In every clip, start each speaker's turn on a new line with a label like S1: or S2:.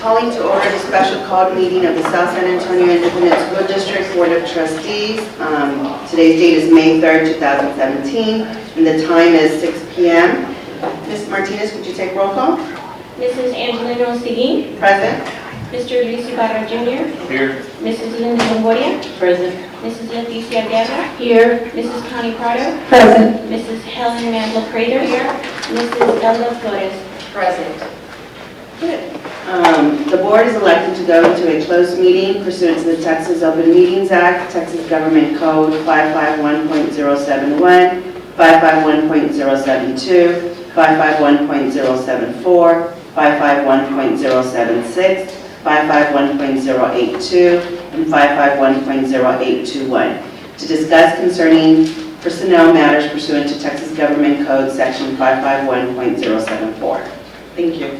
S1: Calling to order the special called meeting of the South San Antonio Independent School District Board of Trustees. Today's date is May 3rd, 2017, and the time is 6 p.m. Ms. Martinez, could you take roll call?
S2: Mrs. Angelina Seguin.
S1: Present.
S2: Mr. Luis Ibarra Jr.
S3: Here.
S2: Mrs. Linda Longoria.
S4: Present.
S2: Mrs. Leticia Guerra.
S4: Here.
S2: Mrs. Connie Prado.
S4: Present.
S2: Mrs. Helen Mandel Prater. Here. Mrs. Ella Flores.
S4: Present.
S1: The board is elected to go into a closed meeting pursuant to the Texas Open Meetings Act, Texas Government Code 551.071, 551.072, 551.074, 551.076, 551.082, and 551.0821 to discuss concerning personnel matters pursuant to Texas Government Code Section 551.074. Thank you.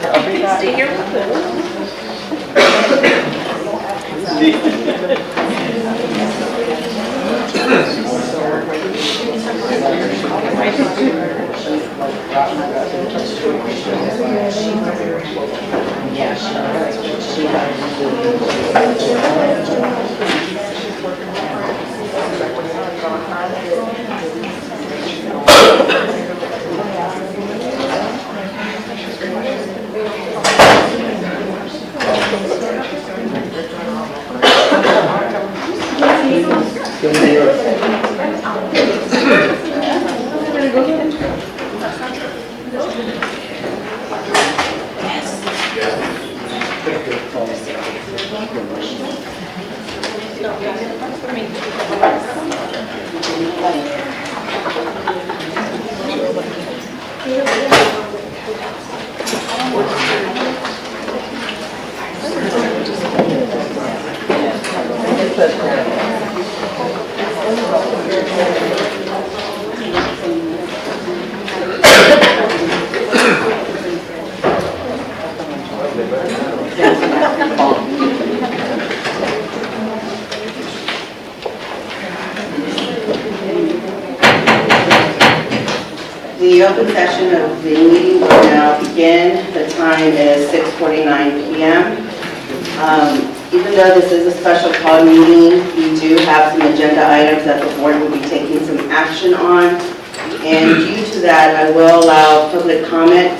S2: Stay here.
S1: The open session of the meeting will now begin. The time is 6:49 p.m. Even though this is a special call meeting, we do have some agenda items that the board will be taking some action on. And due to that, I will allow public comment,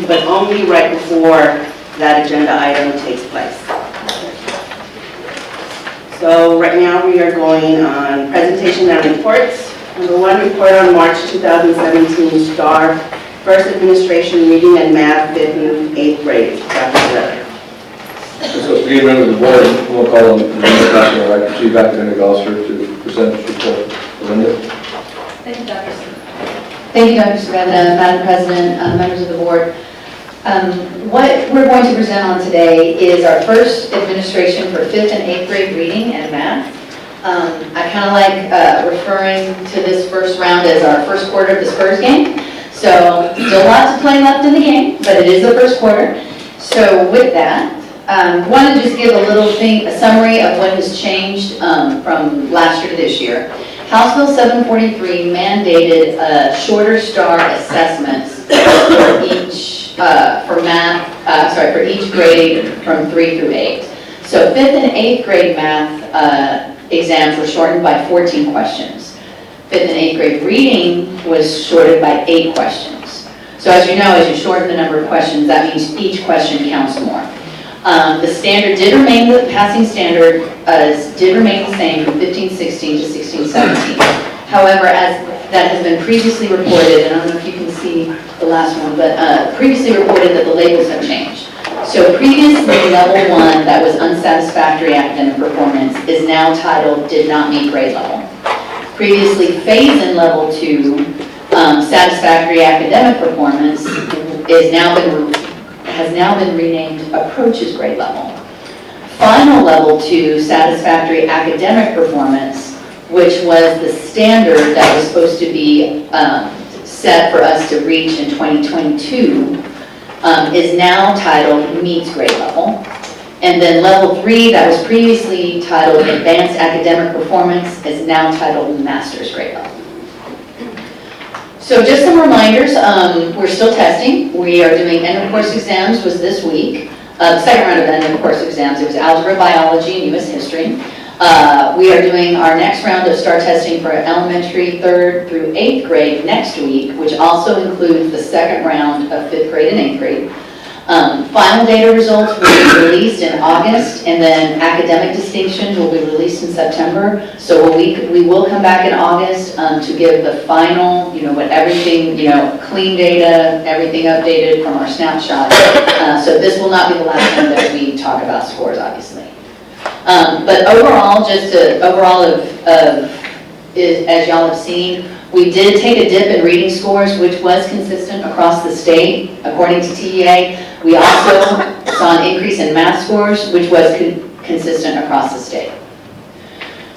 S1: but only right before that agenda item takes place. So right now we are going on presentation and reports. Number one, report on March 2017 STAR First Administration Reading and Math 5th and 8th grades. Dr. Zeller.
S3: So being member of the board, we'll call on Linda Castro, our Chief Academic Officer, to present this report. Linda?
S4: Thank you, Dr. Thank you, Dr. Savannah, Madam President, members of the board. What we're going to present on today is our first administration for 5th and 8th grade reading and math. I kind of like referring to this first round as our first quarter of the Spurs game. So still lots to play left in the game, but it is the first quarter. So with that, want to just give a little thing, a summary of what has changed from last year to this year. House Bill 743 mandated shorter STAR assessments for each for each grade from 3 through 8. So 5th and 8th grade math exams were shortened by 14 questions. 5th and 8th grade reading was shortened by 8 questions. So as you know, as you shorten the number of questions, that means each question counts more. The standard did remain, the passing standard did remain the same from 15-16 to 16-17. However, as that has been previously reported, and I don't know if you can see the last one, but previously reported that the labels have changed. So previously level 1, that was unsatisfactory academic performance, is now titled did not meet grade level. Previously phase in level 2, satisfactory academic performance, has now been renamed approaches grade level. Final level 2, satisfactory academic performance, which was the standard that was supposed to be set for us to reach in 2022, is now titled meets grade level. And then level 3, that was previously titled advanced academic performance, is now titled master's grade level. So just some reminders, we're still testing. We are doing end of course exams was this week. The second round of end of course exams, it was algebra, biology, and US history. We are doing our next round of STAR testing for elementary 3rd through 8th grade next week, which also includes the second round of 5th grade and 8th grade. Final data results will be released in August, and then academic distinctions will be released in September. So we will come back in August to give the final, what everything, clean data, everything updated from our snapshot. So this will not be the last time that we talk about scores, obviously. But overall, as y'all have seen, we did take a dip in reading scores, which was consistent across the state, according to TEA. We also saw an increase in math scores, which was consistent across the state.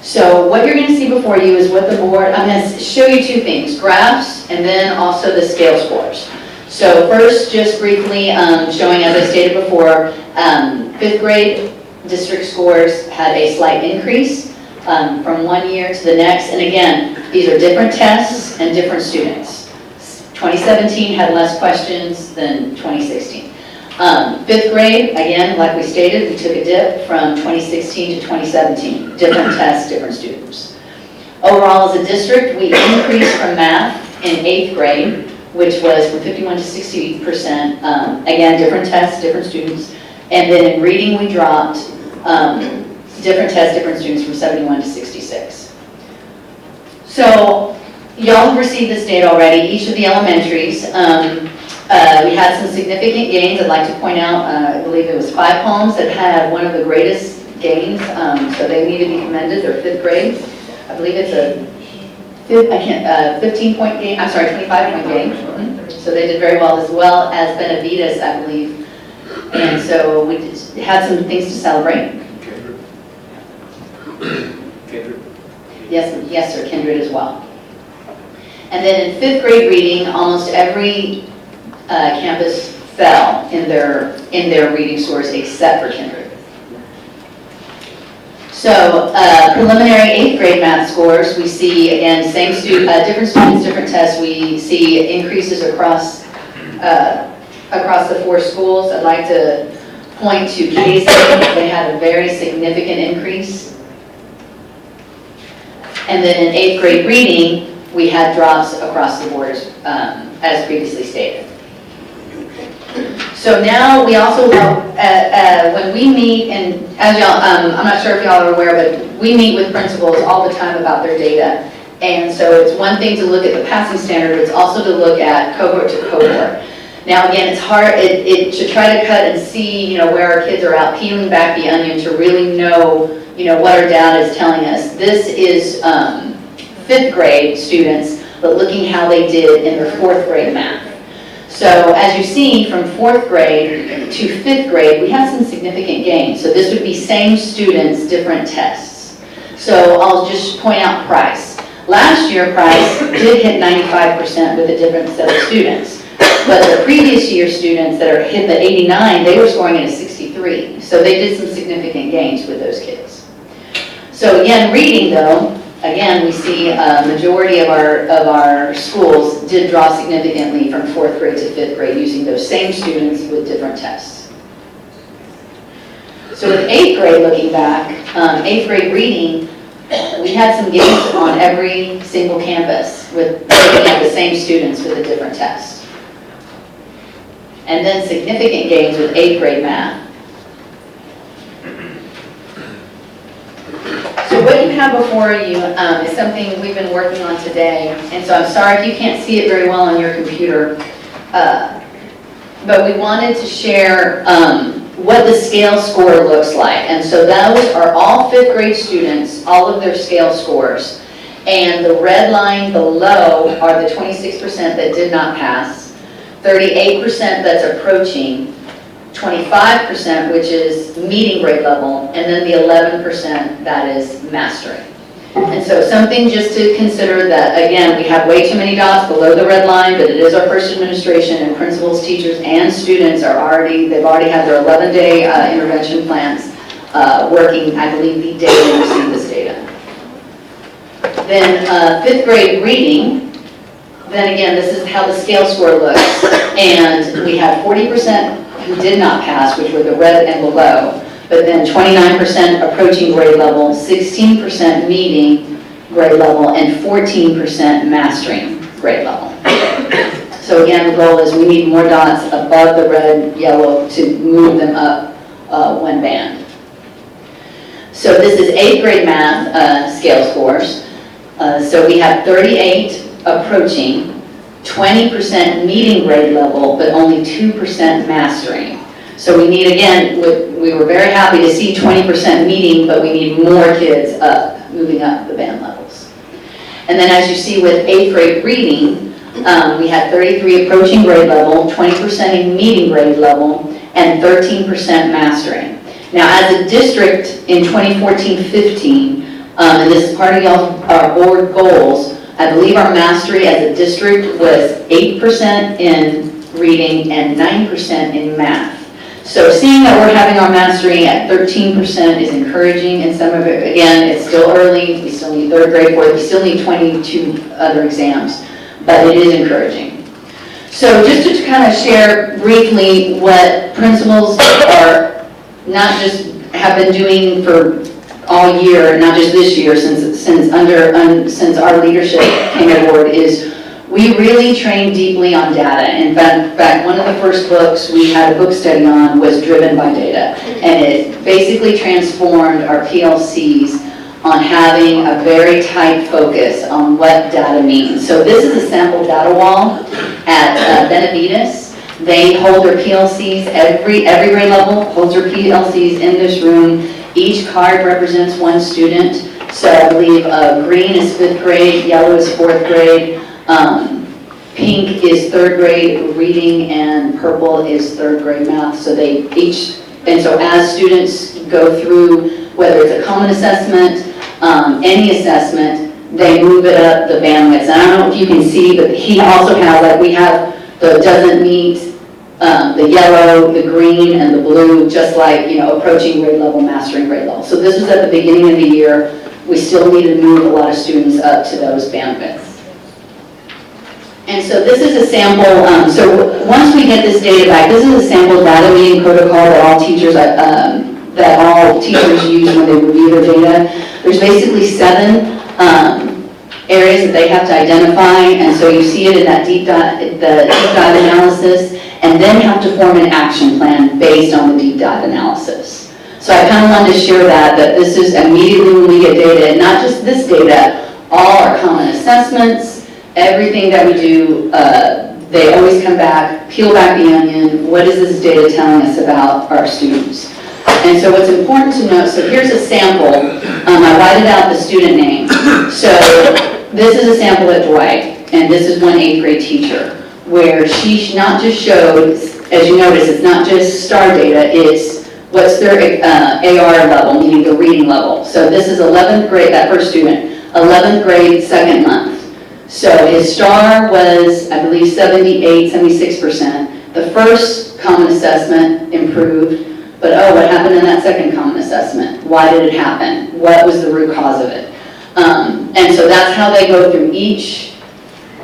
S4: So what you're going to see before you is what the board, I'm going to show you two things, graphs and then also the scale scores. So first, just briefly showing, as I stated before, 5th grade district scores had a slight increase from one year to the next. And again, these are different tests and different students. 2017 had less questions than 2016. 5th grade, again, like we stated, we took a dip from 2016 to 2017. Different tests, different students. Overall, as a district, we increased from math in 8th grade, which was from 51 to 60%. Again, different tests, different students. And then in reading, we dropped different tests, different students from 71 to 66. So y'all have received this data already. Each of the elementaries, we had some significant gains. I'd like to point out, I believe it was 5 homes that had one of the greatest gains, so they need to be commended. They're 5th grade. I believe it's a 15-point game, I'm sorry, 25-point game. So they did very well as Benavides, I believe. And so we had some things to celebrate.
S5: Kindred.
S4: Yes, sir, Kindred as well. And then in 5th grade reading, almost every campus fell in their reading scores except for Kindred. So preliminary 8th grade math scores, we see again different students, different tests. We see increases across the 4 schools. I'd like to point to Casey. They had a very significant increase. And then in 8th grade reading, we had drops across the board, as previously stated. So now we also when we meet, and as y'all, I'm not sure if y'all are aware, but we meet with principals all the time about their data. And so it's one thing to look at the passing standard, but it's also to look at cohort to cohort. Now again, it's hard to try to cut and see, where our kids are out, peeling back the onion to really know, what our data is telling us. This is 5th grade students, but looking how they did in their 4th grade math. So as you see, from 4th grade to 5th grade, we have some significant gains. So this would be same students, different tests. So I'll just point out Price. Last year, Price did hit 95% with a different set of students. But the previous year students that are hit the 89, they were scoring at a 63. So they did some significant gains with those kids. So again, reading though, again, we see a majority of our schools did drop significantly from 4th grade to 5th grade using those same students with different tests. So with 8th grade, looking back, 8th grade reading, we had some gains on every single campus with looking at the same students with a different test. And then significant gains with 8th grade math. So what you have before you is something we've been working on today, and so I'm sorry if you can't see it very well on your computer, but we wanted to share what the scale score looks like. And so those are all 5th grade students, all of their scale scores. And the red line below are the 26% that did not pass, 38% that's approaching, 25%, which is meeting grade level, and then the 11% that is mastering. And so something just to consider that, again, we have way too many dots below the red line, but it is our first administration, and principals, teachers, and students they've already had their 11-day intervention plans working, I believe, the day they received this data. Then 5th grade reading, then again, this is how the scale score looks, and we had 40% who did not pass, which were the red and below, but then 29% approaching grade level, 16% meeting grade level, and 14% mastering grade level. So again, the goal is we need more dots above the red, yellow to move them up one band. So this is 8th grade math scale scores. So we have 38 approaching, 20% meeting grade level, but only 2% mastering. So we need, again, we were very happy to see 20% meeting, but we need more kids moving up the band levels. And then as you see with 8th grade reading, we had 33 approaching grade level, 20% in meeting grade level, and 13% mastering. Now as a district in 2014-15, and this is part of our board goals, I believe our mastery as a district was 8% in reading, and 9% in math. So seeing that we're having our mastery at 13% is encouraging, and some of it, again, it's still early, we still need third grade for it, we still need 22 other exams, but it is encouraging. So just to kind of share briefly what principals are not just have been doing for all year, not just this year, since our leadership came aboard, is we really train deeply on data. In fact, one of the first books we had a book study on was Driven by Data, and it basically transformed our PLCs on having a very tight focus on what data means. So this is a sample data wall at Benavides. They hold their PLCs, every grade level holds their PLCs in this room. Each card represents one student. So I believe green is 5th grade, yellow is 4th grade, pink is 3rd grade reading, and purple is 3rd grade math. So they each, and so as students go through, whether it's a common assessment, any assessment, they move it up the bandwidths. And I don't know if you can see, but he also has, like we have the doesn't meet, the yellow, the green, and the blue, just like, approaching grade level, mastering grade level. So this was at the beginning of the year. We still need to move a lot of students up to those bandwidths. And so this is a sample, so once we get this data back, this is a sample data meeting protocol that all teachers use when they review their data. There's basically 7 areas that they have to identify, and so you see it in that deep dive analysis, and then have to form an action plan based on the deep dive analysis. So I kind of wanted to share that this is immediately when we get data, and not just this data, all our common assessments, everything that we do, they always come back, peel back the onion, what is this data telling us about our students? And so what's important to note, so here's a sample, I whited out the student name. So this is a sample at Dwight, and this is one 8th grade teacher, where she not just showed, as you notice, it's not just STAR data, it's what's their AR level, meaning the reading level. So this is 11th grade, that first student, 11th grade, 2nd month. So his STAR was, I believe, 78, 76%. The first common assessment improved, but what happened in that second common assessment? Why did it happen? What was the root cause of it? And so that's how they go through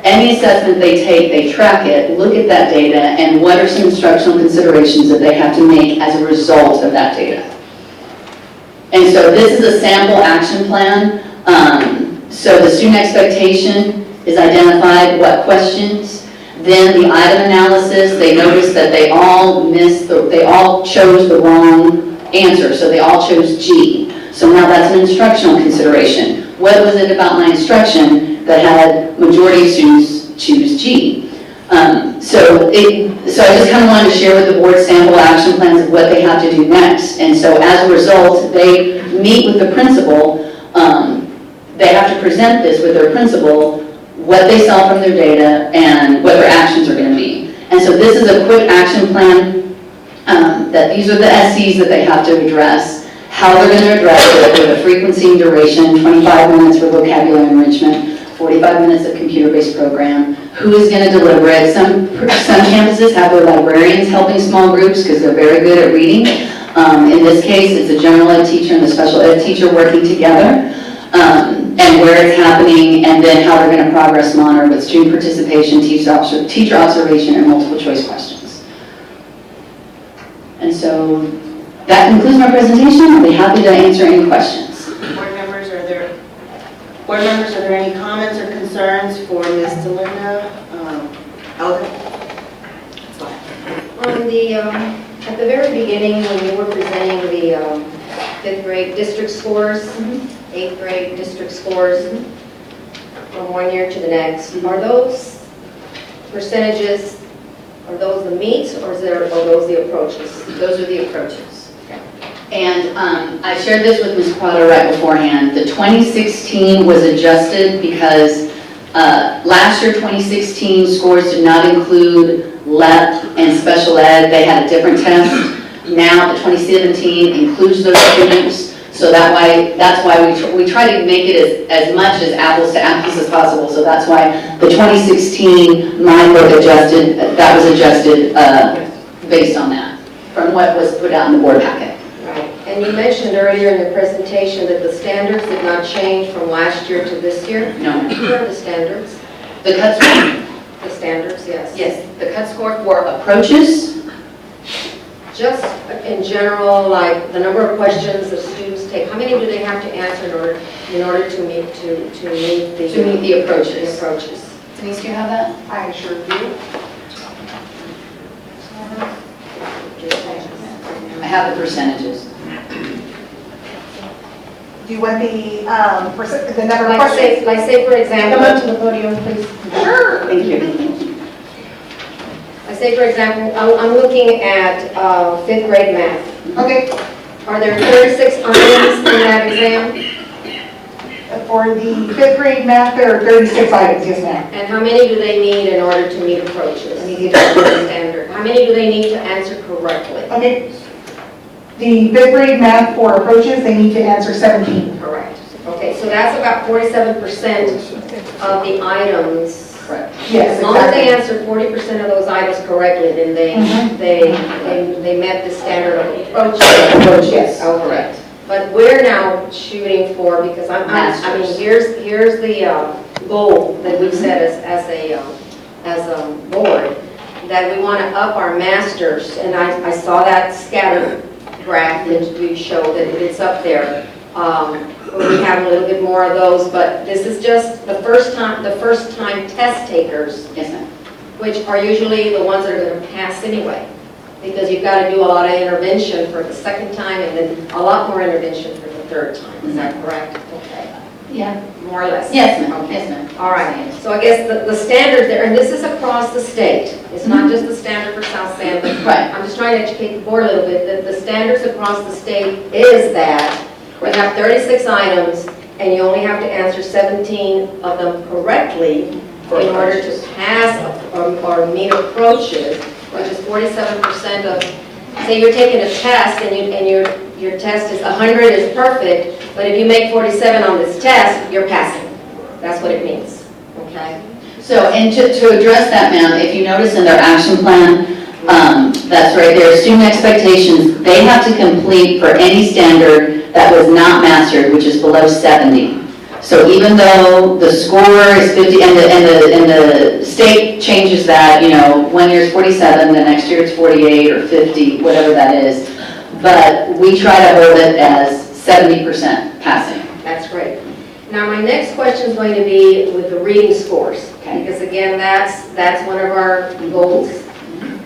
S4: any assessment they take, they track it, look at that data, and what are some instructional considerations that they have to make as a result of that data. And so this is a sample action plan. So the student expectation is identified, what questions, then the item analysis, they noticed that they all chose the wrong answer, so they all chose G. So now that's an instructional consideration. What was it about my instruction that had majority of students choose G? So I just kind of wanted to share with the board sample action plans of what they have to do next. And so as a result, they meet with the principal. They have to present this with their principal, what they saw from their data, and what their actions are going to be. And so this is a quick action plan, that these are the SCs that they have to address, how they're going to address it with a frequency and duration, 25 minutes for vocabulary enrichment, 45 minutes of computer-based program, who is going to deliver it. Some campuses have their librarians helping small groups because they're very good at reading. In this case, it's a general ed teacher and the special ed teacher working together. And where it's happening, and then how they're going to progress monitor with student participation, teacher observation, and multiple choice questions. And so that concludes my presentation. I'll be happy to answer any questions.
S1: Board members, are there any comments or concerns for Ms. Delinda Elder?
S5: At the very beginning, when you were presenting the 5th grade district scores, 8th grade district scores from one year to the next, are those percentages, are those the meets, or are those the approaches?
S4: Those are the approaches. And I shared this with Ms. Prado right beforehand. The 2016 was adjusted because last year, 2016 scores did not include LEP and special ed. They had a different test. Now, the 2017 includes those students. So that's why we try to make it as much as apples to apples as possible. So that's why the 2016 line book adjusted, that was adjusted based on that, from what was put out in the board packet.
S5: Right. And you mentioned earlier in your presentation that the standards did not change from last year to this year.
S4: No.
S5: What are the standards?
S4: The cut score,
S5: The standards, yes.
S4: yes, the cut score for approaches,
S5: Just in general, like the number of questions the students take, how many do they have to answer in order to meet
S4: the approaches.
S5: the approaches?
S4: Denise, do you have that?
S6: I sure do.
S4: I have the percentages.
S6: Do you want the number of
S5: Like
S6: questions?
S5: say for example.
S6: Come up to the podium, please. Sure.
S1: Thank you.
S5: Say for example, I'm looking at fifth grade math.
S6: Okay,
S5: Are there 36 items in that exam?
S6: for the fifth grade math, there are 36 items, yes ma'am.
S5: And how many do they need in order to meet approaches?
S6: Let me get
S5: That's the standard. How many do they need to answer correctly?
S6: Okay, the fifth grade math for approaches, they need to answer 17.
S5: Correct. Okay, so that's about 47% of the items.
S4: Correct.
S6: Yes,
S5: As long as they
S6: exactly.
S5: answer 40% of those items correctly, then
S6: Mhm.
S5: they met the standard of approach.
S6: Approach, yes.
S5: Oh, correct. But we're now shooting for, because I mean,
S4: Masters.
S5: here's the goal that we've set as a board, that we want to up our masters, and I saw that scatter graph that you showed, that it's up there. We have a little bit more of those, but this is just the first time test takers,
S4: Yes, ma'am.
S5: which are usually the ones that are going to pass anyway, because you've got to do a lot of intervention for the second time and then a lot more intervention for the third time. Is that correct? Okay,
S4: Yeah.
S5: more or less.
S4: Yes, ma'am.
S5: Okay.
S4: Yes, ma'am.
S5: All right, so I guess the standards there, and this is across the state. It's not just the standard for South San, but
S4: Right.
S5: I'm just trying to educate the board a little bit, that the standards across the state is that we have 36 items, and you only have to answer 17 of them correctly in order to pass or meet approaches, which is 47% of, say you're taking a test and your test is 100 is perfect, but if you make 47 on this test, you're passing. That's what it means, okay?
S4: So, and to address that, ma'am, if you notice in their action plan, that's right there, student expectations, they have to complete for any standard that was not mastered, which is below 70. So even though the score is 50, and the state changes that, you know, one year it's 47, the next year it's 48 or 50, whatever that is, but we try to hold it as 70% passing.
S5: That's great. Now, my next question is going to be with the reading scores,
S4: Okay.
S5: because again, that's one of our goals.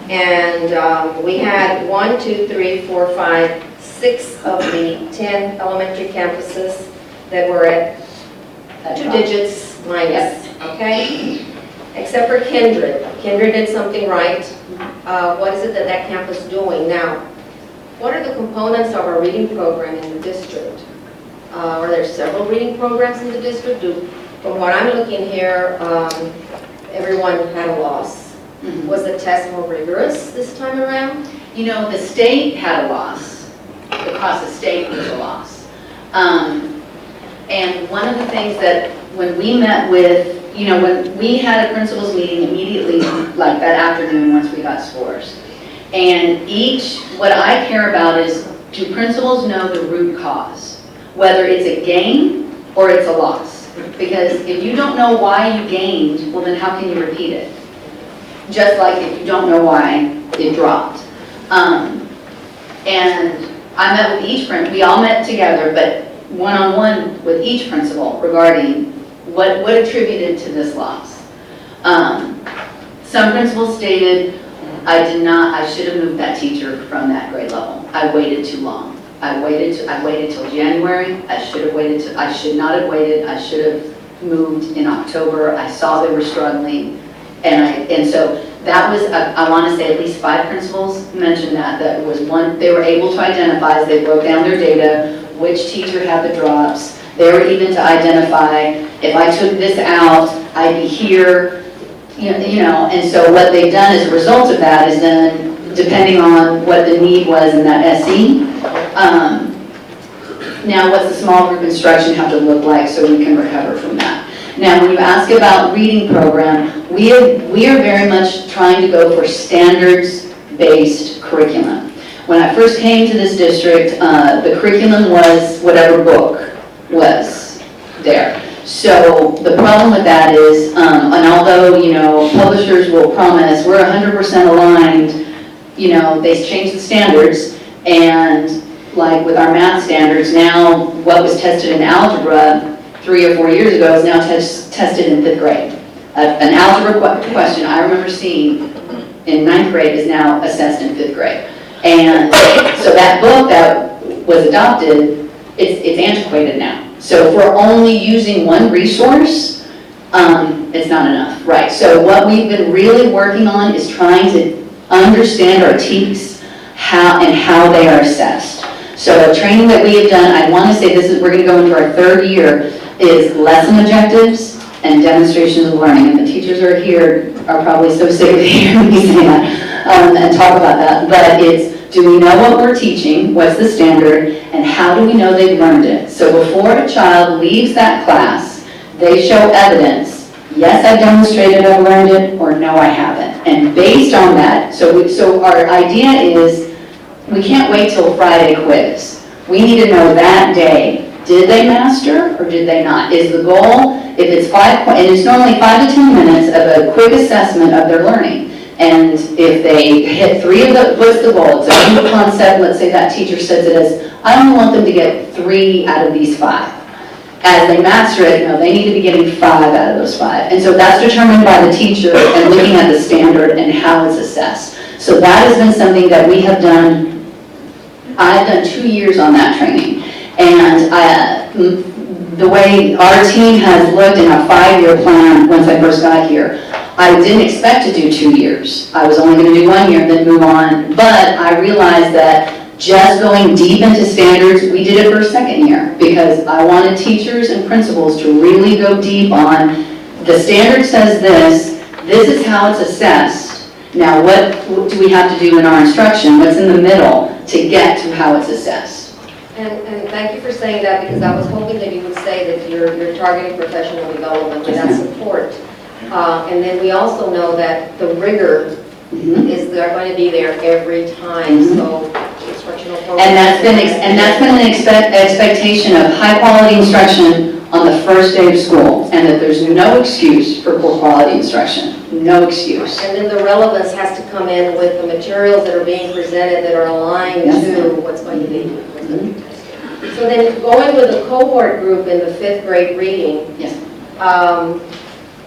S5: And we had 1, 2, 3, 4, 5, 6 of the 10 elementary campuses that were at 2 digits minus, okay? Except for Kindred. Kindred did something right. What is it that campus is doing? Now, what are the components of our reading program in the district? Are there several reading programs in the district? From what I'm looking here, everyone had a loss.
S4: Mhm.
S5: Was the test more rigorous this time around?
S4: You know, the state had a loss. Across the state was a loss. And one of the things that when we met with, you know, when we had a principals meeting immediately, like that afternoon once we got scores. And what I care about is, do principals know the root cause? Whether it's a gain or it's a loss. Because if you don't know why you gained, well then how can you repeat it? Just like if you don't know why it dropped. And I met with each principal, we all met together, but one-on-one with each principal regarding what attributed to this loss. Some principals stated, I should have moved that teacher from that grade level. I waited too long. I waited till January. I should not have waited. I should have moved in October. I saw they were struggling. And so that was, I want to say at least 5 principals mentioned that was one, they were able to identify as they broke down their data, which teacher had the drops. They were even to identify, if I took this out, I'd be here, you know, and so what they've done as a result of that is then, depending on what the need was in that SE, Now, what's the small group instruction have to look like so we can recover from that? Now, when you ask about reading program, we are very much trying to go for standards-based curriculum. When I first came to this district, the curriculum was whatever book was there. So the problem with that is, and although, you know, publishers will promise we're 100% aligned, you know, they changed the standards, and like with our math standards, now what was tested in algebra 3 or 4 years ago is now tested in 5th grade. An algebra question I remember seeing in 9th grade is now assessed in 5th grade. And so that book that was adopted, it's antiquated now. So if we're only using one resource, it's not enough, right? So what we've been really working on is trying to understand our TEKS, how they are assessed. So a training that we have done, I want to say we're going to go into our 3rd year, is lesson objectives and demonstrations of learning. And the teachers are here are probably so sick of hearing me say that and talk about that. But it's, do we know what we're teaching? What's the standard? And how do we know they've learned it? So before a child leaves that class, they show evidence. Yes, I've demonstrated I've learned it, or no, I haven't. And based on that, so our idea is we can't wait till Friday quiz. We need to know that day, did they master or did they not? Is the goal, if it's and it's normally 5 to 10 minutes of a quick assessment of their learning. And if they hit 3 of the, what's the goal? It's a new concept, let's say that teacher says it as, I only want them to get 3 out of these 5. As they master it, no, they need to be getting 5 out of those 5. And so that's determined by the teacher and looking at the standard and how it's assessed. So that has been something that we have done. I've done 2 years on that training. And the way our team has looked in a 5-year plan once I first got here, I didn't expect to do 2 years. I was only going to do 1 year and then move on. But I realized that just going deep into standards, we did it for a 2nd year because I wanted teachers and principals to really go deep on the standard says this is how it's assessed. Now what do we have to do in our instruction? What's in the middle to get to how it's assessed?
S5: And thank you for saying that, because I was hoping that you would say that you're targeting professional development with that support. And then we also know that the rigor is they're going to be there every time. So instructional programs.
S4: And that's been an expectation of high quality instruction on the first day of school, and that there's no excuse for poor quality instruction. No excuse.
S5: And then the relevance has to come in with the materials that are being presented that are aligned to what's going to be. So then going with the cohort group in the 5th grade reading,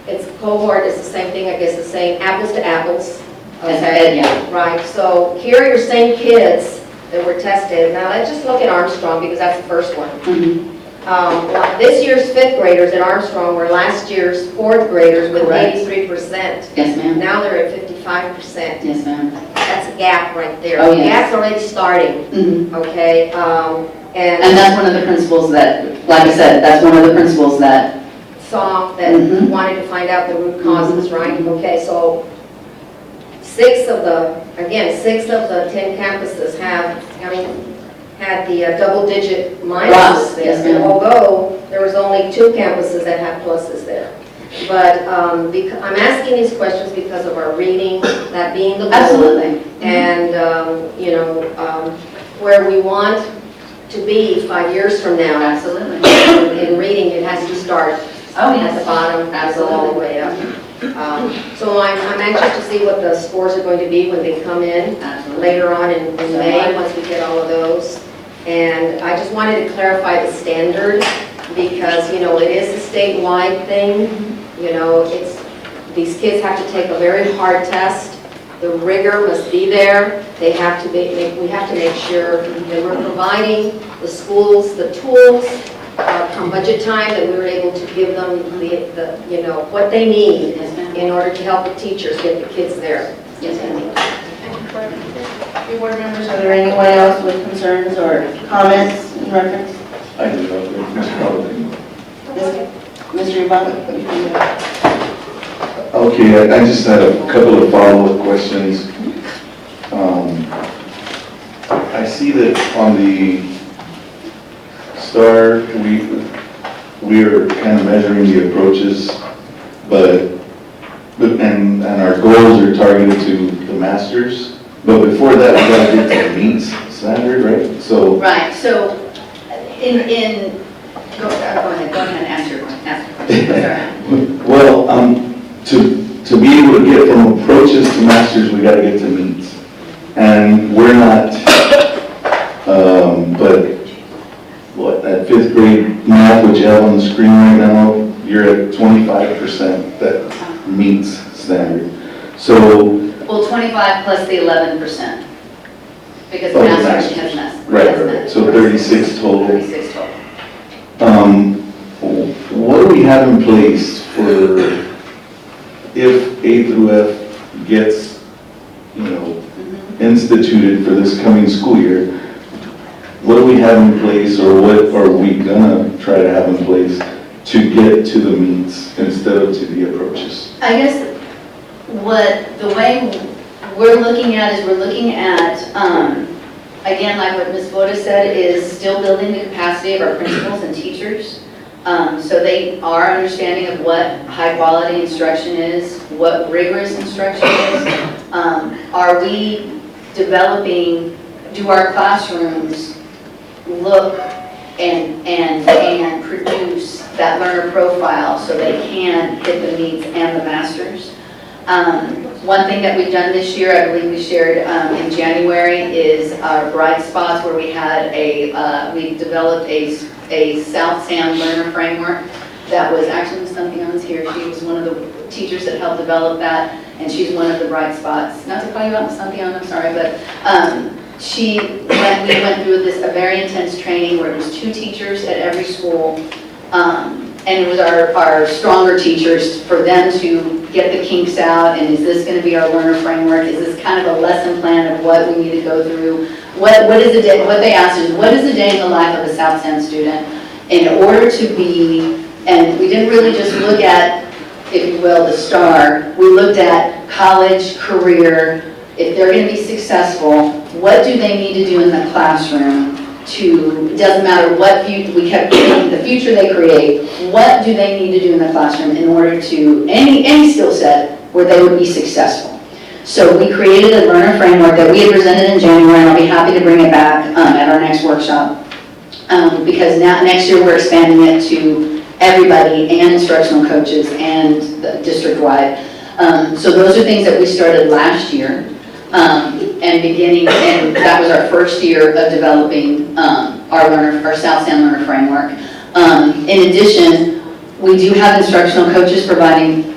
S5: it's cohort is the same thing, I guess, the same apples to apples. Okay, right. So here are your same kids that were tested. Now let's just look at Armstrong because that's the first one. This year's 5th graders at Armstrong were last year's 4th graders with 83%.
S4: Yes, ma'am.
S5: Now they're at 55%.
S4: Yes, ma'am.
S5: That's a gap right there.
S4: Oh,
S5: The
S4: yes.
S5: gap's already starting. Okay.
S4: And that's one of the principles that, like I said, that's one of the principles that
S5: saw that wanted to find out the root causes, right? Okay, so 6 of the 10 campuses had the double-digit minuses there.
S4: Yes, ma'am.
S5: And although there was only 2 campuses that had pluses there. But I'm asking these questions because of our reading, that being the goal.
S4: Absolutely.
S5: And, where we want to be 5 years from now.
S4: Absolutely.
S5: In reading, it has to start at the bottom, all the way up. So I'm anxious to see what the scores are going to be when they come in later on in May, once we get all of those. And I just wanted to clarify the standard because, it is a statewide thing. These kids have to take a very hard test. The rigor must be there. We have to make sure that we're providing the schools the tools come budget time that we were able to give them what they need in order to help the teachers get the kids there.
S4: Yes, ma'am.
S1: Board members, are there anyone else with concerns or comments in reference?
S3: I do not, Mr. Collins.
S1: Mr. Yvonne?
S7: Okay, I just had a couple of follow-up questions. I see that on the STAR, we're kind of measuring the approaches, and our goals are targeted to the masters. But before that, we gotta get to the means standard, right? So,
S4: Right, so go ahead, and answer your question.
S7: well, to be able to get from approaches to masters, we gotta get to means. And we're not, but what, at 5th grade math, which you have on the screen right now, you're at 25% that meets standard. So,
S4: Well, 25 plus the 11%, because the
S7: Oh,
S4: master
S7: masters.
S4: has math.
S7: right, so 36 total.
S4: 36 total.
S7: What do we have in place for if A through F gets, instituted for this coming school year? What do we have in place, or what are we gonna try to have in place to get to the means instead of to the approaches?
S4: I guess the way we're looking at is we're looking at, again, like what Ms. Voda said, is still building the capacity of our principals and teachers. So they are understanding of what high quality instruction is, what rigorous instruction is. Are we developing, do our classrooms look and produce that learner profile so they can hit the needs and the masters? One thing that we've done this year, I believe we shared in January, is our bright spots where we had we developed a South Sound learner framework that was actually something else here. She was one of the teachers that helped develop that, and she's one of the bright spots. Not to call you out something on, I'm sorry, but we went through a very intense training where it was 2 teachers at every school, and it was our stronger teachers for them to get the kinks out, and is this going to be our learner framework? Is this kind of a lesson plan of what we need to go through? What is the day? What they asked is, what is the day in the life of a South Sound student in order to be? And we didn't really just look at, if you will, the STAR. We looked at college, career. If they're going to be successful, what do they need to do in the classroom? It doesn't matter what we kept getting, the future they create, what do they need to do in the classroom in order to, any skill set where they would be successful. So we created a learner framework that we had presented in January, and I'll be happy to bring it back at our next workshop. Because next year we're expanding it to everybody and instructional coaches and district-wide. So those are things that we started last year. And that was our first year of developing our South Sound Learner Framework. In addition, we do have instructional coaches providing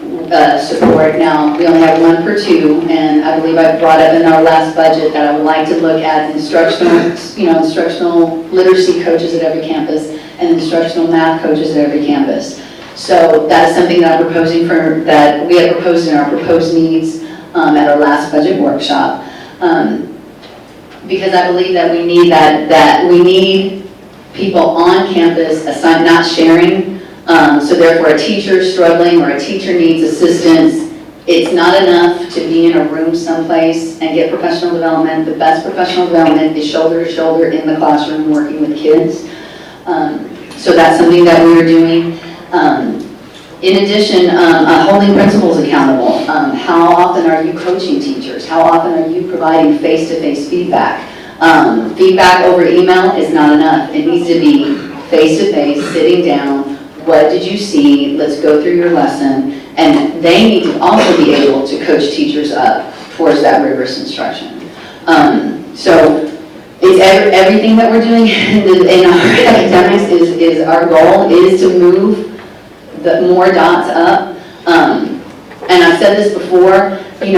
S4: support. Now, we only have 1 per 2, and I believe I brought up in our last budget that I would like to look at instructional literacy coaches at every campus and instructional math coaches at every campus. So that is something that I'm proposing that we have proposed in our proposed needs at our last budget workshop, because I believe that we need that we need people on campus not sharing. So therefore, a teacher is struggling or a teacher needs assistance. It's not enough to be in a room someplace and get professional development. The best professional development is shoulder to shoulder in the classroom working with kids. So that's something that we are doing. In addition, holding principals accountable. How often are you coaching teachers? How often are you providing face-to-face feedback? Feedback over email is not enough. It needs to be face-to-face, sitting down. What did you see? Let's go through your lesson. And they need to also be able to coach teachers up towards that rigorous instruction. So it's everything that we're doing in our academics is our goal is to move the more dots up. And I've said this before, we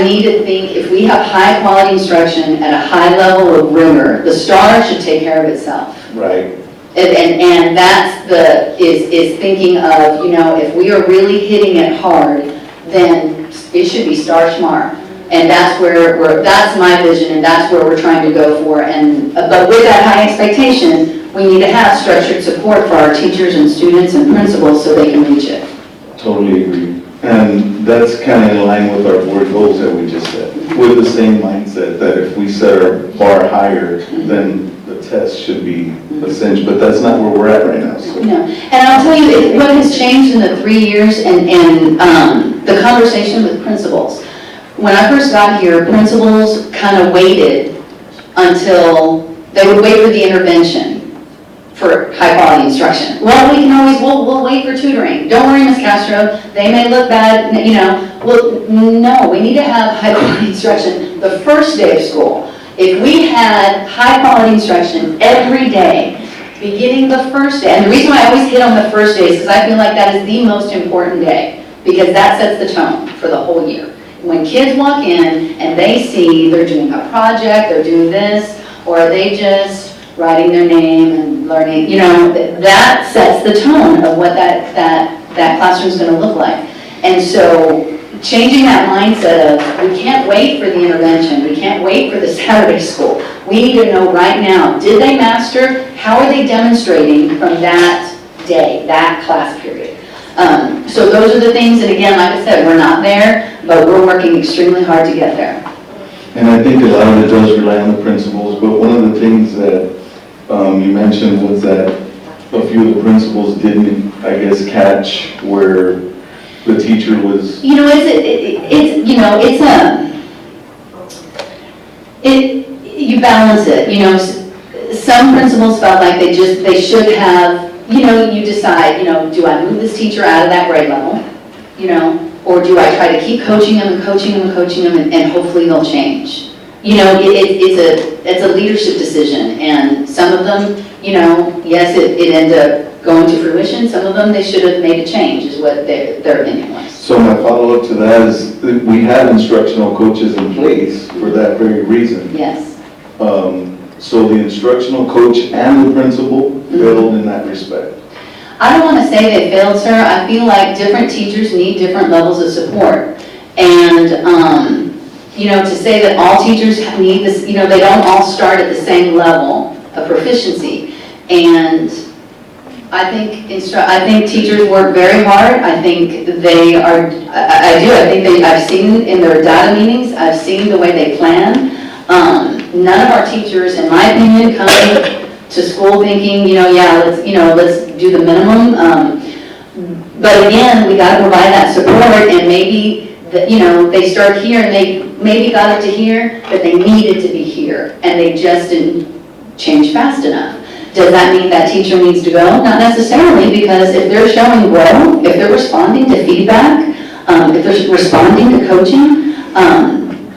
S4: need to think if we have high quality instruction at a high level of rigor, the STAR should take care of itself.
S7: Right.
S4: And that's is thinking of, if we are really hitting it hard, then it should be STAR smart. And that's that's my vision, and that's where we're trying to go for. But with that high expectation, we need to have structured support for our teachers and students and principals so they can reach it.
S7: Totally agree. And that's kind of in line with our board goals that we just set, with the same mindset that if we set our bar higher, then the test should be essential, but that's not where we're at right now, so.
S4: No, and I'll tell you, what has changed in the 3 years and the conversation with principals. When I first got here, principals kind of waited until, they would wait for the intervention for high-quality instruction. Well, we can always, we'll wait for tutoring. Don't worry, Ms. Castro, they may look bad, you know. Well, no, we need to have high-quality instruction the first day of school. If we had high-quality instruction every day, beginning the first day, and the reason why I always hit on the first day is because I feel like that is the most important day, because that sets the tone for the whole year. When kids walk in and they see they're doing a project, they're doing this, or are they just writing their name and learning, you know, that sets the tone of what that classroom's gonna look like. And so, changing that mindset of, we can't wait for the intervention, we can't wait for the Saturday school. We need to know right now, did they master? How are they demonstrating from that day, that class period? So those are the things, and again, like I said, we're not there, but we're working extremely hard to get there.
S7: And I think a lot of it does rely on the principals, but one of the things that you mentioned was that a few of the principals didn't, I guess, catch where the teacher was.
S4: You know, you balance it, you know, some principals felt like they should have, you know, you decide, you know, do I move this teacher out of that grade level, you know, or do I try to keep coaching them and coaching them and coaching them and hopefully they'll change? You know, it's a leadership decision, and some of them, you know, yes, it ended up going to fruition. Some of them, they should have made a change, is what their opinion was.
S7: So my follow-up to that is, that we have instructional coaches in place for that very reason.
S4: Yes.
S7: So the instructional coach and the principal failed in that respect.
S4: I don't want to say they failed, sir. I feel like different teachers need different levels of support. And, you know, to say that all teachers need this, you know, they don't all start at the same level of proficiency. And I think teachers work very hard. I think they are, I've seen in their data meetings, I've seen the way they plan. None of our teachers, in my opinion, come to school thinking, you know, yeah, let's do the minimum. But again, we got to provide that support, and maybe, you know, they start here and they maybe got up to here, but they needed to be here, and they just didn't change fast enough. Does that mean that teacher needs to go? Not necessarily, because if they're showing growth, if they're responding to feedback, if they're responding to coaching,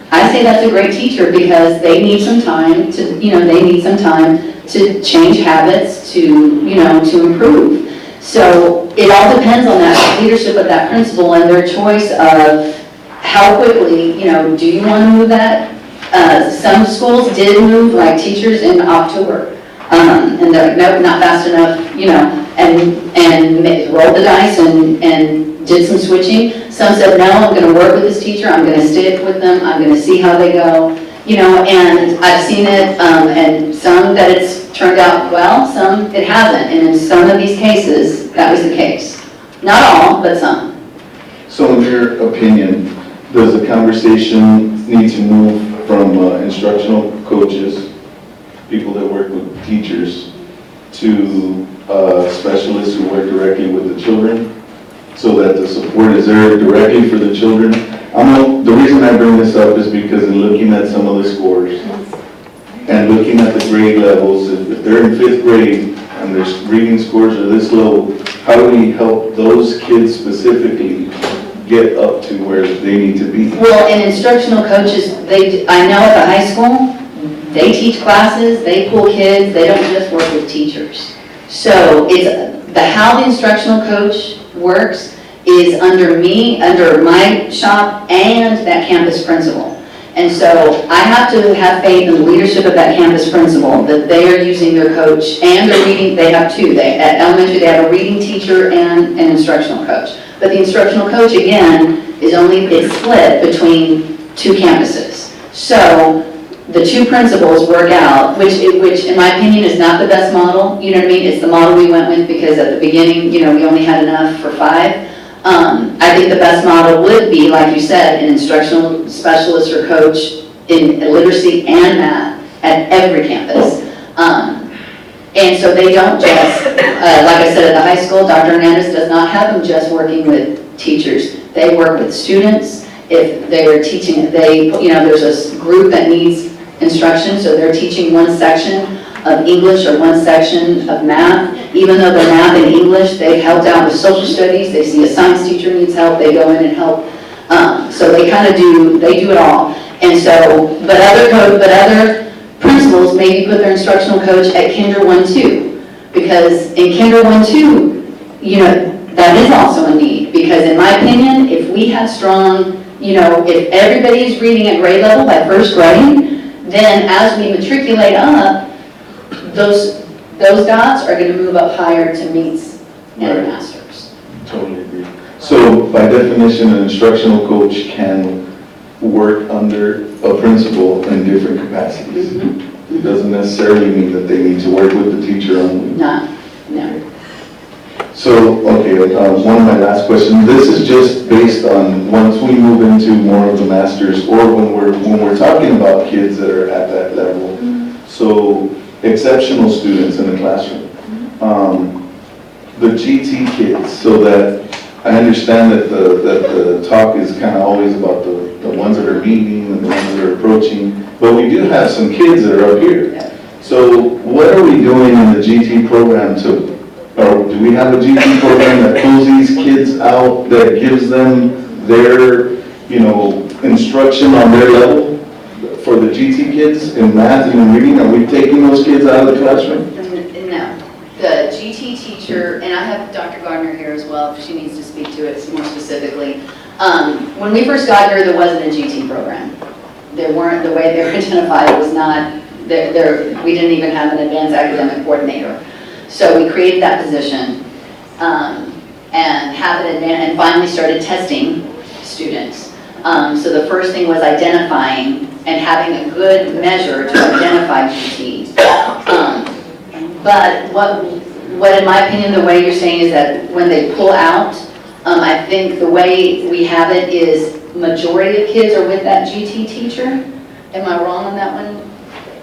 S4: I say that's a great teacher, because they need some time to, you know, to change habits, to, you know, to improve. So it all depends on that leadership of that principal and their choice of how quickly, you know, do you want to move that? Some schools did move, like teachers in October, and they're like, nope, not fast enough, you know, and rolled the dice and did some switching. Some said, no, I'm going to work with this teacher, I'm going to stick with them, I'm going to see how they go, you know, and I've seen it, and some that it's turned out well, some it hasn't, and in some of these cases, that was the case. Not all, but some.
S7: So in your opinion, does the conversation need to move from instructional coaches, people that work with teachers, to specialists who work directly with the children, so that the support is there directly for the children? The reason I bring this up is because in looking at some of the scores and looking at the grade levels, if they're in 5th grade and their reading scores are this low, how do we help those kids specifically get up to where they need to be?
S4: Well, and instructional coaches, I know at the high school, they teach classes, they pull kids, they don't just work with teachers. So it's how the instructional coach works is under me, under my shop, and that campus principal. And so I have to have faith in the leadership of that campus principal, that they are using their coach and their reading. They have two. At elementary, they have a reading teacher and an instructional coach. But the instructional coach, again, it's split between 2 campuses. So the 2 principals work out, which in my opinion is not the best model. You know what I mean? It's the model we went with because at the beginning, you know, we only had enough for 5. I think the best model would be, like you said, an instructional specialist or coach in literacy and math at every campus. And so they don't just, like I said, at the high school, Dr. Hernandez does not have them just working with teachers. They work with students. If they are teaching, there's a group that needs instruction, so they're teaching one section of English or one section of math. Even though the math and English, they've helped out with social studies. They see a science teacher needs help, they go in and help. So they kind of do it all. And so, but other principals maybe put their instructional coach at Kinder 1-2, because in Kinder 1-2, that is also a need. Because in my opinion, if we have strong, if everybody's reading at grade level by first grade, then as we matriculate up, those dots are going to move up higher to meets and
S7: Right.
S4: masters.
S7: Totally agree. So by definition, an instructional coach can work under a principal in different capacities. It doesn't necessarily mean that they need to work with the teacher only.
S4: No.
S7: So, okay, one of my last questions, this is just based on once we move into more of the masters, or when we're talking about kids that are at that level. So exceptional students in the classroom, the GT kids, so that I understand that the talk is kind of always about the ones that are meeting and the ones that are approaching, but we do have some kids that are up here. So what are we doing in the GT program or do we have a GT program that pulls these kids out, that gives them their, instruction on their level for the GT kids in math and in reading? Are we taking those kids out of the classroom?
S4: No. The GT teacher, and I have Dr. Gardner here as well, if she needs to speak to it more specifically. When we first got here, there wasn't a GT program. There weren't, the way they were identified, it was not, we didn't even have an advanced academic coordinator. So we created that position and finally started testing students. So the first thing was identifying and having a good measure to identify GTs. But what in my opinion, the way you're saying is that when they pull out, I think the way we have it is majority of kids are with that GT teacher. Am I wrong on that one?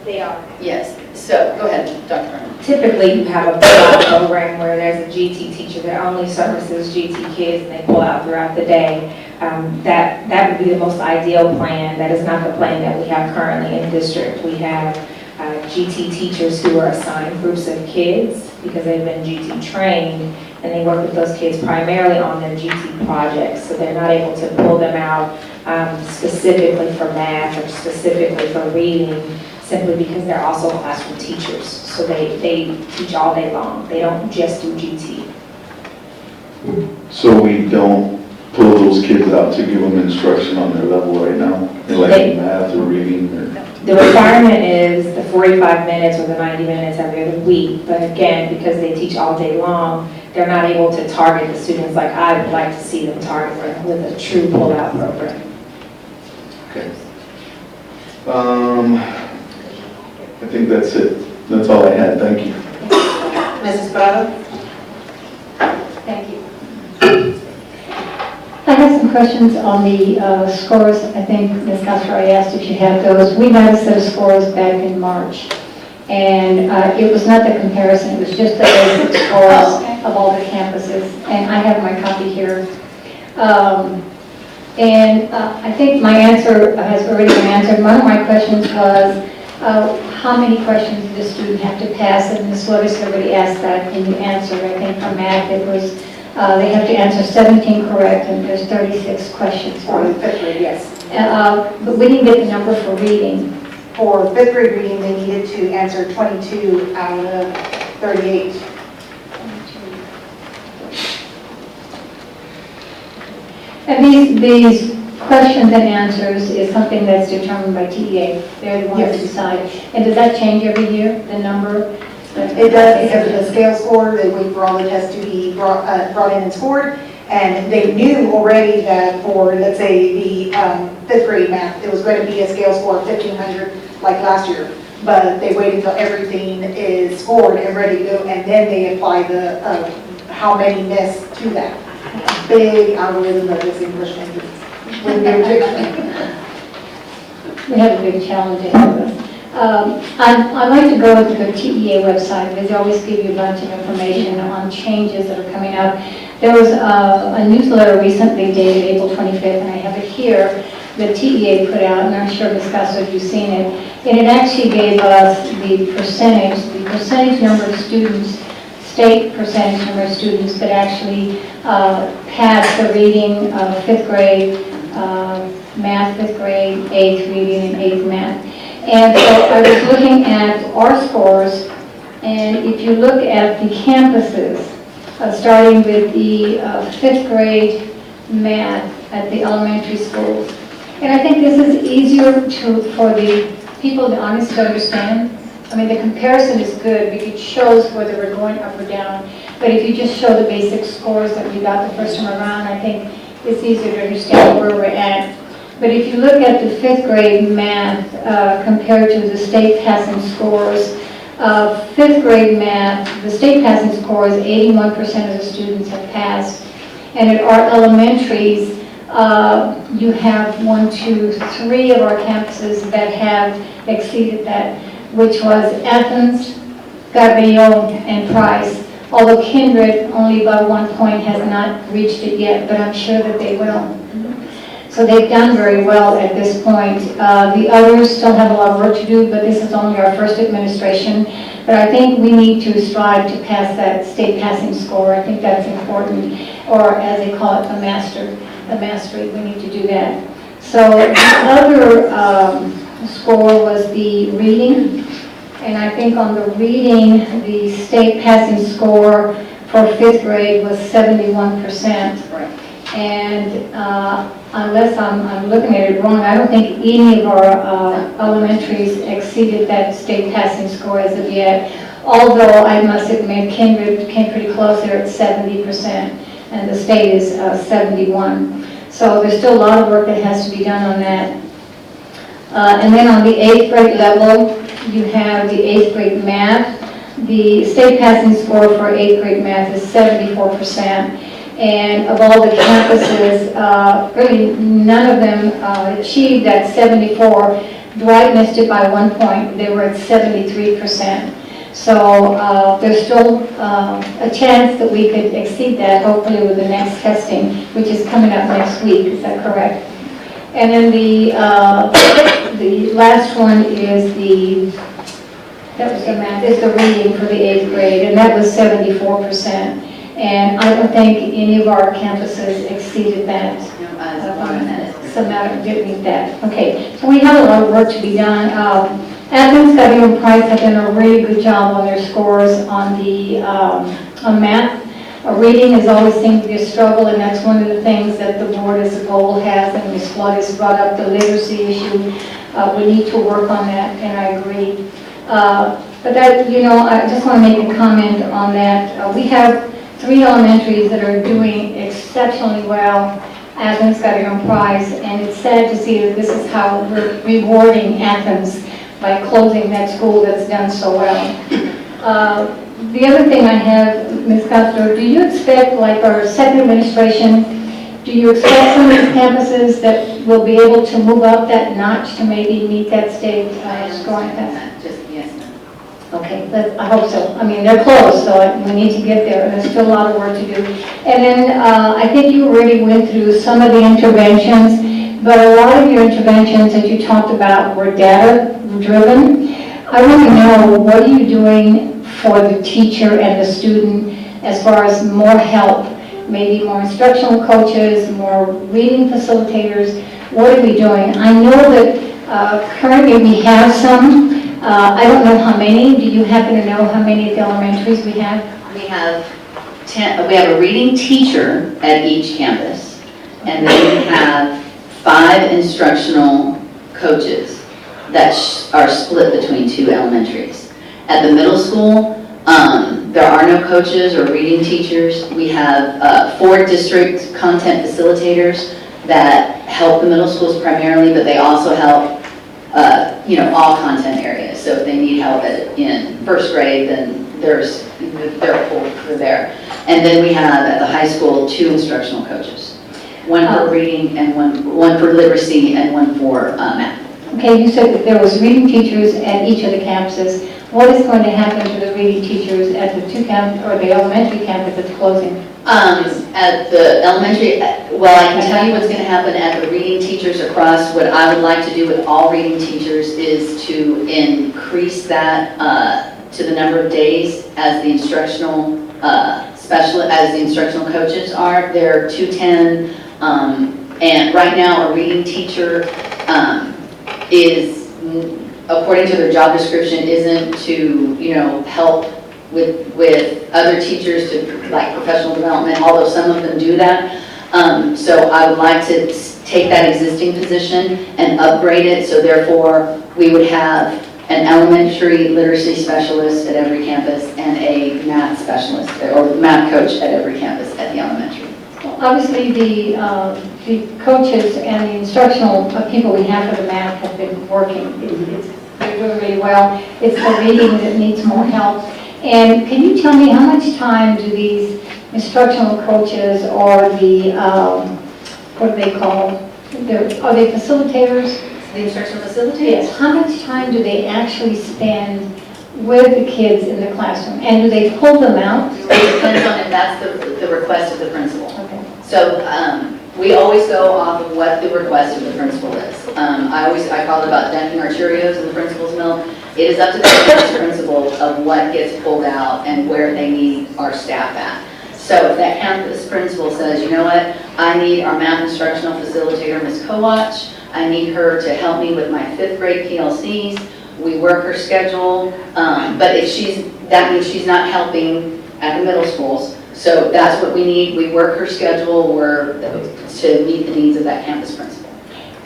S8: They are.
S4: Yes. So go ahead, Dr. Vernon.
S8: Typically, you have a pull-out program where there's a GT teacher that only services GT kids, and they pull out throughout the day. That would be the most ideal plan. That is not the plan that we have currently in district. We have GT teachers who are assigned groups of kids because they've been GT trained, and they work with those kids primarily on their GT projects. So they're not able to pull them out specifically for math or specifically for reading, simply because they're also classroom teachers. So they teach all day long. They don't just do GT.
S7: So we don't pull those kids out to give them instruction on their level right now, like in math or reading or?
S8: The requirement is the 45 minutes or the 90 minutes every other week. But again, because they teach all day long, they're not able to target the students like I would like to see them target with a true pull-out program.
S7: Okay. I think that's it. That's all I had. Thank you.
S1: Mrs. Prado?
S4: Thank you.
S9: I have some questions on the scores. I think Ms. Castro already asked if you have those. We had a set of scores back in March, and it was not the comparison, it was just the basic scores of all the campuses, and I have my copy here. I think my answer has already been answered. One of my questions was, how many questions did the student have to pass? And Ms. Lotus already asked that, and you answered. I think for math, it was, they have to answer 17 correct, and there's 36 questions.
S6: For the fifth grade, yes.
S9: But we didn't get the number for reading.
S6: For fifth grade reading, they needed to answer 22 out of 38.
S9: And these questions and answers is something that's determined by TEA. They're the ones that
S6: Yes.
S9: decide. And does that change every year, the number?
S6: It does, because of the scale score, they wait for all the tests to be brought in and scored. And they knew already that for, let's say, the fifth grade math, it was going to be a scale score of 1,500 like last year. But they wait until everything is scored and ready to go, and then they apply the how many missed to that. big algorithm of this English language with the objection.
S9: We have a big challenge ahead of us. I'd like to go to the TEA website, because they always give you a bunch of information on changes that are coming up. There was a newsletter recently dated April 25th, and I have it here, that TEA put out, and I'm sure, Ms. Costa, you've seen it, and it actually gave us the percentage number of students, state percentage number of students that actually passed the reading of 5th grade, math 5th grade, 8th reading, and 8th math. And so I was looking at our scores, and if you look at the campuses, starting with the 5th grade math at the elementary schools. And I think this is easier for the people to honestly understand. I mean, the comparison is good because it shows whether we're going up or down. But if you just show the basic scores that we got the first time around, I think it's easier to understand where we're at. But if you look at the 5th grade math compared to the state passing scores, 5th grade math, the state passing scores, 81% of the students have passed. And at our elementaries, you have 1, 2, 3 of our campuses that have exceeded that, which was Athens, Gabrillo, and Price. Although Kindred, only by 1 point, has not reached it yet, but I'm sure that they will. So they've done very well at this point. The others still have a lot of work to do, but this is only our first administration. But I think we need to strive to pass that state passing score. I think that's important, or as they call it, a mastery. We need to do that. So the other score was the reading. And I think on the reading, the state passing score for 5th grade was 71%.
S4: Right.
S9: And unless I'm looking at it wrong, I don't think any of our elementaries exceeded that state passing score as of yet. Although I must admit, Kindred came pretty close. They're at 70%, and the state is 71. So there's still a lot of work that has to be done on that. And then on the 8th grade level, you have the 8th grade math. The state passing score for 8th grade math is 74%. And of all the campuses, really none of them achieved that 74. Dwight missed it by 1 point. They were at 73%. So there's still a chance that we could exceed that, hopefully with the next testing, which is coming up next week. Is that correct? And then the last one is is the reading for the 8th grade, and that was 74%. And I don't think any of our campuses exceeded that. Some didn't meet that. Okay, so we have a lot of work to be done. Athens, Gabrillo, and Price have done a really good job on their scores on the on math. Reading has always seemed to be a struggle, and that's one of the things that the board as a whole has, and Ms. Flood has brought up the literacy issue. We need to work on that, and I agree. But that, I just want to make a comment on that. We have 3 elementaries that are doing exceptionally well, Athens, Gabrillo, and Price, and it's sad to see that this is how we're rewarding Athens by closing that school that's done so well. The other thing I have, Ms. Costa, do you expect, like our second administration, do you expect some of these campuses that will be able to move up that notch to maybe meet that state scoring test?
S4: Just yes.
S9: Okay, I hope so. I mean, they're close, so we need to get there, and there's still a lot of work to do. And then I think you already went through some of the interventions, but a lot of your interventions that you talked about were data-driven. I want to know, what are you doing for the teacher and the student as far as more help, maybe more instructional coaches, more reading facilitators? What are we doing? I know that currently we have some. I don't know how many. Do you happen to know how many at the elementaries we have?
S4: We have a reading teacher at each campus, and then we have 5 instructional coaches that are split between 2 elementaries. At the middle school, there are no coaches or reading teachers. We have 4 district content facilitators that help the middle schools primarily, but they also help all content areas. So if they need help in 1st grade, then they're full for there. And then we have at the high school 2 instructional coaches. One for reading and one for literacy and one for math.
S9: Okay, you said that there was reading teachers at each of the campuses. What is going to happen to the reading teachers at the or the elementary campus that's closing?
S4: At the elementary, well, I can tell you what's going to happen at the reading teachers across. What I would like to do with all reading teachers is to increase that to the number of days as the instructional as the instructional coaches are. They're 210, and right now a reading teacher is, according to their job description, isn't to, help with other teachers to like professional development, although some of them do that. So I would like to take that existing position and upgrade it, so therefore we would have an elementary literacy specialist at every campus and a math specialist or math coach at every campus at the elementary.
S9: Well, obviously, the coaches and the instructional people we have for the math have been working. They're doing really well. It's the reading that needs more help. And can you tell me how much time do these instructional coaches or the, what are they called? Are they facilitators?
S4: The instructional facilitators?
S9: Yes. How much time do they actually spend with the kids in the classroom? And do they pull them out?
S4: It depends on if that's the request of the principal.
S9: Okay.
S4: So we always go off of what the request of the principal is. I call it about dunking our Cheerios in the principal's milk. It is up to the campus principal of what gets pulled out and where they need our staff at. So if that campus principal says, you know what, I need our math instructional facilitator, Ms. Kowach, I need her to help me with my 5th grade PLCs, we work her schedule, but if that means she's not helping at the middle schools. So that's what we need. We work her schedule to meet the needs of that campus principal.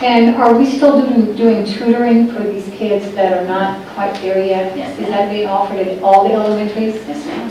S9: And are we still doing tutoring for these kids that are not quite there yet?
S4: Yes,
S9: Is that being offered at all the elementaries?
S4: Yes, ma'am.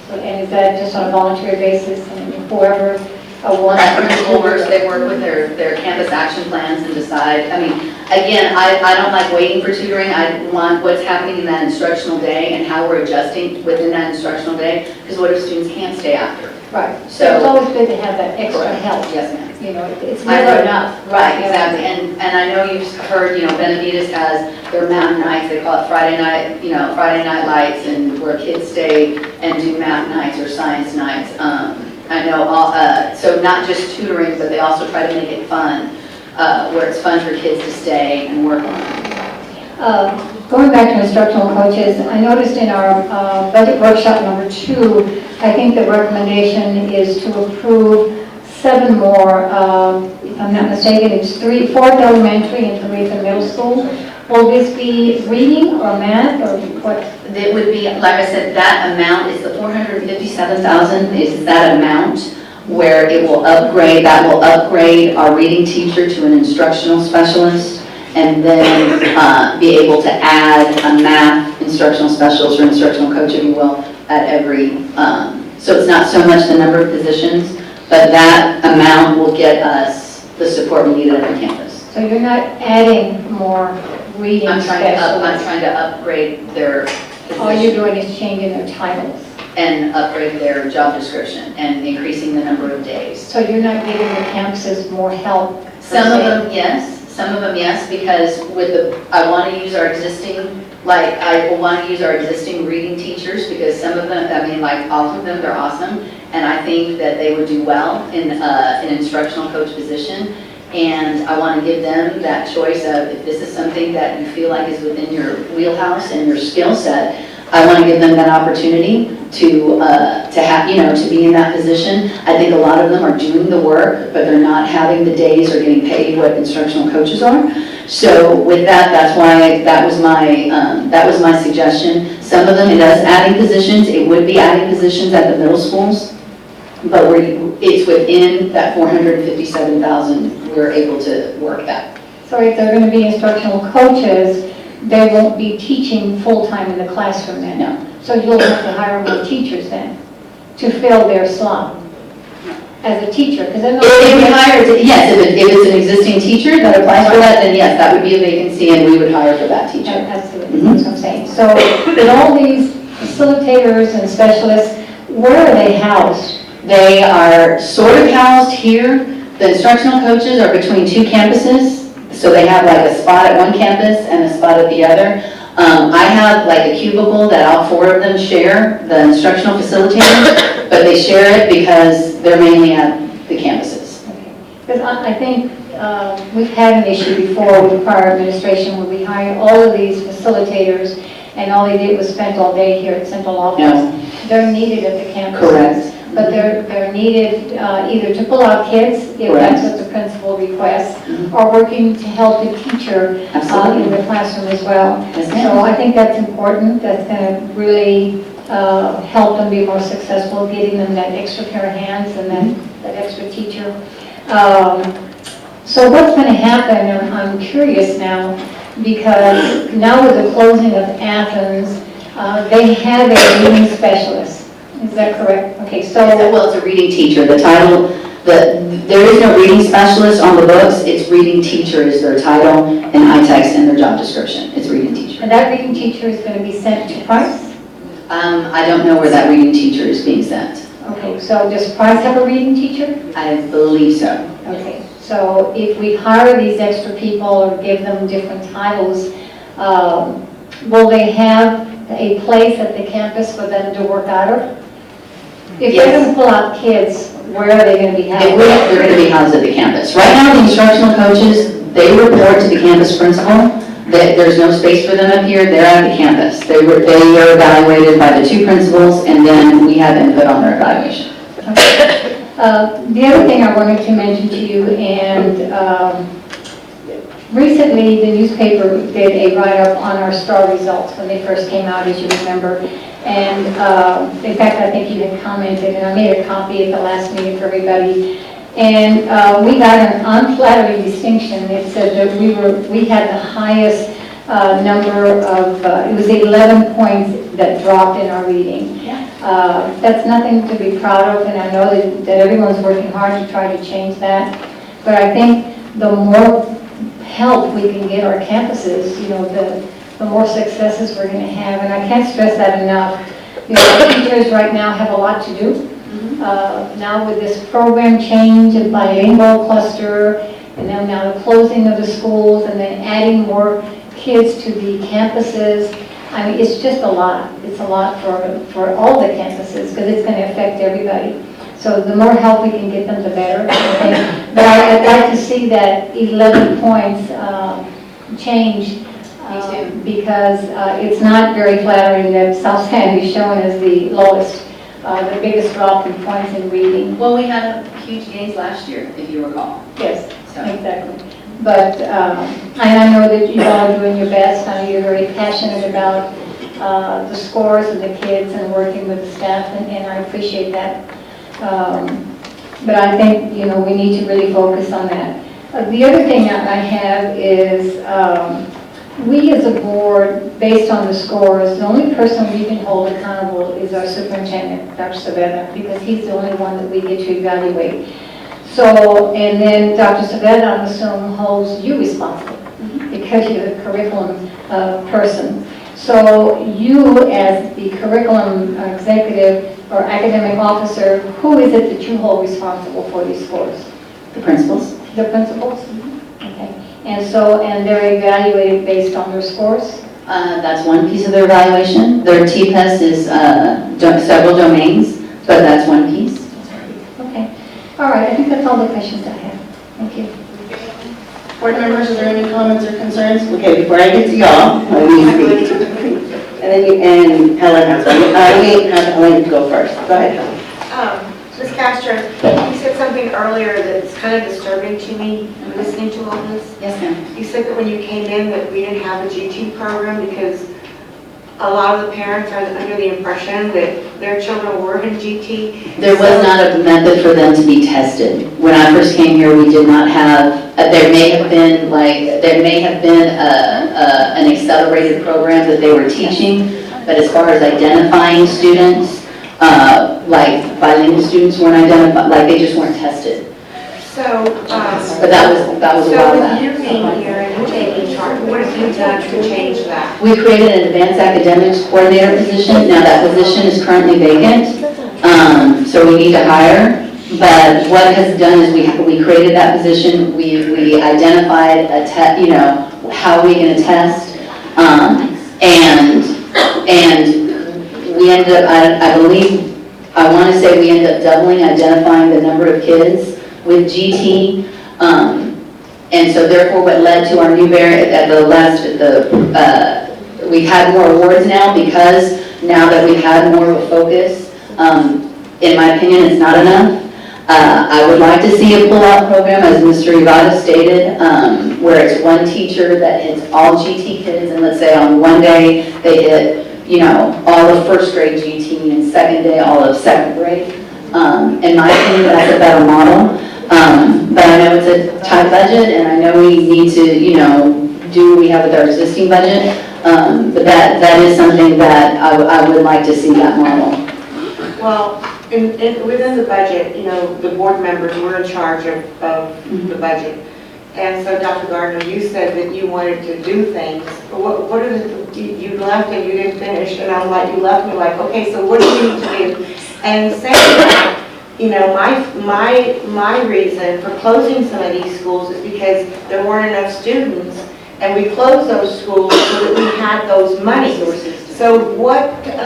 S9: So, and is that just on a voluntary basis and whoever wants
S4: At
S9: to
S4: principal works, they work with their campus action plans and decide. I mean, again, I don't like waiting for tutoring. I want what's happening in that instructional day and how we're adjusting within that instructional day, because what if students can't stay after?
S9: Right.
S4: So-
S9: So it's always good to have that extra
S4: Correct.
S9: help.
S4: Yes, ma'am.
S9: It's
S4: I
S9: never
S4: know.
S9: enough.
S4: Right, exactly, and I know you've heard, Benavides has their math nights, they call it Friday night lights, and where kids stay and do math nights or science nights. I know, so not just tutoring, but they also try to make it fun, where it's fun for kids to stay and work on.
S9: Going back to instructional coaches, I noticed in our budget workshop number 2, I think the recommendation is to approve 7 more, if I'm not mistaken, it's 4th elementary and 3rd and middle school. Will this be reading or math or what?
S4: It would be, like I said, that amount is the $457,000 is that amount where it will upgrade, our reading teacher to an instructional specialist, and then be able to add a math instructional specialist or instructional coach, if you will, at every, so it's not so much the number of positions, but that amount will get us the support we need at every campus.
S9: So you're not adding more reading
S4: I'm
S9: specialists?
S4: trying to upgrade their
S9: All you're
S4: position
S9: doing is changing their titles.
S4: and upgrade their job description and increasing the number of days.
S9: So you're not giving the campuses more help? per
S4: Some of
S9: se?
S4: them, yes, because I want to use our existing, reading teachers, because some of them, all of them, they're awesome, and I think that they would do well in an instructional coach position, and I want to give them that choice of, if this is something that you feel like is within your wheelhouse and your skill set, I want to give them that opportunity to have, to be in that position. I think a lot of them are doing the work, but they're not having the days or getting paid what instructional coaches are. So with that, that's why that was my suggestion. Some of them, it is adding positions. It would be adding positions at the middle schools, but it's within that $457,000. We're able to work that.
S9: So if they're going to be instructional coaches, they won't be teaching full-time in the classroom then?
S4: No.
S9: So you'll have to hire more teachers then to fill their slot as a teacher? Because then
S4: If we hired, yes, if it's an existing teacher that applies for that, then yes, that would be a vacancy and we would hire for that teacher.
S9: Absolutely, that's what I'm saying. So with all these facilitators and specialists, where are they housed?
S4: They are sort of housed here. The instructional coaches are between two campuses, so they have like a spot at one campus and a spot at the other. I have like a cubicle that all four of them share, the instructional facilitators, but they share it because they're mainly at the campuses.
S9: Because I think we've had an issue before with the prior administration where we hired all of these facilitators and all they did was spend all day here at central office.
S4: No.
S9: They're needed at the campus.
S4: Correct.
S9: But they're needed either to pull out kids, if that's what the principal requests, or working to help the teacher in the classroom as well.
S4: Yes,
S9: So
S4: ma'am.
S9: I think that's important. That's going to really help them be more successful, getting them that extra pair of hands and that extra teacher. So what's going to happen, I'm curious now, because now with the closing of Athens, they have a reading specialist. Is that correct? Okay, so
S4: Well, it's a reading teacher. The title, there is no reading specialist on the books. It's reading teacher is their title, and ITEX in their job description. It's reading teacher.
S9: and that reading teacher is going to be sent to Price?
S4: I don't know where that reading teacher is being sent.
S9: Okay, so does Price have a reading teacher?
S4: I believe so.
S9: Okay, so if we hire these extra people or give them different titles, will they have a place at the campus for them to work out of? If they're going to pull out kids, where are they going to be housed?
S4: They're going to be housed at the campus. Right now, the instructional coaches, they report to the campus principal. There's no space for them up here. They're at the campus. They are evaluated by the two principals, and then we have input on their evaluation.
S9: The other thing I wanted to mention to you, and recently the newspaper did a write-up on our STAR results when they first came out, as you remember. And in fact, I think you had commented, and I made a copy at the last meeting for everybody. And we got an unflattering distinction. It said that we had the highest number of, it was 11 points that dropped in our reading. That's nothing to be proud of, and I know that everyone's working hard to try to change that. But I think the more help we can get our campuses, the more successes we're going to have. And I can't stress that enough. Teachers right now have a lot to do. Now with this program change and bilingual cluster, and then now the closing of the schools, and then adding more kids to the campuses. I mean, it's just a lot. It's a lot for all the campuses because it's going to affect everybody. So the more help we can get them, the better. But I'd like to see that 11 points change. Because it's not very flattering that South San is shown as the lowest, the biggest drop in points in reading.
S4: Well, we had huge gains last year, if you recall.
S9: Yes, exactly. But I know that you all are doing your best. I know you're very passionate about the scores and the kids and working with the staff, and I appreciate that. But I think, we need to really focus on that. The other thing I have is we as a board, based on the scores, the only person we can hold accountable is our superintendent, Dr. Saavedra, because he's the only one that we get to evaluate. So, and then Dr. Saavedra, I'm assuming, holds you responsible because you're the curriculum person. So you, as the curriculum executive or academic officer, who is it that you hold responsible for these scores?
S4: The principals.
S9: The principals? Okay. And they're evaluated based on their scores?
S4: That's one piece of their evaluation. Their TPES is several domains, but that's one piece.
S9: Okay. All right, I think that's all the questions I have. Thank you.
S1: Board members, are there any comments or concerns? Okay, before I get to y'all, let me speak. And Helen has one. I may have Helen go first. Go ahead, Helen.
S10: Ms. Castro, you said something earlier that's kind of disturbing to me, listening to all this.
S4: Yes, ma'am.
S10: You said that when you came in that we didn't have a GT program because a lot of the parents are under the impression that their children were in GT.
S4: There was not a method for them to be tested. When I first came here, we did not have, there may have been an accelerated program that they were teaching, but as far as identifying students, like bilingual students weren't identified, like they just weren't tested. But that was a while
S10: So
S4: back.
S10: with you being here and you taking charge, what have you done to change that?
S4: We created an advanced academics coordinator position. Now that position is currently vacant, so we need to hire. But what has done is we created that position. We identified how we can test, and we ended up, I want to say we ended up identifying the number of kids with GT. And so therefore what led to our new we've had more awards now because now that we've had more of a focus, in my opinion, it's not enough. I would like to see a pull-out program, as Mr. Ivada stated, where it's one teacher that hits all GT kids, and let's say on one day they hit, all of first grade GT, and second day all of second grade. In my opinion, that's a better model. But I know it's a tight budget, and I know we need to, do what we have with our existing budget. But that is something that I would like to see that model.
S10: Well, within the budget, the board members were in charge of the budget. And so, Dr. Gardner, you said that you wanted to do things. What are you left and you didn't finish, and I'm like, you left me like, okay, so what do you need to do? And saying that, my reason for closing some of these schools is because there weren't enough students, and we closed those schools so that we had those monies. So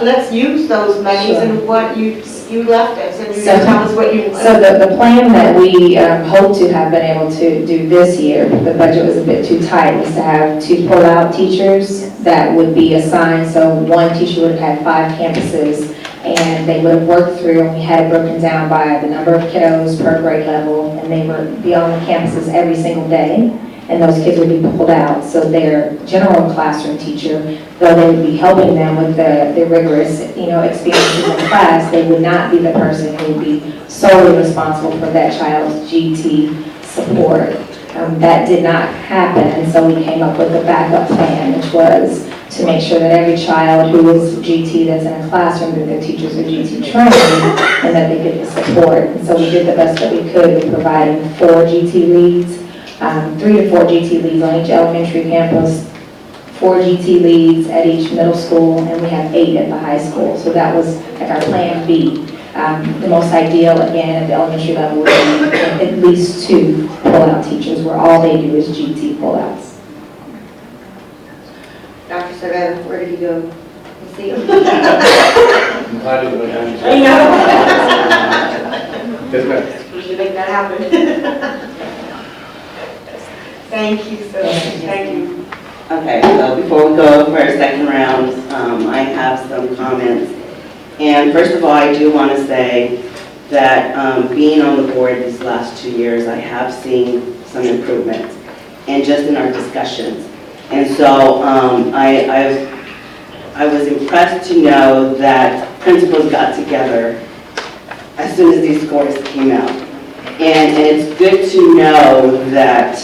S10: let's use those monies and what you left us, and you
S8: So-
S10: tell us what you.
S8: So the plan that we hope to have been able to do this year, the budget was a bit too tight, was to have 2 pull-out teachers that would be assigned. So one teacher would have had 5 campuses, and they would have worked through, and we had it broken down by the number of kiddos per grade level, and they would be on the campuses every single day, and those kids would be pulled out. So their general classroom teacher, though they would be helping them with the rigorous, experiences in class, they would not be the person who would be solely responsible for that child's GT support. That did not happen, and so we came up with a backup plan, which was to make sure that every child who is GT that's in a classroom, that their teachers are GT trained, and that they get the support. And so we did the best that we could with providing 4 GT leads, 3 to 4 GT leads on each elementary campus, 4 GT leads at each middle school, and we have 8 at the high school. So that was like our plan B. The most ideal, again, at the elementary level would be at least 2 pull-out teachers where all they do is GT pull-outs.
S10: Dr. Savannah, where did you go? You see him?
S3: I do what I can.
S10: I know.
S3: Yes, ma'am.
S10: We should make that happen. Thank you so much. Thank you.
S1: Okay, so before we go for our second round, I have some comments. And first of all, I do want to say that being on the board these last 2 years, I have seen some improvements, and just in our discussions. And so I was impressed to know that principals got together as soon as these scores came out. And it's good to know that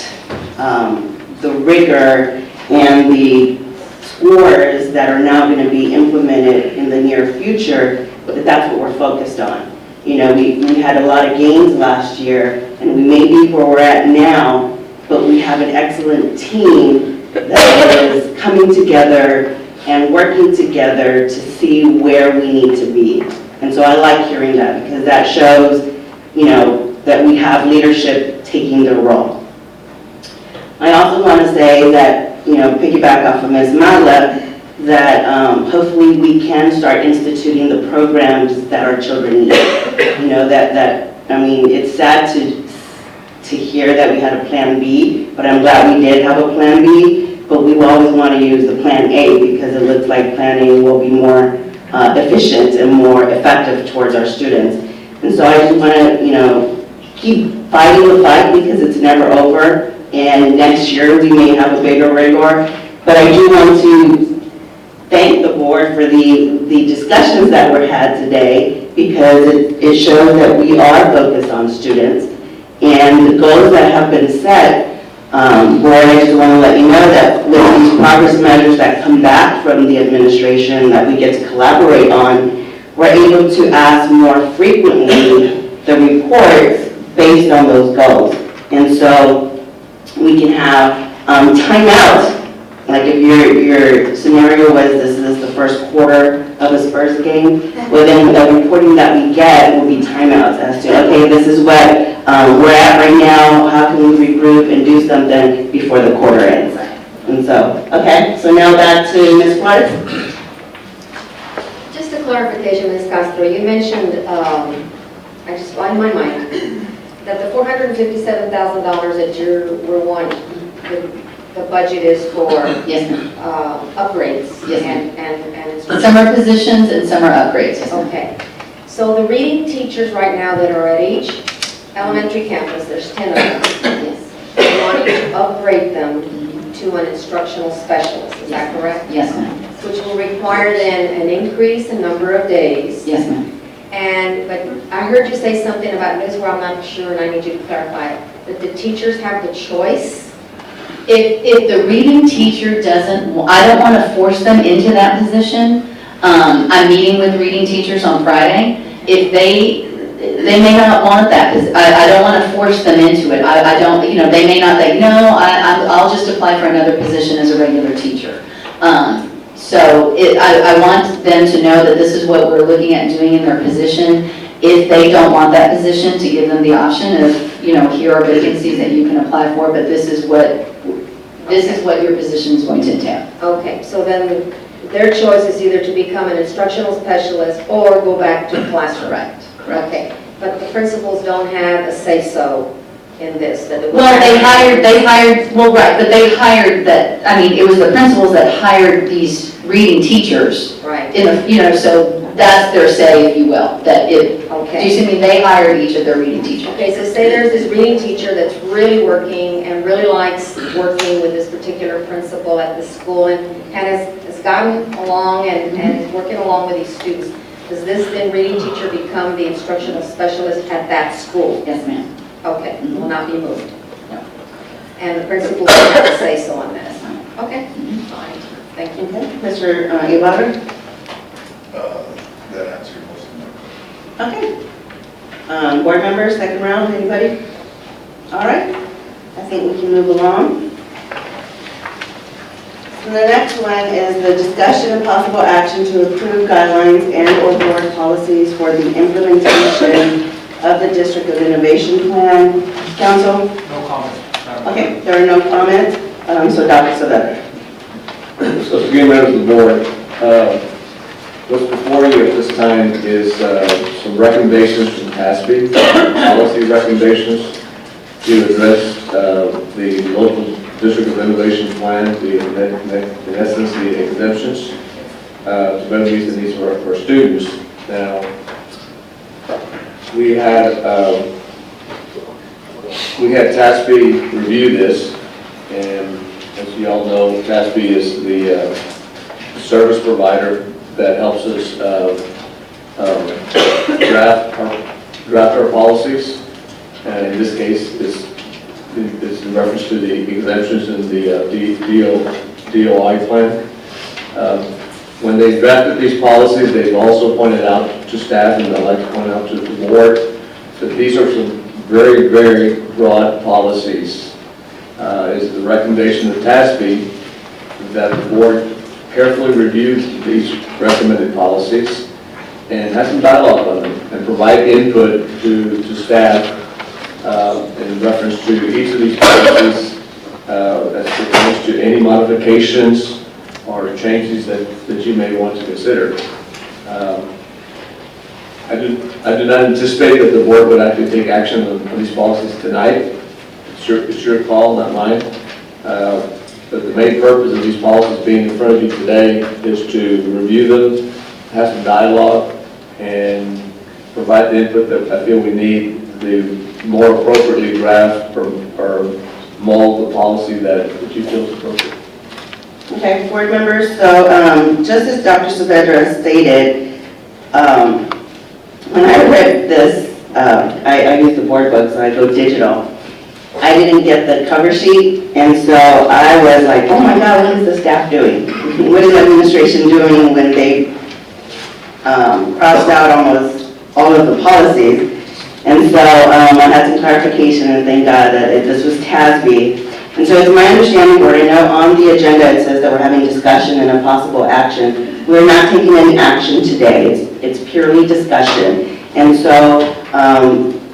S1: the rigor and the scores that are now going to be implemented in the near future, that's what we're focused on. We had a lot of gains last year, and we may be where we're at now, but we have an excellent team that is coming together and working together to see where we need to be. And so I like hearing that, because that shows, that we have leadership taking their role. I also want to say that, piggyback off of Ms. Matla, that hopefully we can start instituting the programs that our children need. It's sad to hear that we had a plan B, but I'm glad we did have a plan B, but we always want to use the plan A, because it looks like plan A will be more efficient and more effective towards our students. And so I just want to, keep fighting the fight, because it's never over, and next year we may have a bigger rigor. But I do want to thank the board for the discussions that were had today, because it shows that we are focused on students, and the goals that have been set. Board, I just want to let you know that with these progress measures that come back from the administration that we get to collaborate on, we're able to ask more frequently the reports based on those goals. And so we can have timeouts. Like if your scenario was this is the first quarter of his first game, well then the reporting that we get will be timeouts as to, okay, this is what we're at right now, how can we regroup and do something before the quarter ends. And so, okay, so now back to Ms. Flores.
S5: Just a clarification, Ms. Castro, you mentioned, I just, in my mind, that the $457,000 that we're wanting, the budget is for
S4: Yes, ma'am.
S5: upgrades
S4: Yes,
S5: and instruction.
S4: Some are positions and some are upgrades. Yes, ma'am.
S5: Okay, so the reading teachers right now that are at each elementary campus, there's 10 of them.
S4: Yes.
S5: We want to upgrade them to an instructional specialist, is that correct?
S4: Yes, ma'am.
S5: Which will require then an increase in number of days.
S4: Yes, ma'am.
S5: But I heard you say something about this where I'm not sure and I need you to clarify it, that the teachers have the choice.
S4: If the reading teacher doesn't, I don't want to force them into that position. I'm meeting with reading teachers on Friday. If they may not want that, because I don't want to force them into it. I don't, they may not think, no, I'll just apply for another position as a regular teacher. So I want them to know that this is what we're looking at doing in their position. If they don't want that position, to give them the option of, here are vacancies that you can apply for, but this is what your position is going to entail.
S5: Okay, so then their choice is either to become an instructional specialist or go back to classroom.
S4: Correct.
S5: Okay, but the principals don't have a say-so in this?
S4: Well, they hired, but they hired it was the principals that hired these reading teachers.
S5: Right.
S4: So that's their say, if you will, do you
S5: Okay.
S4: see me? They hired each of their reading teachers.
S5: Okay, so say there's this reading teacher that's really working and really likes working with this particular principal at the school and has gotten along and is working along with these students. Does this then reading teacher become the instructional specialist at that school?
S4: Yes, ma'am.
S5: Okay, will not be moved.
S4: No.
S5: And the principal will have to say so on this. Okay, fine, thank you.
S1: Okay, Mr. Ibarra?
S7: That answered most of my questions.
S1: Okay. Board members, second round, anybody? All right, I think we can move along. And the next one is the discussion and possible action to approve guidelines and/or board policies for the implementation of the District of Innovation Plan. Council?
S11: No comment.
S1: Okay, there are no comments, so Dr. Saavedra.
S3: So again, members of the board, what's before you at this time is some recommendations from TASB, policy recommendations to address the local District of Innovation Plan, in essence, the exemptions to better meet the needs of our students. Now, we had TASB review this, and as you all know, TASB is the service provider that helps us draft our policies, and in this case, it's in reference to the exemptions in the DOI plan. When they drafted these policies, they've also pointed out to staff, and I'd like to point out to the board, that these are some very, very broad policies. Is the recommendation of TASB that the board carefully review these recommended policies and have some dialogue on them and provide input to staff in reference to each of these policies as pertains to any modifications or changes that you may want to consider. I do not anticipate that the board would actually take action on these policies tonight. It's your call, not mine. But the main purpose of these policies being in front of you today is to review them, have some dialogue, and provide the input that I feel we need to more appropriately draft or mold the policy that you feel is appropriate.
S1: Okay, board members, so just as Dr. Saavedra stated, when I read this, I use the board book, so I go digital. I didn't get the cover sheet, and so I was like, oh my God, what is the staff doing? What is the administration doing when they crossed out almost all of the policies? And so I had some clarification, and thank God that this was TASB. And so it's my understanding, Board, I know on the agenda it says that we're having discussion and a possible action. We're not taking any action today. It's purely discussion. And so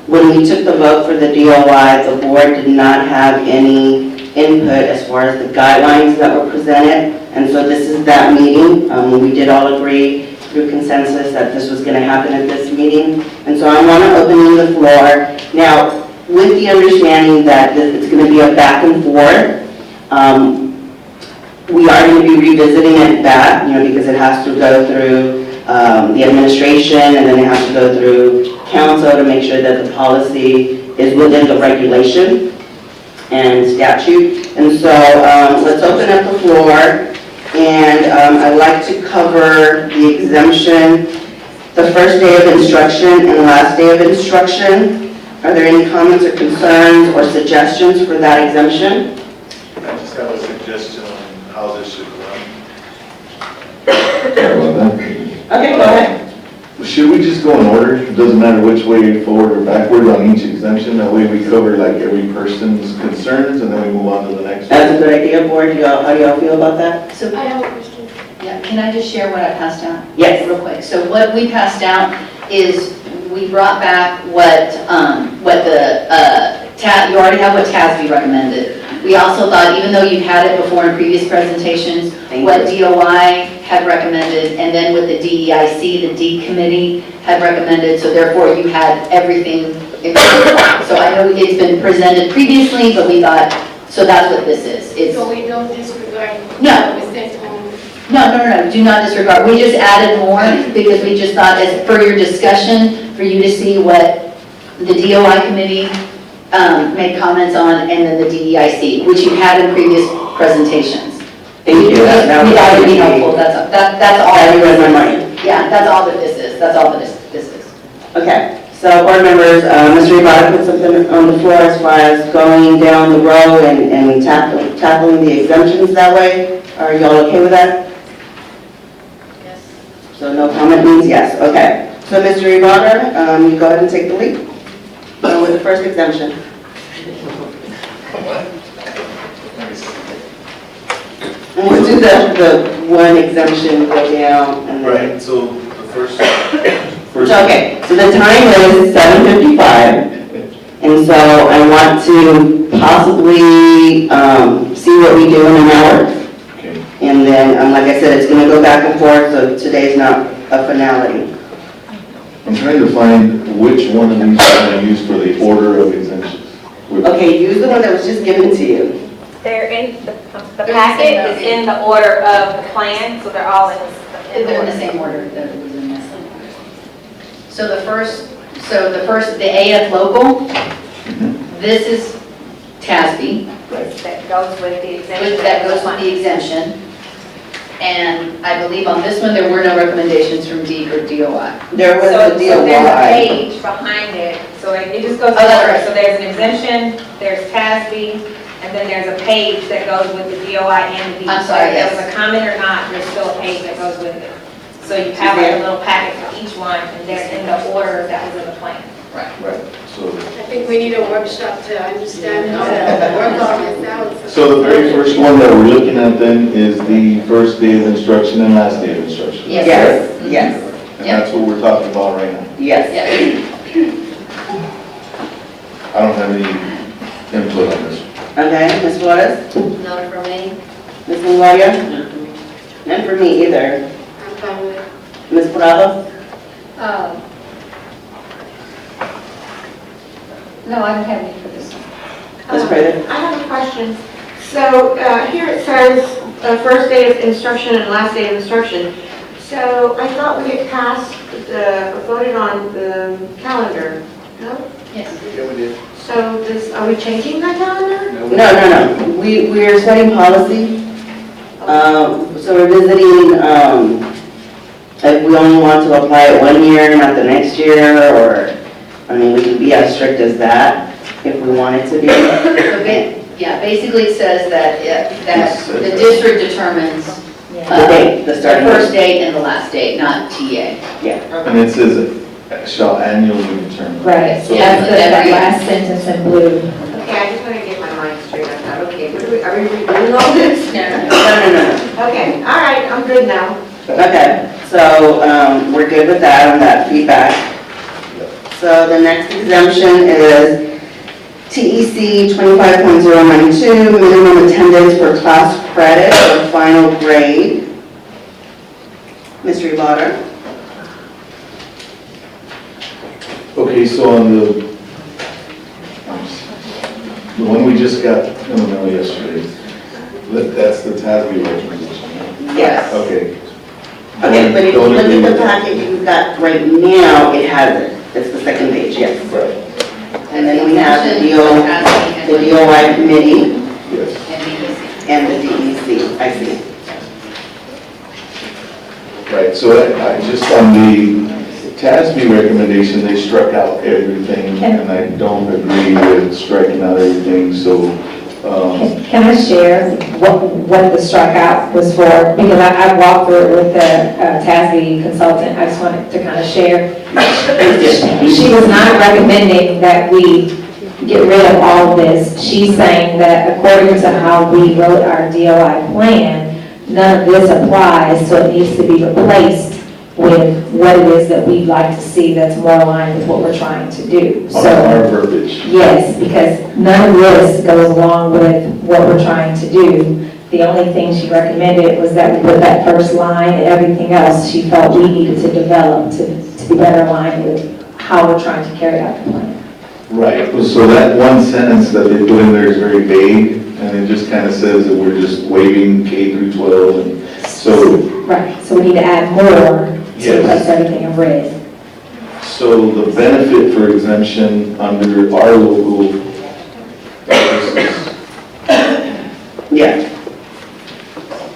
S1: when we took the vote for the DOI, the board did not have any input as far as the guidelines that were presented. And so this is that meeting. We did all agree through consensus that this was going to happen at this meeting. And so I want to open the floor. Now, with the understanding that it's going to be a back and forth, we are going to be revisiting it back, because it has to go through the administration, and then it has to go through council to make sure that the policy is within the regulation and statute. And so let's open up the floor. And I'd like to cover the exemption, the first day of instruction and last day of instruction. Are there any comments or concerns or suggestions for that exemption?
S11: I just have a suggestion on how this should run.
S1: Okay, go ahead.
S7: Should we just go in order? It doesn't matter which way, forward or backward on each exemption. That way we cover like every person's concerns and then we move on to the next one.
S1: That's a good idea, Board. How do y'all feel about that?
S4: So,
S2: I have a question.
S4: yeah, can I just share what I passed out?
S1: Yes.
S4: Real quick. So what we passed out is we brought back what you already have what TASB recommended. We also thought, even though you've had it before in previous presentations, what DOI had recommended, and then with the DEIC, the D committee had recommended, so therefore you had everything. So I know it's been presented previously, but we thought, so that's what this is. It's,
S2: So we don't disregard.
S4: No.
S2: It says only.
S4: no, do not disregard. We just added more because we just thought, as for your discussion, for you to see what the DOI committee made comments on, and then the DEIC, which you had in previous presentations.
S1: Thank you.
S4: We thought it would be helpful. That's all.
S1: That you read my mind.
S4: Yeah, that's all that this is. That's all that this is.
S1: Okay. So, board members, Mr. Ibarra put something on the floor as far as going down the road and tackling the exemptions that way. Are y'all okay with that?
S5: Yes.
S1: So no comment means yes. Okay. So, Mr. Ibarra, you go ahead and take the lead with the first exemption. And we'll do the one exemption, go down, and then...
S11: Right, so the first.
S1: Okay, so the time is 7:55, and so I want to possibly see what we do in an hour.
S7: Okay.
S1: And then, like I said, it's going to go back and forth, so today's not a finality.
S7: I'm trying to find which one of these I'm going to use for the order of exemptions.
S1: Okay, use the one that was just given to you.
S8: They're in, the packet is in the order of the plan, so they're all in
S4: They're in the same order that it was in this. So the first, the AF local, this is TASB,
S8: That goes with the exemption.
S4: that goes with the exemption. And I believe on this one, there were no recommendations from DEEC or DOI.
S1: There was
S8: So
S1: a
S8: there's a
S1: DOI.
S8: page behind it, so it just goes in
S4: Oh, that's
S8: order.
S4: right.
S8: So there's an exemption, there's TASB, and then there's a page that goes with the DOI and the DEEC.
S4: I'm sorry,
S8: So if
S4: yes.
S8: there was a comment or not, there's still a page that goes with it. So you have like a little packet for each one, and they're in the order that was in the plan.
S7: Right, so.
S2: I think we need a workshop to understand how to work on this out.
S7: So the very first one that we're looking at then is the first day of instruction and last day of instruction.
S4: Yes.
S1: Yes, yes,
S7: And that's what we're talking about right now.
S1: yes.
S7: I don't have any input on this.
S1: Okay, Ms. Flores?
S5: None for me.
S1: Ms. Longoria? None for me either.
S2: I'm fine with it.
S1: Ms. Prado?
S9: No, I don't have any for this one.
S1: Ms. Prater?
S10: I have a question. So here it says, first day of instruction and last day of instruction. So I thought we had passed, voted on the calendar, no?
S4: Yes.
S11: Yeah, we did.
S10: So are we changing that calendar?
S1: No. We're setting policy. So we're visiting, if we only want to apply it 1 year, not the next year, or, I mean, we can be as strict as that if we wanted to be.
S4: Yeah, basically it says that the district determines
S1: The date, the starting
S4: first
S1: date.
S4: date and the last date, not TA.
S7: And it says shall annually determine.
S8: Right,
S7: So-
S8: that's that last sentence in blue.
S10: Okay, I just want to get my mind straight on that. Okay, are we redoing all this?
S1: No.
S10: Okay, all right, I'm good now.
S1: Okay, so we're good with that, on that feedback. So the next exemption is TEC 25.092, minimum attendance for class credit or final grade. Mr. Ibarra?
S7: Okay, so on the one we just got in the mail yesterday, that's the TASB recommendation, right?
S1: Yes.
S7: Okay.
S1: Okay, but if you
S7: Don't
S1: look
S7: agree
S1: at the
S7: with that.
S1: packet you've got right now, it has it. It's the second page, yes.
S7: Right,
S1: And then we have the DOI committee
S7: yes.
S1: and the DEC, I see.
S7: Right, so I just on the TASB recommendation, they struck out everything, and I don't agree with striking out everything, so,
S8: Can I share what the strikeout was for? Because I walked through it with the TASB consultant, I just wanted to kind of share. She was not recommending that we get rid of all of this. She's saying that according to how we wrote our DOI plan, none of this applies, so it needs to be replaced with what it is that we'd like to see that's more aligned with what we're trying to do.
S7: on our verbiage.
S8: Yes, because none of this goes along with what we're trying to do. The only thing she recommended was that we put that first line, and everything else she felt we needed to develop to be better aligned with how we're trying to carry out the plan.
S7: Right, so that one sentence that they put in there is very vague, and it just kind of says that we're just waiving K through 12, and so,
S8: Right, so we need to add more to
S7: Yes.
S8: replace everything in red.
S7: so the benefit for exemption under our local
S1: Yeah.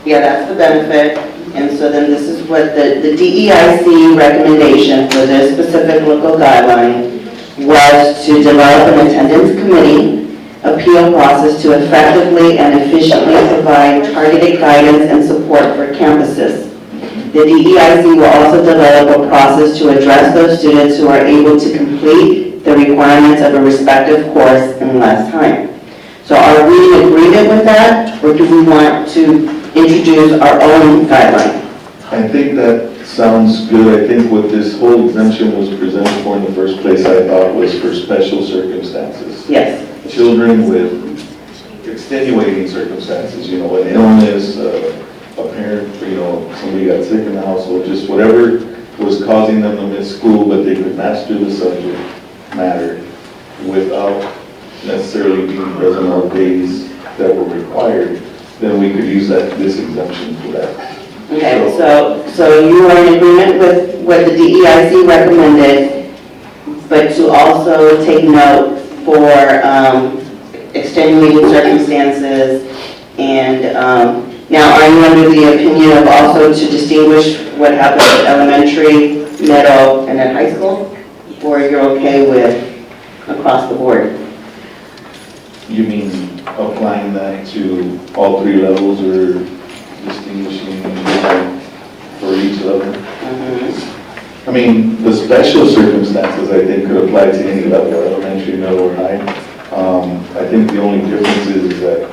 S1: Yeah, that's the benefit. And so then this is what the DEIC recommendation for this specific local guideline was to develop an attendance committee appeal process to effectively and efficiently provide targeted guidance and support for campuses. The DEIC will also develop a process to address those students who are able to complete the requirements of a respective course in less time. So are we in agreement with that, or do we want to introduce our own guideline?
S7: I think that sounds good. I think what this whole exemption was presented for in the first place, I thought was for special circumstances.
S1: Yes.
S7: Children with extenuating circumstances, you know, an illness, a parent, you know, somebody got sick in the household, just whatever was causing them to miss school, but they could master the subject matter without necessarily being present on days that were required, then we could use this exemption for that.
S1: Okay, so you are in agreement with what the DEIC recommended, but to also take note for extenuating circumstances, and now are you under the opinion of also to distinguish what happens at elementary, middle, and at high school? Or you're okay with across the board?
S7: You mean applying that to all three levels or distinguishing for each level? I mean, the special circumstances, I think, could apply to any level, elementary, middle, or high. I think the only difference is that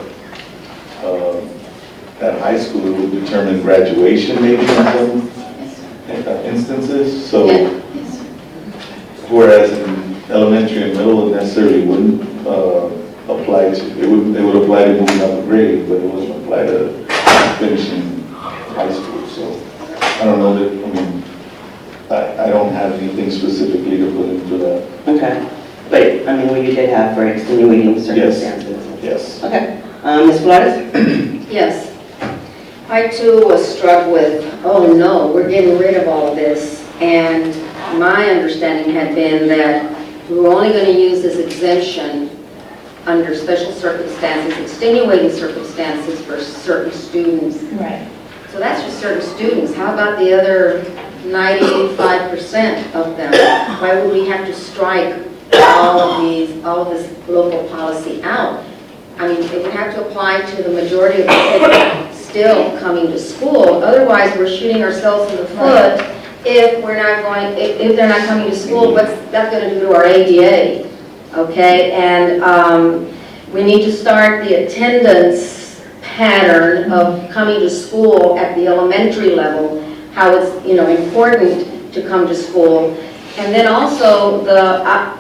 S7: at high school, it would determine graduation maybe in some instances. So, whereas in elementary and middle, it necessarily wouldn't apply to, it would apply to moving up a grade, but it wouldn't apply to finishing high school. So, I don't know that, I mean, I don't have anything specifically to put into that.
S1: Okay, but, I mean, what you did have for extenuating circumstances.
S7: Yes.
S1: Okay, Ms. Flores?
S5: Yes. I too was struck with, oh no, we're getting rid of all of this. And my understanding had been that we were only going to use this exemption under special circumstances, extenuating circumstances for certain students.
S8: Right.
S5: So that's just certain students. How about the other 95% of them? Why would we have to strike all of this local policy out? I mean, it would have to apply to the majority of the kids still coming to school. Otherwise, we're shooting ourselves in the foot if we're not going, if they're not coming to school, what's that going to do to our ADA? Okay, and we need to start the attendance pattern of coming to school at the elementary level, how it's, important to come to school. And then also,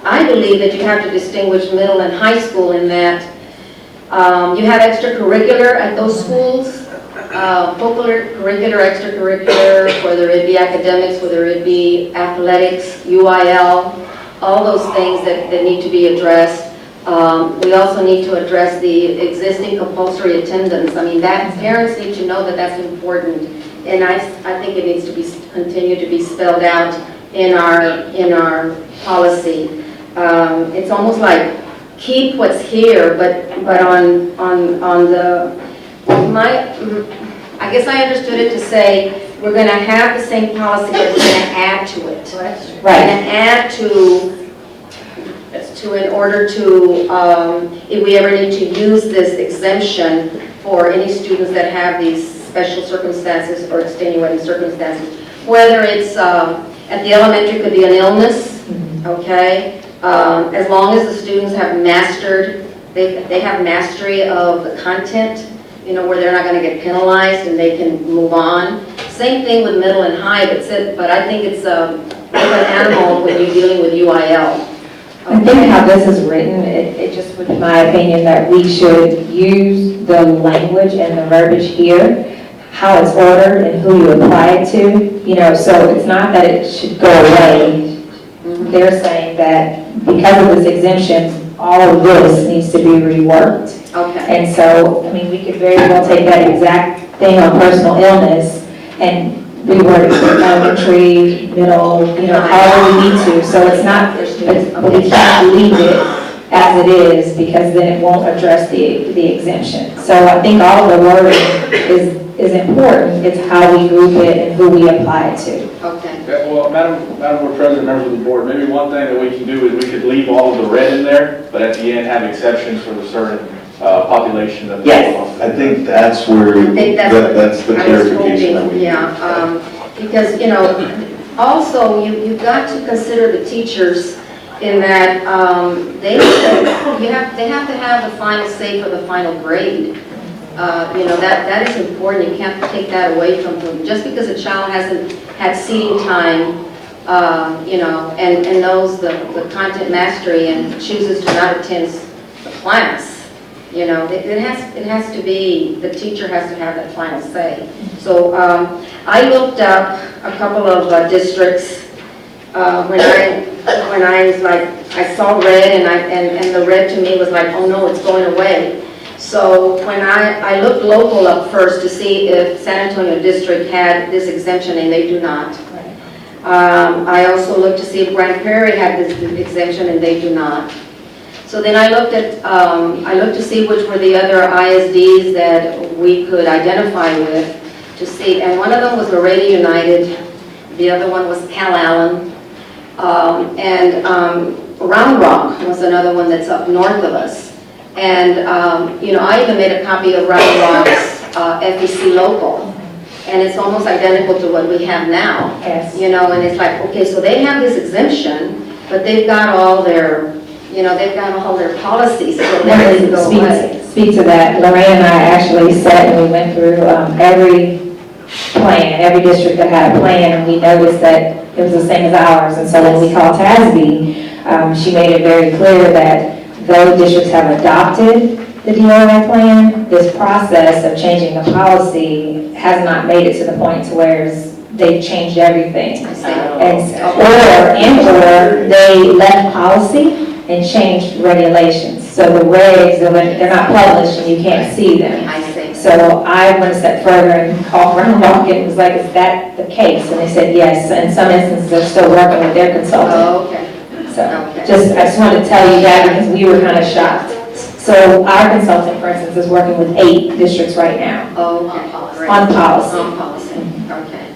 S5: I believe that you have to distinguish middle and high school in that you have extracurricular at those schools, curricular, extracurricular, whether it be academics, whether it be athletics, UIL, all those things that need to be addressed. We also need to address the existing compulsory attendance. I mean, that parents need to know that that's important, and I think it needs to be continue to be spelled out in our policy. It's almost like keep what's here, but on the I guess I understood it to say we're going to have the same policy, but we're going to add to it. We're going to add to in order to, if we ever need to use this exemption for any students that have these special circumstances or extenuating circumstances, whether it's at the elementary, could be an illness, okay? As long as the students have mastered, they have mastery of the content, where they're not going to get penalized and they can move on. Same thing with middle and high, but I think it's a different animal when you're dealing with UIL.
S8: I think how this is written, it just would be my opinion that we should use the language and the verbiage here, how it's ordered and who you apply it to, so it's not that it should go away. They're saying that because of this exemption, all of this needs to be reworked.
S5: Okay.
S8: And so, I mean, we could very well take that exact thing on personal illness and reword it for elementary, middle, however we need to. So it's not, but we can't leave it as it is because then it won't address the exemption. So I think all of the wording is important. It's how we group it and who we apply it to.
S5: Okay.
S12: Okay, well, Madam Board President, members of the board, maybe one thing that we can do is we could leave all of the red in there, but at the end have exceptions for the certain population that.
S5: Yes.
S7: I think that's where,
S5: I think
S7: that's the
S5: I was
S7: clarification that
S5: hoping,
S7: we
S5: yeah, because, also, you've got to consider the teachers in that they have to have the final say for the final grade. That is important. You can't take that away from them. Just because a child hasn't had seating time, and knows the content mastery and chooses to not attend the class, it has to be, the teacher has to have that final say. So I looked up a couple of districts when I was like, I saw red and the red to me was like, oh no, it's going away. So when I looked local up first to see if San Antonio District had this exemption, and they do not. I also looked to see if Grand Prairie had this exemption, and they do not. So then I looked to see which were the other ISDs that we could identify with to see, and one of them was Laredo United, the other one was Cal Allen, and Round Rock was another one that's up north of us. And, I even made a copy of Round Rock's FEC local, and it's almost identical to what we have now.
S8: Yes.
S5: And it's like, okay, so they have this exemption, but they've got all their, they've got all their policies, so that doesn't go away.
S8: Speak to that. Lorraine and I actually sat and we went through every plan, every district that had a plan, and we noticed that it was the same as ours. And so when we called TASB, she made it very clear that though districts have adopted the DOI plan, this process of changing the policy has not made it to the point to where they've changed everything. Or they left policy and changed regulations. So the regs, they're not published and you can't see them.
S5: I see.
S8: So I went a step further and called Round Rock and was like, is that the case? And they said yes. In some instances, they're still working with their consultant.
S5: Oh, okay.
S8: So
S5: Okay.
S8: I just wanted to tell you that because we were kind of shocked. So our consultant, for instance, is working with 8 districts right now
S5: Oh, okay.
S8: on policy.
S5: On policy, okay.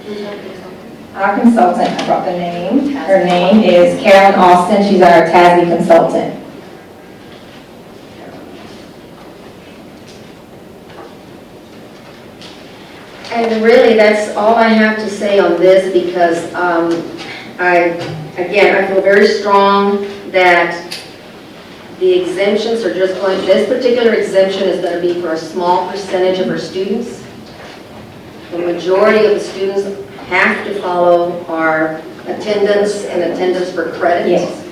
S8: Our consultant, I brought the name. Her name is Carolyn Austin. She's our TASB consultant.
S5: And really, that's all I have to say on this because I feel very strong that the exemptions are just going, this particular exemption is going to be for a small percentage of our students. The majority of the students have to follow our attendance and attendance for credit.
S8: Yes.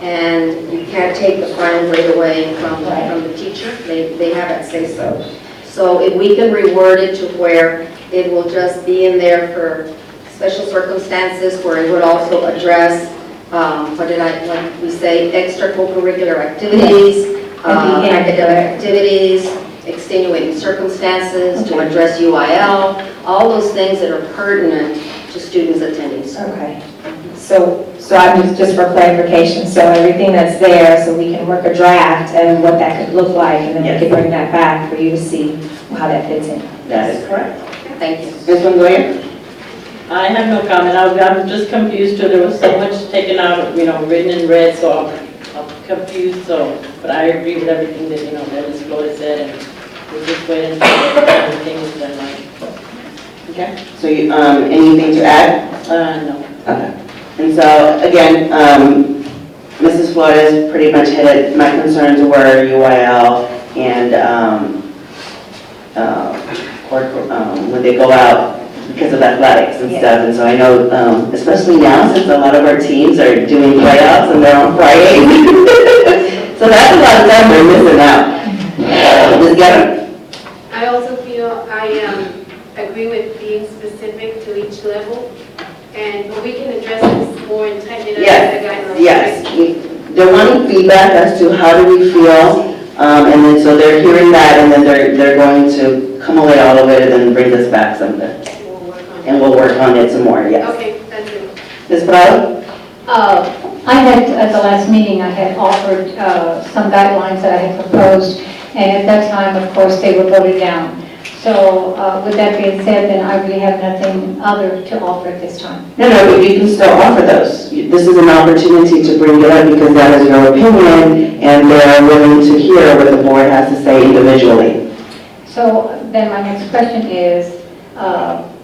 S5: And you can't take the final grade away from the teacher. They have that say so. So if we can reword it to where it will just be in there for special circumstances where it would also address, what we say, extracurricular activities, academic activities, extenuating circumstances, to address UIL, all those things that are pertinent to students attending school.
S8: Okay. So I'm just for clarification, so everything that's there, so we can work a draft and what that could look like, and then we can bring that back for you to see how that fits in.
S1: That is correct.
S5: Thank you.
S1: Ms. Longoria?
S13: I have no comment. I'm just confused too. There was so much taken out, written in red, so I'm confused. But I agree with everything that, that Ms. Flores said, and we're just waiting until everything is done right.
S1: Okay. So you, anything to add?
S13: No.
S1: Okay. And so, again, Mrs. Flores pretty much hit it. My concerns were UIL and when they go out because of athletics and stuff. And so I know, especially now, since a lot of our teams are doing playoffs and they're on Fridays. So that's a lot of time we're missing out. Ms. Guerra?
S2: I also feel I agree with being specific to each level, but we can address this more and tighten it up.
S1: Yes. They're wanting feedback as to how do we feel, and then so they're hearing that, and then they're going to come away all of it and then bring us back something. And we'll work on it some more, yes.
S2: Okay, that's it.
S1: Ms. Prado?
S9: I had, at the last meeting, I had offered some guidelines that I had proposed, and at that time, of course, they were voted down. So with that being said, then I really have nothing other to offer at this time.
S1: No, but you can still offer those. This is an opportunity to bring it up because that is your opinion, and they're willing to hear what the board has to say individually.
S9: So then my next question is,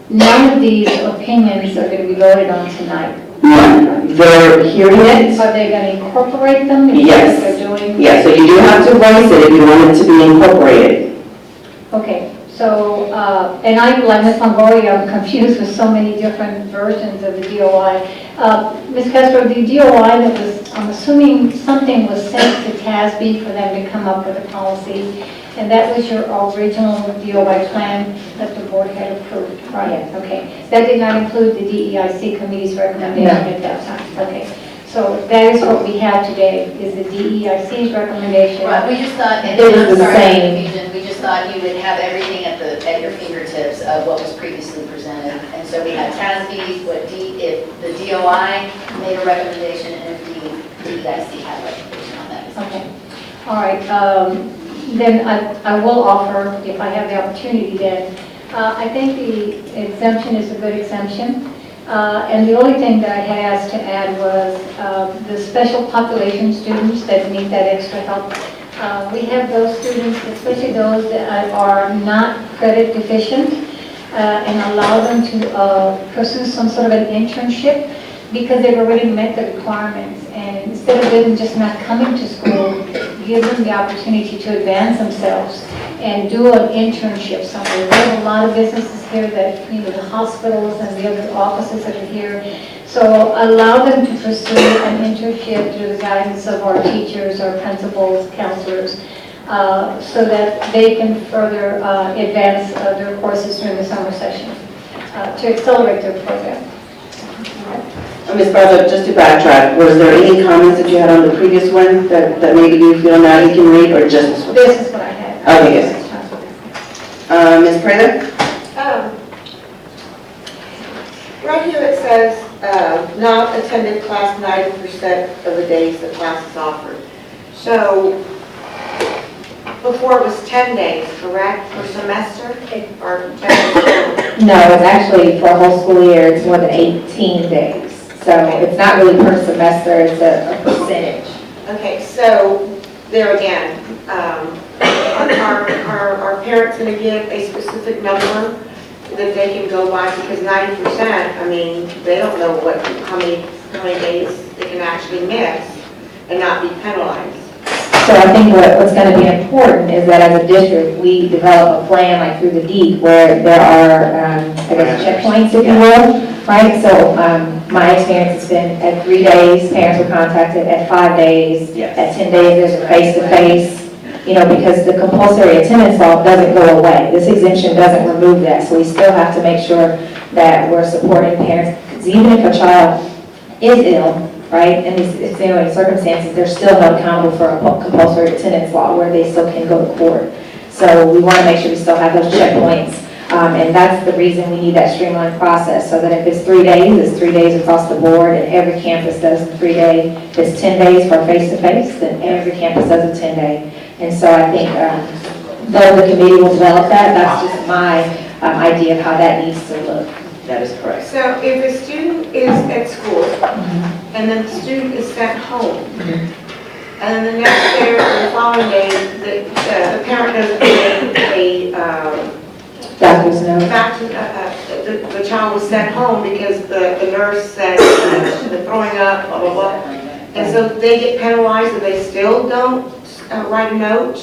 S9: none of these opinions are going to be voted on tonight.
S1: They're hearing it.
S9: Are they going to incorporate them?
S1: Yes.
S9: They're doing?
S1: Yes, so you do have to voice it if you want it to be incorporated.
S9: Okay, so, and like Ms. Longoria, I'm confused with so many different versions of the DOI. Ms. Castro, the DOI that was, I'm assuming something was sent to TASB for them to come up with a policy, and that was your original DOI plan that the board had approved, right?
S8: Yes.
S9: Okay, that did not include the DEIC committee's recommendation at that time? Okay, so that is what we have today, is the DEIC's recommendation.
S4: Right, we just thought, and
S8: It was
S4: I'm
S8: the
S4: sorry for
S8: same.
S4: the confusion, we just thought you would have everything at your fingertips of what was previously presented. And so we had TASB, if the DOI made a recommendation, and if the DEIC had a recommendation on that.
S9: Okay, all right, then I will offer, if I have the opportunity then, I think the exemption is a good exemption. And the only thing that I had asked to add was the special population students that need that extra help. We have those students, especially those that are not credit deficient, and allow them to pursue some sort of an internship because they've already met the requirements. And instead of them just not coming to school, give them the opportunity to advance themselves and do an internship somewhere. We have a lot of businesses here that, the hospitals and the other offices that are here. So allow them to pursue an internship through the guidance of our teachers, our principals, counselors, so that they can further advance their courses during the summer session to accelerate their program.
S1: Ms. Barlow, just to backtrack, was there any comments that you had on the previous one that maybe you feel now you can read, or just this one?
S9: This is what I had.
S1: Okay, yes. Ms. Prather?
S10: Right here it says, not attended class 90% of the days the class is offered. So, before it was 10 days, correct, per semester? Or 10 days?
S8: No, it's actually for a whole school year, it's more than 18 days. So it's not really per semester, it's a percentage.
S10: Okay, so there again, are parents going to give a specific number that they can go by, because 90%, I mean, they don't know how many days they can actually miss and not be penalized.
S8: So I think what's going to be important is that as a district, we develop a plan like through the DEEC where there are, I guess, checkpoints, if you will, right? So my experience has been at 3 days, parents were contacted, at 5 days, at 10 days, there's a face-to-face, you know, because the compulsory attendance law doesn't go away. This exemption doesn't remove that. So we still have to make sure that we're supporting parents, because even if a child is ill, right, in these extenuating circumstances, they're still held accountable for a compulsory attendance law where they still can go to court. So we want to make sure we still have those checkpoints. And that's the reason we need that streamlined process, so that if it's 3 days, it's 3 days across the board, and every campus does a 3-day. If it's 10 days for face-to-face, then every campus does a 10-day. And so I think, though the committee will develop that, that's just my idea of how that needs to look.
S1: That is correct.
S10: So if a student is at school, and then the student is sent home, and then the next day or the following day, the parent doesn't get a
S8: Doctor's note.
S10: the child was sent home because the nurse said they're throwing up, blah, blah, blah. And so they get penalized and they still don't write a note?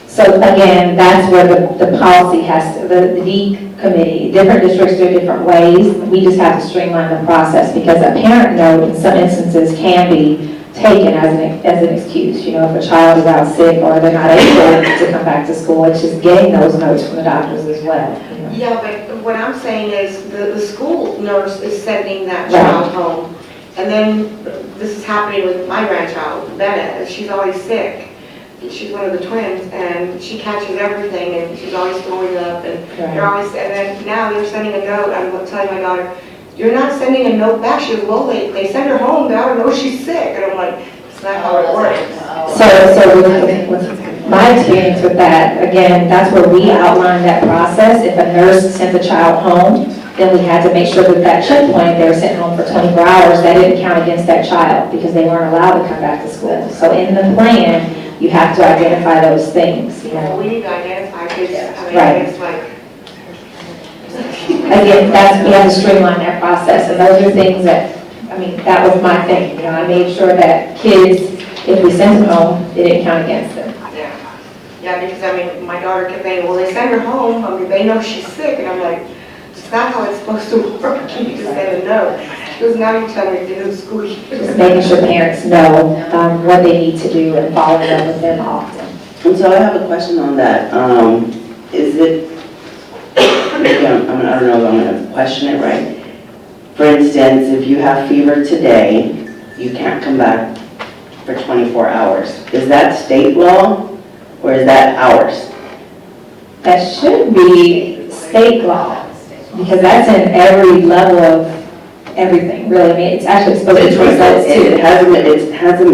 S8: So again, that's where the policy has to, the DEEC committee, different districts do it different ways. We just have to streamline the process, because a parent note in some instances can be taken as an excuse. You know, if a child is out sick or they're not able to come back to school, it's just getting those notes from the doctors as well. You know?
S10: Yeah, but what I'm saying is the school nurse is sending that child home. And then this is happening with my grandchild, Bennett. She's always sick. She's one of the twins, and she catches everything, and she's always throwing up, and they're always, and then now they're sending a note. I'm telling my daughter, you're not sending a note back. She goes, well, they send her home. They already know she's sick. And I'm like, it's not how it works.
S8: So with my experience with that, again, that's where we outline that process. If a nurse sends a child home, then we had to make sure that that checkpoint, they were sent home for 24 hours, that didn't count against that child, because they weren't allowed to come back to school. So in the plan, you have to identify those things, you know.
S10: We need to identify kids. I mean,
S8: Right.
S10: it's like,
S8: Again, we have to streamline that process, and those are things that, I mean, that was my thing, you know, I made sure that kids, if we sent them home, it didn't count against them.
S10: yeah, because I mean, my daughter kept saying, well, they send her home. I mean, they know she's sick, and I'm like, it's not how it's supposed to work. You just send a note. She goes, now you tell me to do the school year.
S8: Just making sure parents know what they need to do and following up with them often.
S1: And so I have a question on that. Is it, maybe I don't know if I'm going to question it right. For instance, if you have fever today, you can't come back for 24 hours. Is that state law or is that ours?
S8: That should be state law, because that's in every level of everything, really. I mean, it's actually supposed to be results too.
S1: It hasn't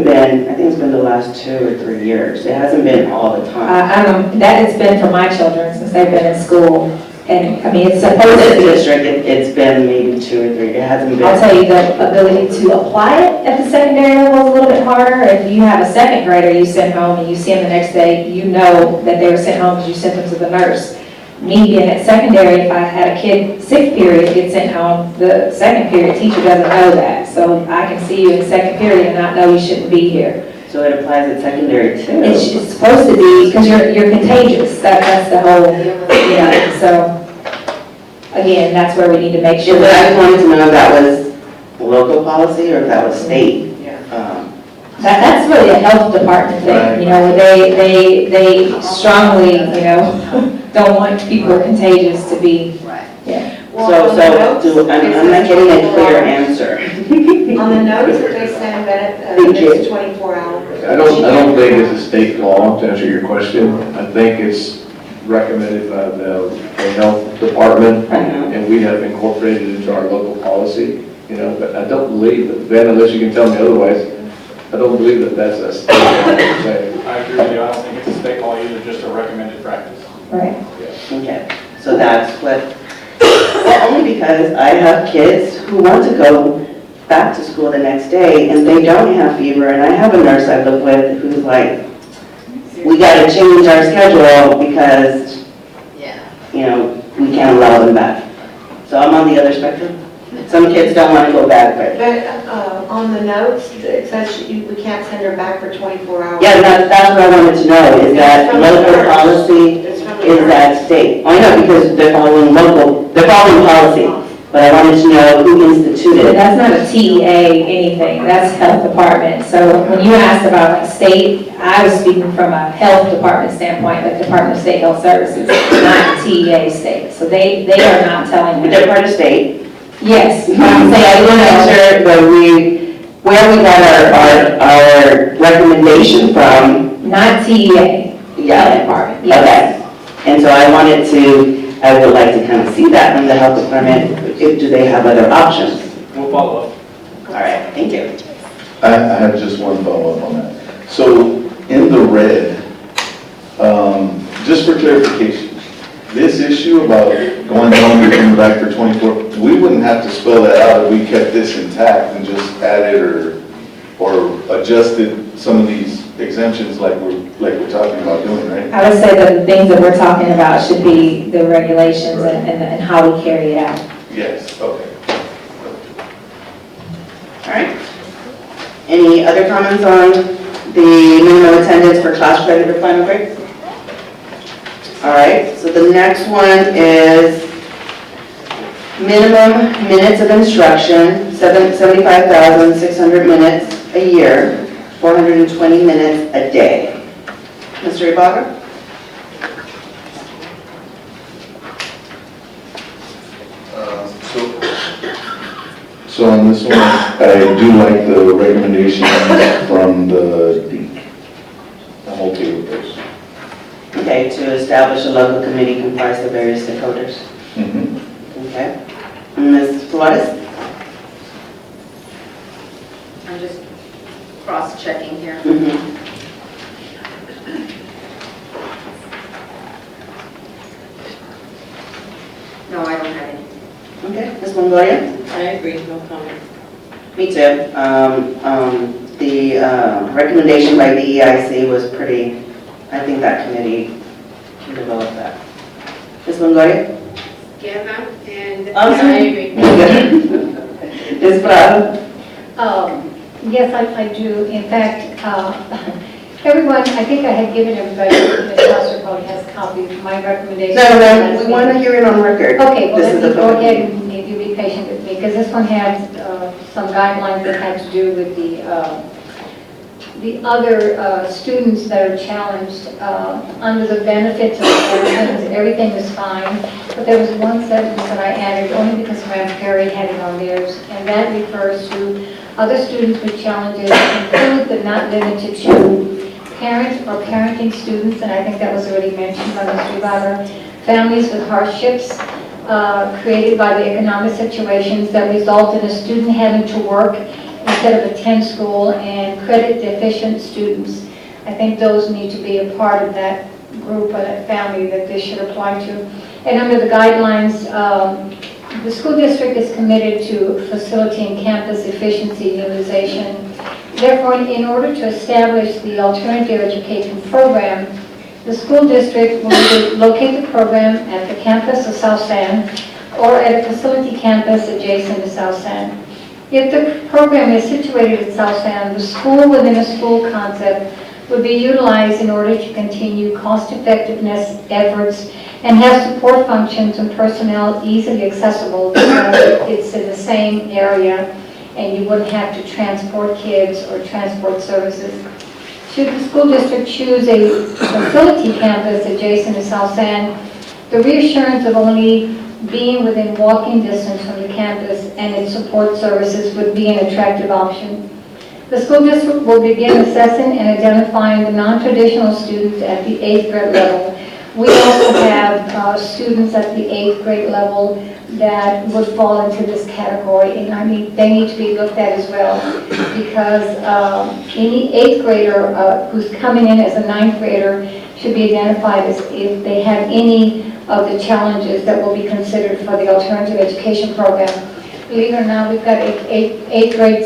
S1: been, I think it's been the last 2 or 3 years. It hasn't been all the time.
S8: That it's been for my children since they've been in school. And I mean, it's supposed
S1: For
S8: to
S1: this
S8: be.
S1: district, it's been maybe 2 or 3. It hasn't been.
S8: I'll tell you, the ability to apply it at the secondary level is a little bit harder. If you have a second grader you send home and you see them the next day, you know that they were sent home because you sent them to the nurse. Me being at secondary, if I had a kid sick period get sent home, the second period teacher doesn't know that. So I can see you in second period and not know you shouldn't be here.
S1: So it applies at secondary too?
S8: It's supposed to be, because you're contagious. That's the whole, you know, so. Again, that's where we need to make sure.
S1: But I wanted to know if that was local policy or if that was state.
S8: That's really a health department thing, you know, they strongly, you know, don't want people who are contagious to be, yeah.
S1: I'm not getting a clear answer.
S10: On the notes that they send that it's 24 hours.
S3: I don't think it's a state law, to answer your question. I think it's recommended by the health department, and we have incorporated it into our local policy, you know, but I don't believe that, Ben, unless you can tell me otherwise, I don't believe that that's a state law per se.
S12: I agree with you, I don't think it's a state law either, just a recommended practice.
S8: Right.
S1: Okay, so that's what, well, only because I have kids who want to go back to school the next day and they don't have fever, and I have a nurse I live with who's like, we got to change our schedule because, you know, we can't allow them back. So I'm on the other spectrum. Some kids don't want to go back, but,
S10: But on the notes, it says we can't send her back for 24 hours.
S1: yeah, that's what I wanted to know, is that local policy,
S10: It's from the
S1: is that state? I know, because they're following policy, but I wanted to know who instituted.
S8: That's not a TEA anything, that's health department. So when you asked about like state, I was speaking from a health department standpoint, like Department of State Health Services, not TEA state. So they are not telling me.
S1: They're part of state.
S8: Yes.
S1: I'm saying, I want to make sure that where we got our recommendation from.
S8: Not TEA.
S1: Yeah.
S8: Health department, yes.
S1: Okay. And so I would like to kind of see that from the health department. Do they have other options?
S12: We'll follow up.
S1: All right, thank you.
S7: I have just one follow-up on that. So in the red, just for clarification, this issue about going home and coming back for 24, we wouldn't have to spell that out if we kept this intact and just added or adjusted some of these exemptions like we're talking about doing, right?
S8: I would say that the things that we're talking about should be the regulations and how we carry it out.
S7: Yes, okay.
S1: All right. Any other comments on the minimum attendance for class credit or final grade? All right, so the next one is minimum minutes of instruction, 75,600 minutes a year, 420 minutes a day. Mr. Ibarra?
S7: So on this one, I do like the recommendations from the DEEC. I'm okay with those.
S1: Okay, to establish a local committee comprised of various stakeholders. Okay. Ms. Flores?
S5: I'm just cross-checking here. No, I don't have any.
S1: Okay, Ms. Longoria?
S13: I agree, no comment.
S1: Me too. The recommendation by the EIC was pretty, I think that committee can develop that. Ms. Longoria?
S2: Together, and I
S1: Awesome.
S2: agree.
S1: Ms. Prado?
S9: Yes, I do. In fact, everyone, I think I had given everybody, Ms. Foster probably has copies of my recommendation.
S1: No, we want to hear it on record.
S9: Okay, well,
S1: This is
S9: let me
S1: the
S9: go
S1: public
S9: ahead and maybe be patient with me, because this one has some guidelines that had to do with the other students that are challenged under the benefits of the everything is fine, but there was one sentence that I added only because Graham Perry had it on theirs, and that refers to other students with challenges include but not limited to parents or parenting students, and I think that was already mentioned by Mr. Ibarra, families with hardships created by the economic situations that result in a student having to work instead of attend school, and credit deficient students. I think those need to be a part of that group or that family that this should apply to. And under the guidelines, the school district is committed to facilitating campus efficiency utilization. Therefore, in order to establish the alternative education program, the school district will either locate the program at the campus of South San or at a facility campus adjacent to South San. If the program is situated at South San, the school within a school concept would be utilized in order to continue cost-effectiveness efforts and have support functions and personnel easily accessible because it's in the same area and you wouldn't have to transport kids or transport services. Should the school district choose a facility campus adjacent to South San, the reassurance of only being within walking distance from the campus and its support services would be an attractive option. The school district will begin assessing and identifying the non-traditional students at the 8th grade level. We also have students at the 8th grade level that would fall into this category, and I mean, they need to be looked at as well, because any 8th grader who's coming in as a 9th grader should be identified as if they have any of the challenges that will be considered for the alternative education program. Believe it or not, we've got eighth grade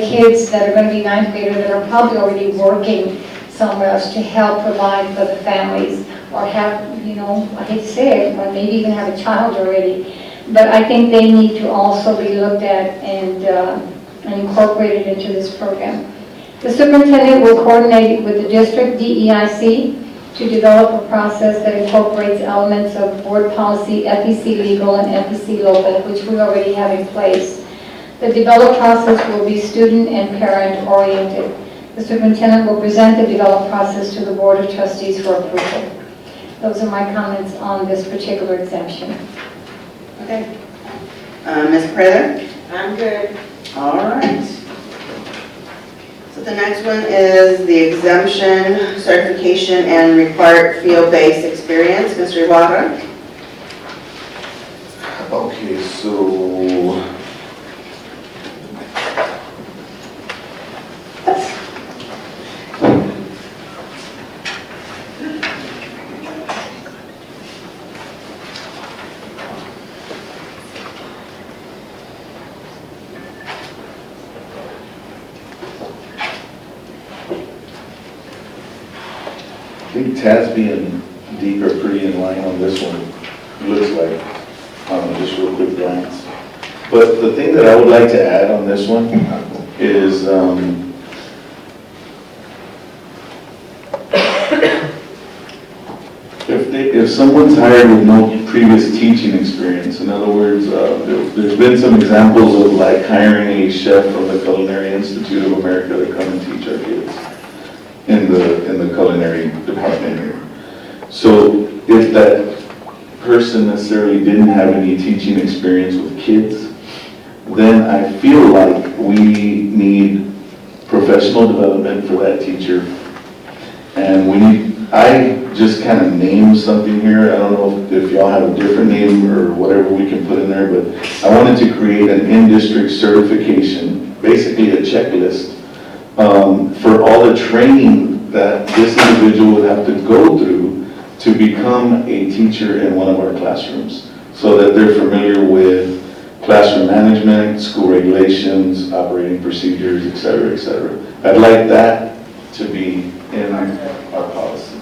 S9: kids that are going to be 9th graders that are probably already working somewhere else to help provide for the families or have, I hate to say it, but maybe even have a child already. But I think they need to also be looked at and incorporated into this program. The superintendent will coordinate with the district DEIC to develop a process that incorporates elements of board policy, FEC legal, and FEC local, which we already have in place. The developed process will be student and parent oriented. The superintendent will present the developed process to the Board of Trustees for approval. Those are my comments on this particular exemption.
S1: Okay. Ms. Prather?
S10: I'm good.
S1: All right. So the next one is the exemption, certification, and required field-based experience. Mr. Ibarra?
S7: Okay, so I think TASB and DEEP are pretty in line on this one, it looks like, just real quick glance. But the thing that I would like to add on this one is, if someone's hired with no previous teaching experience, in other words, there's been some examples of like hiring a chef from the Culinary Institute of America to come and teach our kids in the culinary department here. So if that person necessarily didn't have any teaching experience with kids, then I feel like we need professional development for that teacher. And I just kind of named something here. I don't know if y'all have a different name or whatever we can put in there, but I wanted to create an in-district certification, basically a checklist for all the training that this individual would have to go through to become a teacher in one of our classrooms, so that they're familiar with classroom management, school regulations, operating procedures, et cetera, et cetera. I'd like that to be in our policy.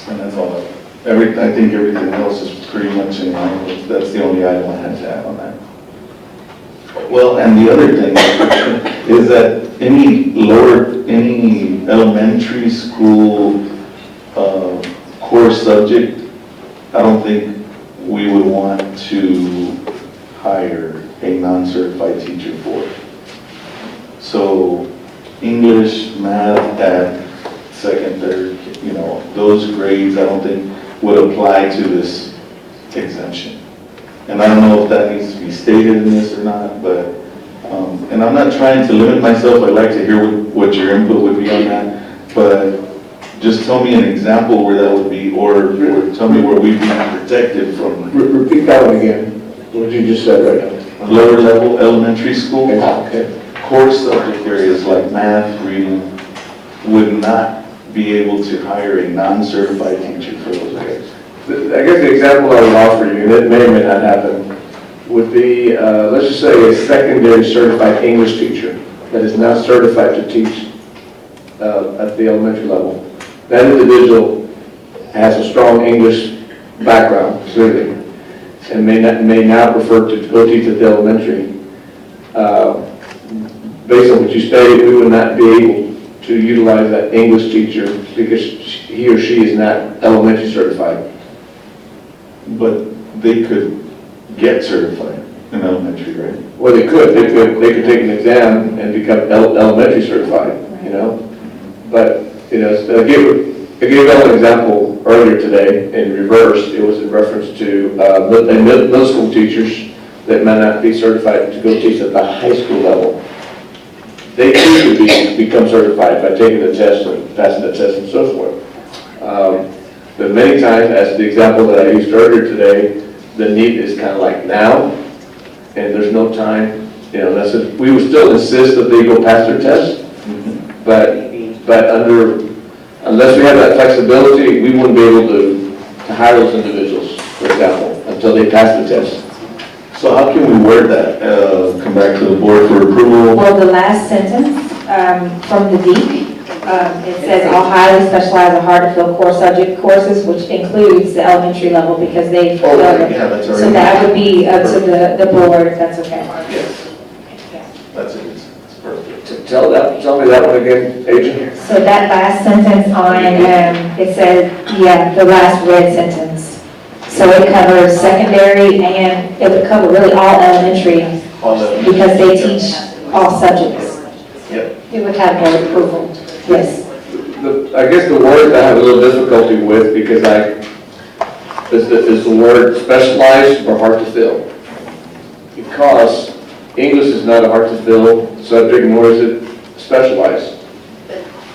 S7: And that's all. I think everything else is pretty much in line with, that's the only item I had to add on that. Well, and the other thing is that any elementary school core subject, I don't think we would want to hire a non-certified teacher for. So English, math at second, third, those grades I don't think would apply to this exemption. And I don't know if that needs to be stated in this or not, but, and I'm not trying to limit myself, I'd like to hear what your input would be on that, but just tell me an example where that would be, or tell me where we'd be protected from.
S3: Repeat that one again, what you just said right now.
S7: Lower level elementary school,
S3: Okay.
S7: core subject areas like math, reading, would not be able to hire a non-certified teacher for those areas.
S3: I guess the example I would offer you, and it may or may not happen, would be, let's just say a secondary certified English teacher that is not certified to teach at the elementary level. That individual has a strong English background, clearly, and may now prefer to go teach at the elementary. Based on what you stated, we would not be able to utilize that English teacher because he or she is not elementary certified.
S7: But they could get certified in elementary, right?
S3: Well, they could take an exam and become elementary certified, But, I gave y'all an example earlier today in reverse. It was in reference to middle school teachers that might not be certified to go teach at the high school level. They too could become certified by taking the test and passing the test and so forth. But many times, as the example that I used earlier today, the need is kind of like now, and there's no time, we would still insist that they go pass their test, but unless we have that flexibility, we wouldn't be able to hire those individuals, for example, until they pass the test.
S7: So how can we word that, come back to the board for approval?
S8: Well, the last sentence from the DEEP It says all highly specialized or hard-to-fill core subject courses, which includes the elementary level because they
S7: Oh,
S8: fill it.
S7: yeah, that's already.
S8: So that would be up to the board, if that's okay.
S7: Yes, that's it, it's perfect.
S3: Tell me that one again, Agent.
S8: So that last sentence on, it says, yeah, the last red sentence. So it covers secondary and it would cover really all elementary
S7: All the.
S8: because they teach all subjects.
S7: Yep.
S9: It would have board approval.
S8: Yes.
S3: I guess the word I have a little difficulty with because is the word specialized or hard to fill? Because English is not a hard to fill subject, nor is it specialized.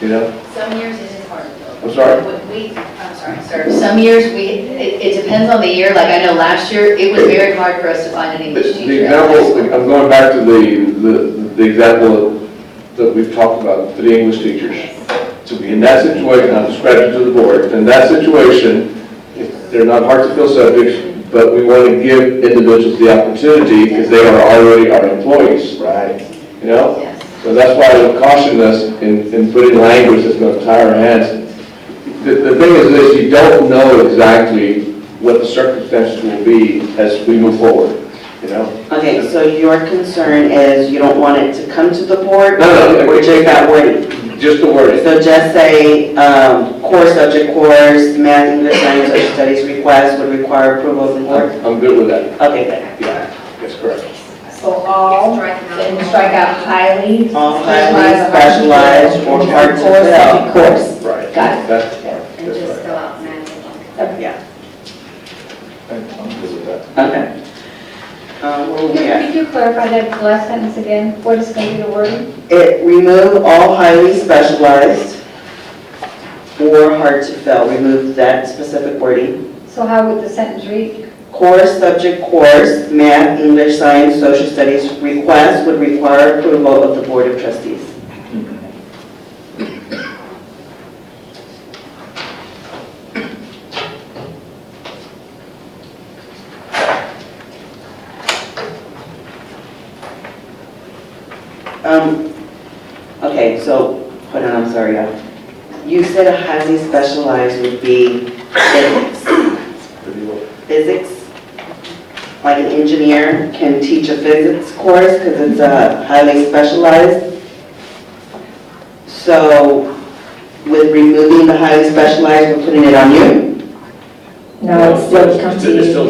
S3: You know?
S4: Some years it is hard to fill.
S3: I'm sorry?
S4: I'm sorry, sir. Some years it depends on the year. Like I know last year, it was very hard for us to find an English
S3: The
S4: teacher.
S3: example, I'm going back to the example that we've talked about, for the English teachers. So in that situation, I'm describing to the board, in that situation, if they're not hard to fill subjects, but we want to give individuals the opportunity because they are already our employees.
S7: Right.
S3: You know?
S4: Yes.
S3: So that's why I would caution us in putting language that's going to tie our hands. The thing is this, you don't know exactly what the circumstances will be as we move forward, you know?
S1: Okay, so your concern is you don't want it to come to the board?
S3: No,
S1: Or just that wording?
S3: Just the wording.
S1: So just say, core subject course, math, English, science, social studies request would require approval of the board?
S3: I'm good with that.
S1: Okay, good.
S3: Yeah, that's correct.
S9: So all,
S8: Then strike out highly.
S1: All highly specialized or hard to fill.
S8: Course.
S3: Right.
S8: Got it.
S3: That's part,
S5: And
S3: that's
S5: just
S3: right.
S5: fill out math.
S1: Yeah,
S7: I'm good with that.
S1: okay. Where were we at?
S9: could you clarify that last sentence again? What is going to be the wording?
S1: It, remove all highly specialized or hard to fill. Remove that specific wording.
S9: So how would the sentence read?
S1: Core subject course, math, English, science, social studies request would require approval of the Board of Trustees. Okay, so, hold on, I'm sorry, y'all. You said a highly specialized would be physics. Physics? Like an engineer can teach a physics course because it's highly specialized. So, with removing the highly specialized, we're putting it on you?
S8: No, it still comes to you.
S1: It's still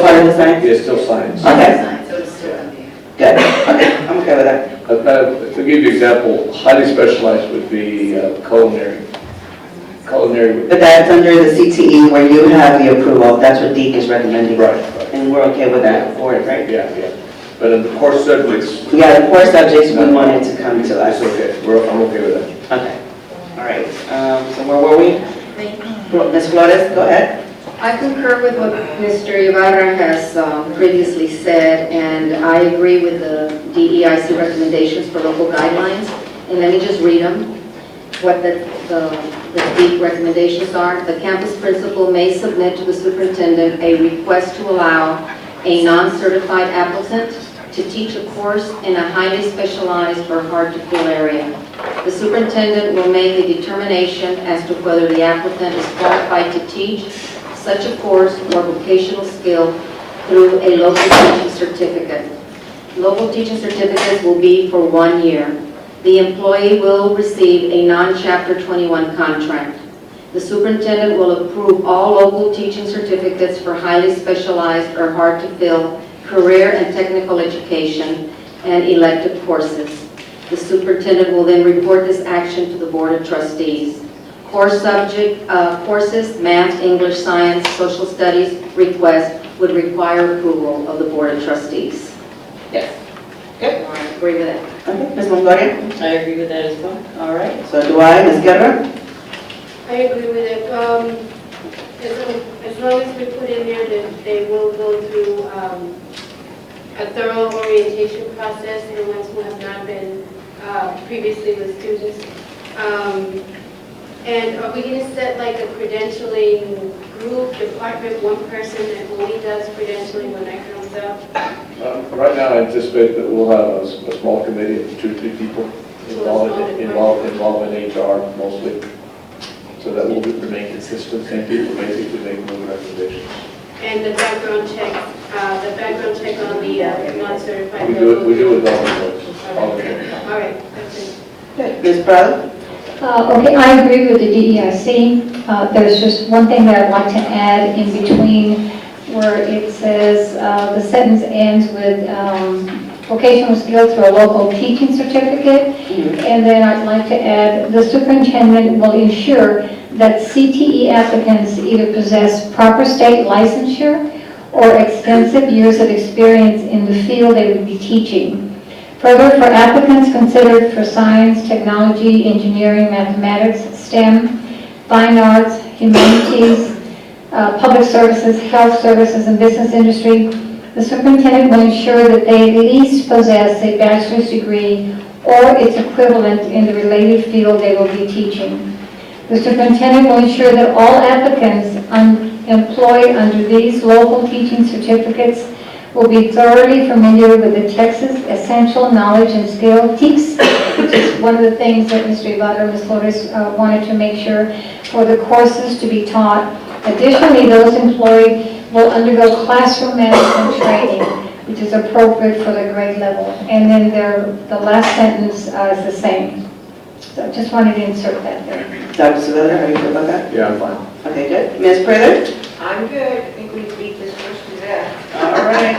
S1: part of the science?
S3: It's still science.
S1: Okay,
S4: So it's still on you.
S1: good. Okay, I'm okay with that.
S3: To give you an example, highly specialized would be culinary. Culinary would
S1: But that's under the CTE where you have the approval, that's what Deke is recommending.
S3: Right.
S1: And we're okay with that for it, right?
S3: yeah. But in the core subjects,
S1: Yeah, the core subjects, we want it to come to
S3: that's
S1: us.
S3: okay. I'm okay with that.
S1: Okay, all right. So where were we? Ms. Flores, go ahead.
S5: I concur with what Mr. Ibarra has previously said, and I agree with the DEIC recommendations for local guidelines. And let me just read them, what the deep recommendations are. The campus principal may submit to the superintendent a request to allow a non-certified applicant to teach a course in a highly specialized or hard-to-fill area. The superintendent will make a determination as to whether the applicant is qualified to teach such a course or vocational skill through a local teaching certificate. Local teaching certificates will be for 1 year. The employee will receive a non-Chapter 21 contract. The superintendent will approve all local teaching certificates for highly specialized or hard-to-fill career and technical education and elective courses. The superintendent will then report this action to the Board of Trustees. Course subject courses, math, English, science, social studies request would require approval of the Board of Trustees.
S1: Yes. Good.
S5: I agree with that.
S1: Okay, Ms. Longoria?
S13: I agree with that as well.
S1: All right, so do I, Ms. Guerra?
S2: I agree with it. As long as we put in there that they will go through a thorough orientation process, the ones who have not been previously with students. And are we going to set like a credentialing group, department, one person that only does credentialing when that comes up?
S3: Right now, I anticipate that we'll have a small committee of 2 or 3 people. involving HR mostly. So that will remain consistent, and people basically make no recommendations.
S2: And the background check on the non-certified.
S3: We do it with all of those. All of them.
S2: All right, that's it.
S1: Okay, Ms. Brother?
S9: Okay, I agree with the DEIC. There's just one thing that I'd like to add in between where it says, the sentence ends with vocational skills through a local teaching certificate. And then I'd like to add, the superintendent will ensure that CTE applicants either possess proper state licensure or extensive years of experience in the field they would be teaching. Further, for applicants considered for science, technology, engineering, mathematics, STEM, fine arts, humanities, public services, health services, and business industry, the superintendent will ensure that they at least possess a bachelor's degree or its equivalent in the related field they will be teaching. The superintendent will ensure that all applicants employed under these local teaching certificates will be thoroughly familiar with the Texas Essential Knowledge and Skill TEKS, which is one of the things that Mr. Ibarra and Ms. Flores wanted to make sure for the courses to be taught. Additionally, those employed will undergo classroom management training, which is appropriate for the grade level. And then the last sentence is the same. So I just wanted to insert that there.
S1: Dr. Savetta, how do you feel about that?
S3: Yeah, I'm fine.
S1: Okay, good. Ms. Prither?
S10: I'm good. I think we beat this first to death.
S1: All right.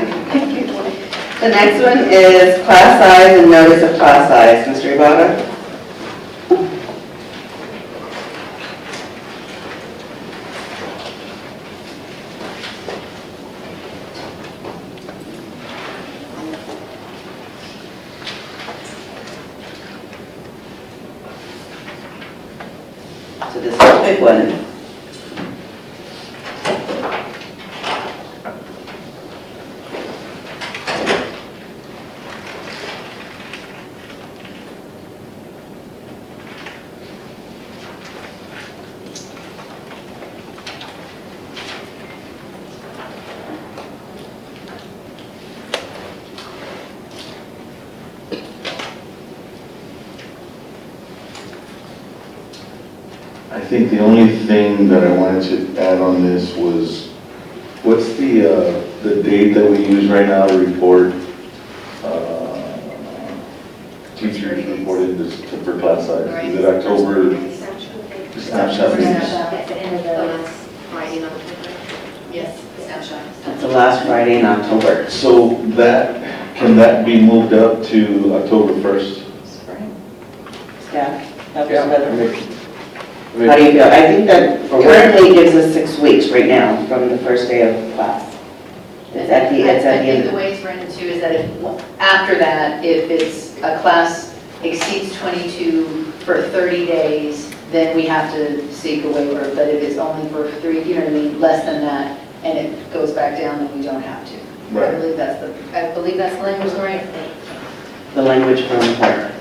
S1: The next one is class size and notice of class size. Mr. Ibarra? So this is a big one.
S7: I think the only thing that I wanted to add on this was, what's the date that we use right now to report, teachers reported this for class size? Is it October? Snapshot meetings.
S5: Friday, not Yes, snapshot.
S1: That's the last Friday in October.
S7: So can that be moved up to October 1st?
S1: Staff? Dr.
S3: Yeah,
S1: Savetta?
S3: I
S1: How do
S3: mean,
S1: you feel? I think that currently gives us 6 weeks right now from the first day of class. It's at the
S4: I
S1: end.
S4: think the way it's written too is that after that, if it's a class exceeds 22 for 30 days, then we have to seek a waiver. But if it's only for 3, you know what I mean, less than that, and it goes back down, then we don't have to.
S7: Right.
S4: I believe that's the language, right?
S1: The language from her.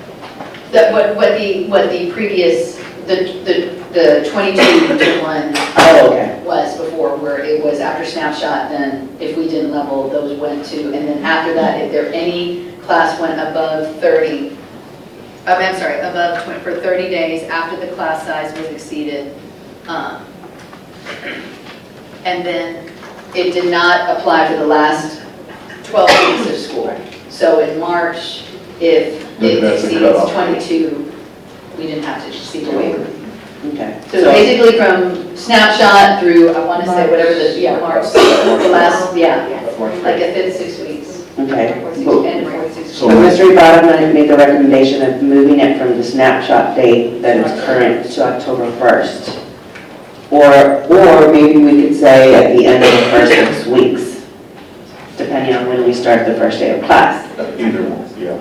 S4: What the previous, the 22 to 1
S1: Oh, okay.
S4: was before, where it was after snapshot, then if we didn't level, those went to, and then after that, if there any class went above 30, above 20, for 30 days after the class size was exceeded, and then it did not apply for the last 12 weeks of school. So in March, if it
S7: That's a
S4: exceeds
S7: cutoff.
S4: 22, we didn't have to seek a waiver.
S1: Okay.
S4: So basically from snapshot through, I want to say whatever March, the last, like a fifth, 6 weeks.
S1: Okay.
S4: Or six,
S1: Well,
S4: and or 6
S1: So Mr. Ibarra made the recommendation of moving it from the snapshot date that is current to October 1st. Or maybe we could say at the end of the first 6 weeks, depending on when we start the first day of class.
S7: Either one, yeah.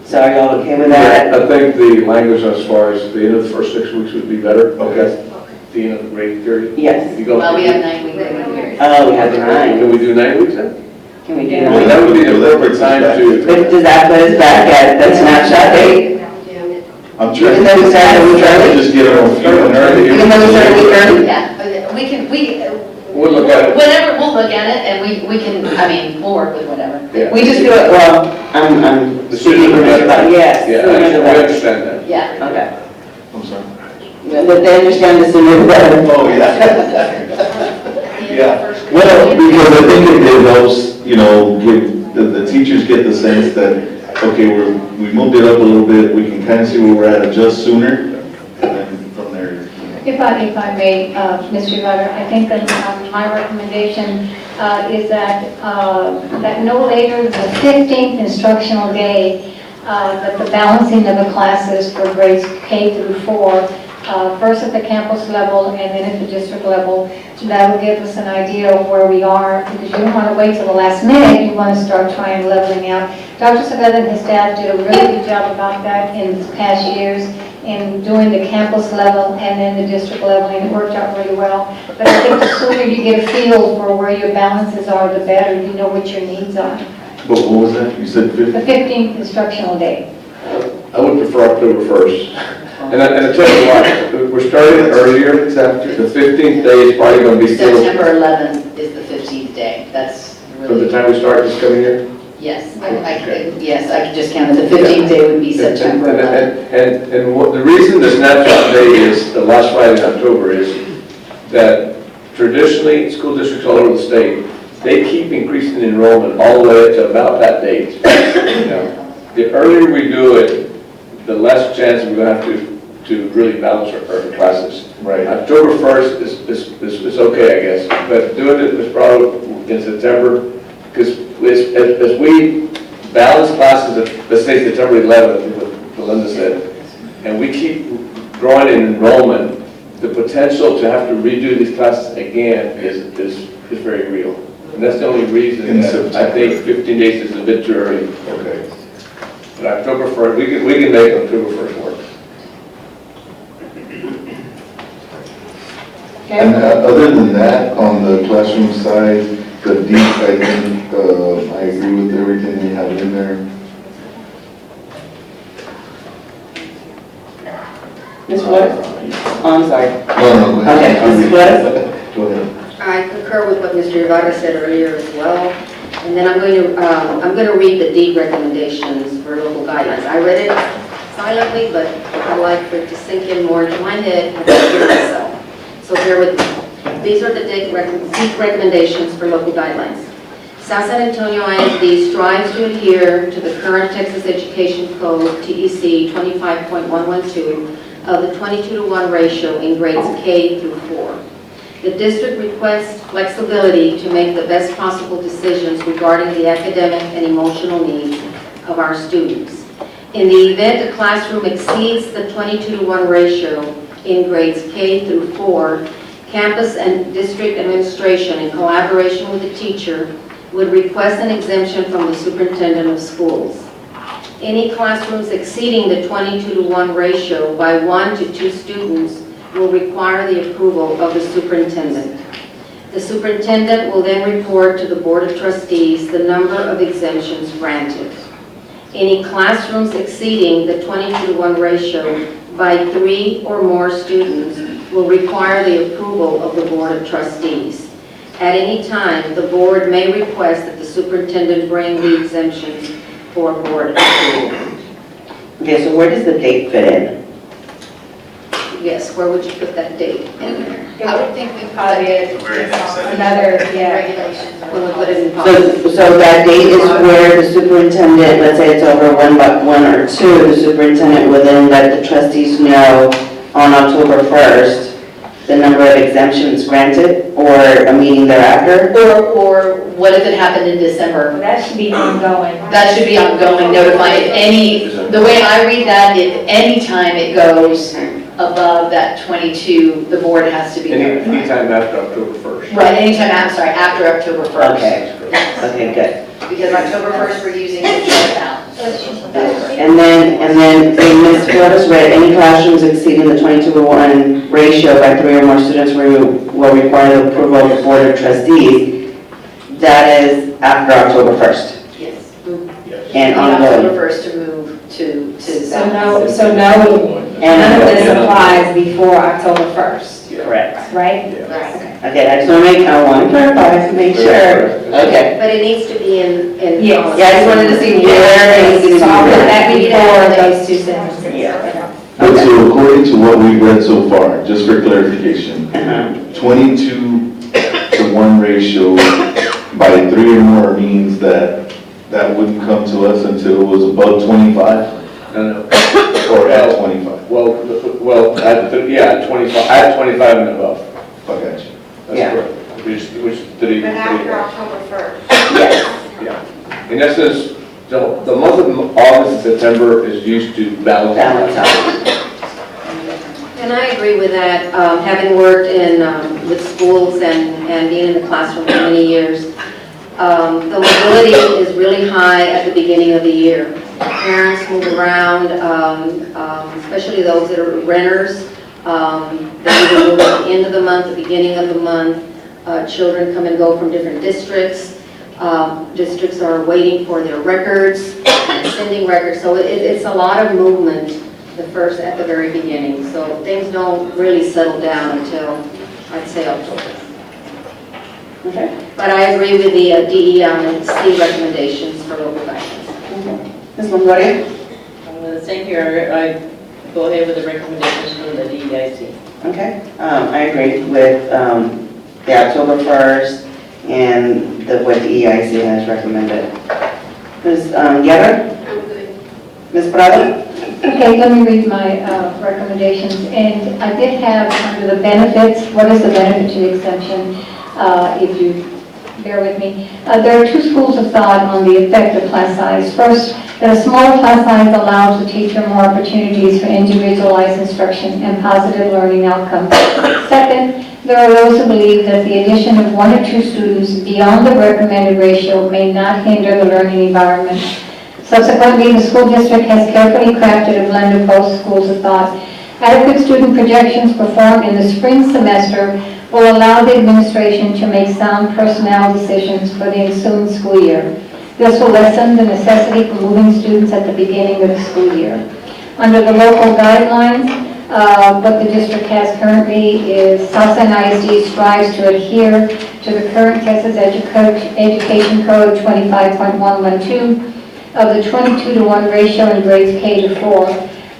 S1: So are y'all okay with that?
S3: I think the language as far as the end of the first 6 weeks would be better.
S7: Okay.
S3: The end of the grade period.
S1: Yes.
S3: If you go-
S4: Well, we have 9 week waiting period.
S1: Oh, we have 9.
S3: Can we do 9 weeks then?
S1: Can we do
S3: Well,
S1: 9?
S3: that would be the appropriate time to.
S1: But does that put us back at the snapshot date?
S7: I'm trying
S1: Even though we started a week early?
S7: just get them a few early.
S1: Even though we started a week early?
S4: Yeah,
S3: We'll look at it.
S4: whenever, we'll look at it, and we can, I mean, we'll work with whatever.
S3: Yeah.
S1: We just do it, well, I'm
S3: The
S1: speaking
S3: sooner
S1: for
S3: the
S1: Mr.
S3: better.
S1: Butler. Yes.
S3: Yeah,
S1: sooner the
S3: we
S1: better.
S3: understand that.
S1: Yeah, okay.
S7: I'm sorry.
S1: That they understand the sooner the better.
S7: Oh, yeah. Yeah, well, because I think it helps, give, the teachers get the sense that, okay, we moved it up a little bit, we can kind of see where we're at, adjust sooner, and then from there.
S9: If I may, Mr. Yudica, I think that my recommendation is that no later than the 15th instructional day, that the balancing of the classes for grades K through 4, first at the campus level and then at the district level, that will give us an idea of where we are, because you don't want to wait till the last minute, you want to start trying leveling out. Dr. Savetta and his staff did a really good job about that in past years, in doing the campus level and then the district level, and it worked out really well. But I think the sooner you get a feel for where your balances are, the better. You know what your needs are.
S7: But what was that? You said
S9: The
S7: 50?
S9: 15th instructional day.
S3: I would prefer October 1st. And I tell you what, we're starting earlier.
S7: Exactly.
S3: The 15th day is probably going to be still,
S4: September 11th is the 15th day. That's
S3: from the
S4: really,
S3: time we start this coming year.
S4: yes, I could just count it. The 15th day would be September 11th.
S3: And what, the reason the snapshot day is the last Friday in October is that traditionally, school districts all over the state, they keep increasing enrollment all the way up to about that date. You know, the earlier we do it, the less chance we're going to have to really balance our classes.
S7: Right.
S3: October 1st is okay, I guess, but doing it was probably in September, because as we balance classes, let's say September 11th, what Belinda said, and we keep growing in enrollment, the potential to have to redo these classes again is very real. And that's the only reason that I think 15 days is a bit too early.
S7: Okay.
S3: But October 1st, we can make October 1st work.
S7: And other than that, on the classroom side, the deep, I think, I agree with everything they have in there.
S1: Ms. Flores? Oh, I'm sorry.
S7: No, go ahead.
S1: Okay, Ms. Flores?
S7: Go ahead.
S5: I concur with what Mr. Yudica said earlier as well. And then I'm going to read the deep recommendations for local guidelines. I read it silently, but I'd like for it to sink in more into my head and I hear myself. So bear with me. These are the deep recommendations for local guidelines. South San Antonio ISD strives to adhere to the current Texas Education Code, TEC 25.112, of the 22-to-1 ratio in grades K through 4. The district requests flexibility to make the best possible decisions regarding the academic and emotional needs of our students. In the event a classroom exceeds the 22-to-1 ratio in grades K through 4, campus and district administration, in collaboration with the teacher, would request an exemption from the superintendent of schools. Any classrooms exceeding the 22-to-1 ratio by 1 to 2 students will require the approval of the superintendent. The superintendent will then report to the Board of Trustees the number of exemptions granted. Any classrooms exceeding the 22-to-1 ratio by 3 or more students will require the approval of the Board of Trustees. At any time, the board may request that the superintendent bring the exemptions for board approval.
S1: Okay, so where does the date fit in?
S5: Yes, where would you put that date in there?
S8: I would think we probably
S11: Very next sentence.
S8: another, yeah.
S5: Regulations. When we put it in policy.
S1: So that date is where the superintendent, let's say it's over 1 or 2, the superintendent will then let the trustees know on October 1st the number of exemptions granted, or a meeting thereafter?
S4: Or what if it happened in December?
S8: That should be ongoing.
S4: That should be ongoing, notify if any, the way I read that, if any time it goes above that 22, the board has to be notified.
S3: Anytime after October 1st.
S4: Right, anytime, I'm sorry, after October 1st.
S1: Okay, okay, good.
S4: Because October 1st, we're using it now.
S1: And then Ms. Flores read, any classrooms exceeding the 22-to-1 ratio by 3 or more students will require the approval of the Board of Trustees. That is after October 1st.
S4: Yes.
S1: And
S4: October
S1: ongoing.
S4: 1st to move to
S8: So
S4: that.
S8: no, none of this applies before October 1st.
S1: correct?
S9: right?
S5: Right.
S1: Okay, I just want to clarify to make sure. Okay.
S5: But it needs to be in.
S9: Yes.
S1: Yeah, I just wanted to see where it's going to be.
S8: So I'll put that
S5: Maybe
S8: before
S5: that-
S8: those two sentences.
S1: Yeah.
S7: But so according to what we've read so far, just for clarification,
S1: Uh-huh.
S7: 22-1 ratio by 3 or more means that that wouldn't come to us until it was above 25
S12: No,
S7: or at 25.
S12: well, at 25 and above.
S7: I got you.
S12: That's
S1: Yeah.
S12: correct. Which did he?
S10: But after October 1st.
S1: Yes.
S12: Yeah. In essence, the month of August and September is used to balance.
S1: Balance out.
S5: And I agree with that, having worked in, with schools and being in the classroom for many years. The mobility is really high at the beginning of the year. Parents move around, especially those that are renters. They either move at the end of the month, the beginning of the month. Children come and go from different districts. Districts are waiting for their records, and sending records. So it's a lot of movement at the very beginning. So things don't really settle down until, I'd say, October.
S1: Okay.
S5: But I agree with the DEI and C recommendations for local guidance.
S1: Ms. Longoria?
S13: The same here, I go ahead with the recommendations from the DEIC.
S1: Okay. I agree with the October 1st and what the EIC has recommended. Ms. Guerra?
S2: I'm good.
S1: Ms. Prado?
S9: Okay, let me read my recommendations. And I did have under the benefits, what is the benefit to the exemption? If you bear with me. There are two schools of thought on the effect of class size. First, that a smaller class size allows the teacher more opportunities for individualized instruction and positive learning outcomes. Second, there are those who believe that the addition of 1 or 2 students beyond the recommended ratio may not hinder the learning environment. Subsequently, the school district has carefully crafted a blend of both schools of thought. Adequate student projections performed in the spring semester will allow the administration to make sound personnel decisions for the ensuing school year. This will lessen the necessity for moving students at the beginning of the school year. Under the local guidelines, what the district has currently is Southside ISD strives to adhere to the current Texas Education Code 25.112 of the 22-to-1 ratio in grades K to 4.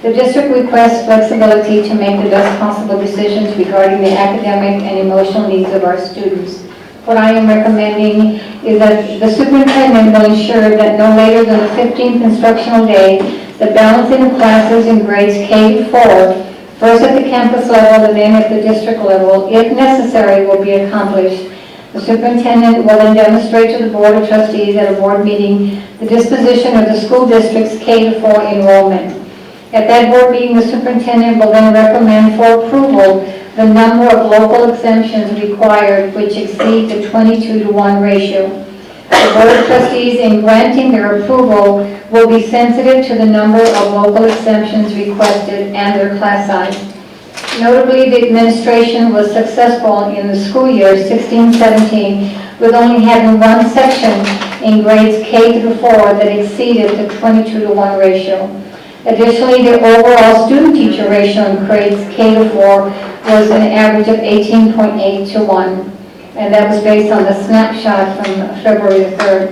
S9: The district requests flexibility to make the best possible decisions regarding the academic and emotional needs of our students. What I am recommending is that the superintendent will ensure that no later than the 15th instructional day, the balancing of classes in grades K to 4, first at the campus level and then at the district level, if necessary, will be accomplished. The superintendent will then demonstrate to the Board of Trustees at a board meeting the disposition of the school district's K to 4 enrollment. At that board meeting, the superintendent will then recommend for approval the number of local exemptions required which exceed the 22-to-1 ratio. The Board of Trustees, in granting their approval, will be sensitive to the number of local exemptions requested and their class size. Notably, the administration was successful in the school year 16-17 with only having 1 section in grades K through 4 that exceeded the 22-to-1 ratio. Additionally, the overall student-teacher ratio in grades K to 4 was an average of 18.8 to 1, and that was based on the snapshot from February the 3rd.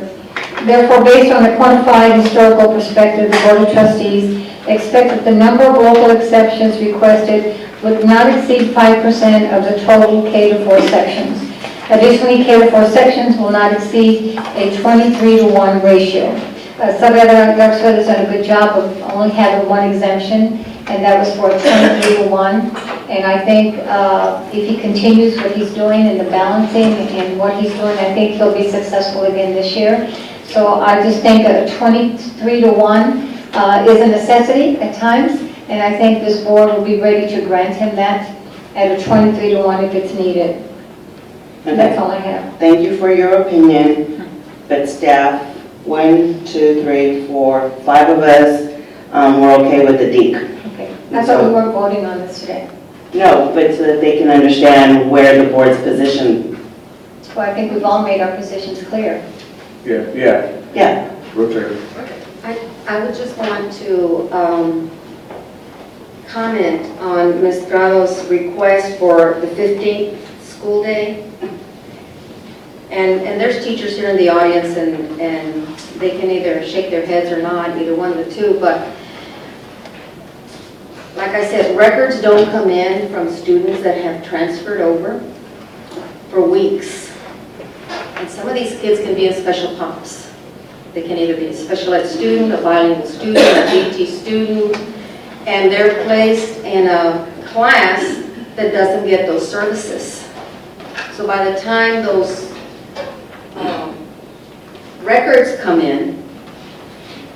S9: Therefore, based on the quantified historical perspective, the Board of Trustees expect that the number of local exceptions requested would not exceed 5% of the total K to 4 sections. Additionally, K to 4 sections will not exceed a 23-to-1 ratio. Subeditor Garza has done a good job of only having 1 exemption, and that was for a 23-to-1. And I think if he continues what he's doing in the balancing and what he's doing, I think he'll be successful again this year. So I just think a 23-to-1 is a necessity at times, and I think this board will be ready to grant him that at a 23-to-1 if it's needed. And that's all I have.
S1: Thank you for your opinion, but staff, 1, 2, 3, 4, 5 of us, we're okay with the DEEC.
S9: Okay. I thought we weren't voting on this today.
S1: No, but so that they can understand where the board's position.
S9: Well, I think we've all made our positions clear.
S1: Yeah.
S12: Real clear.
S5: I would just want to comment on Ms. Prado's request for the 15th school day. And there's teachers here in the audience, and they can either shake their heads or not, either one of the two, but like I said, records don't come in from students that have transferred over for weeks. And some of these kids can be in special pops. They can either be a special ed student, a bilingual student, a GT student, and they're placed in a class that doesn't get those services. So by the time those records come in,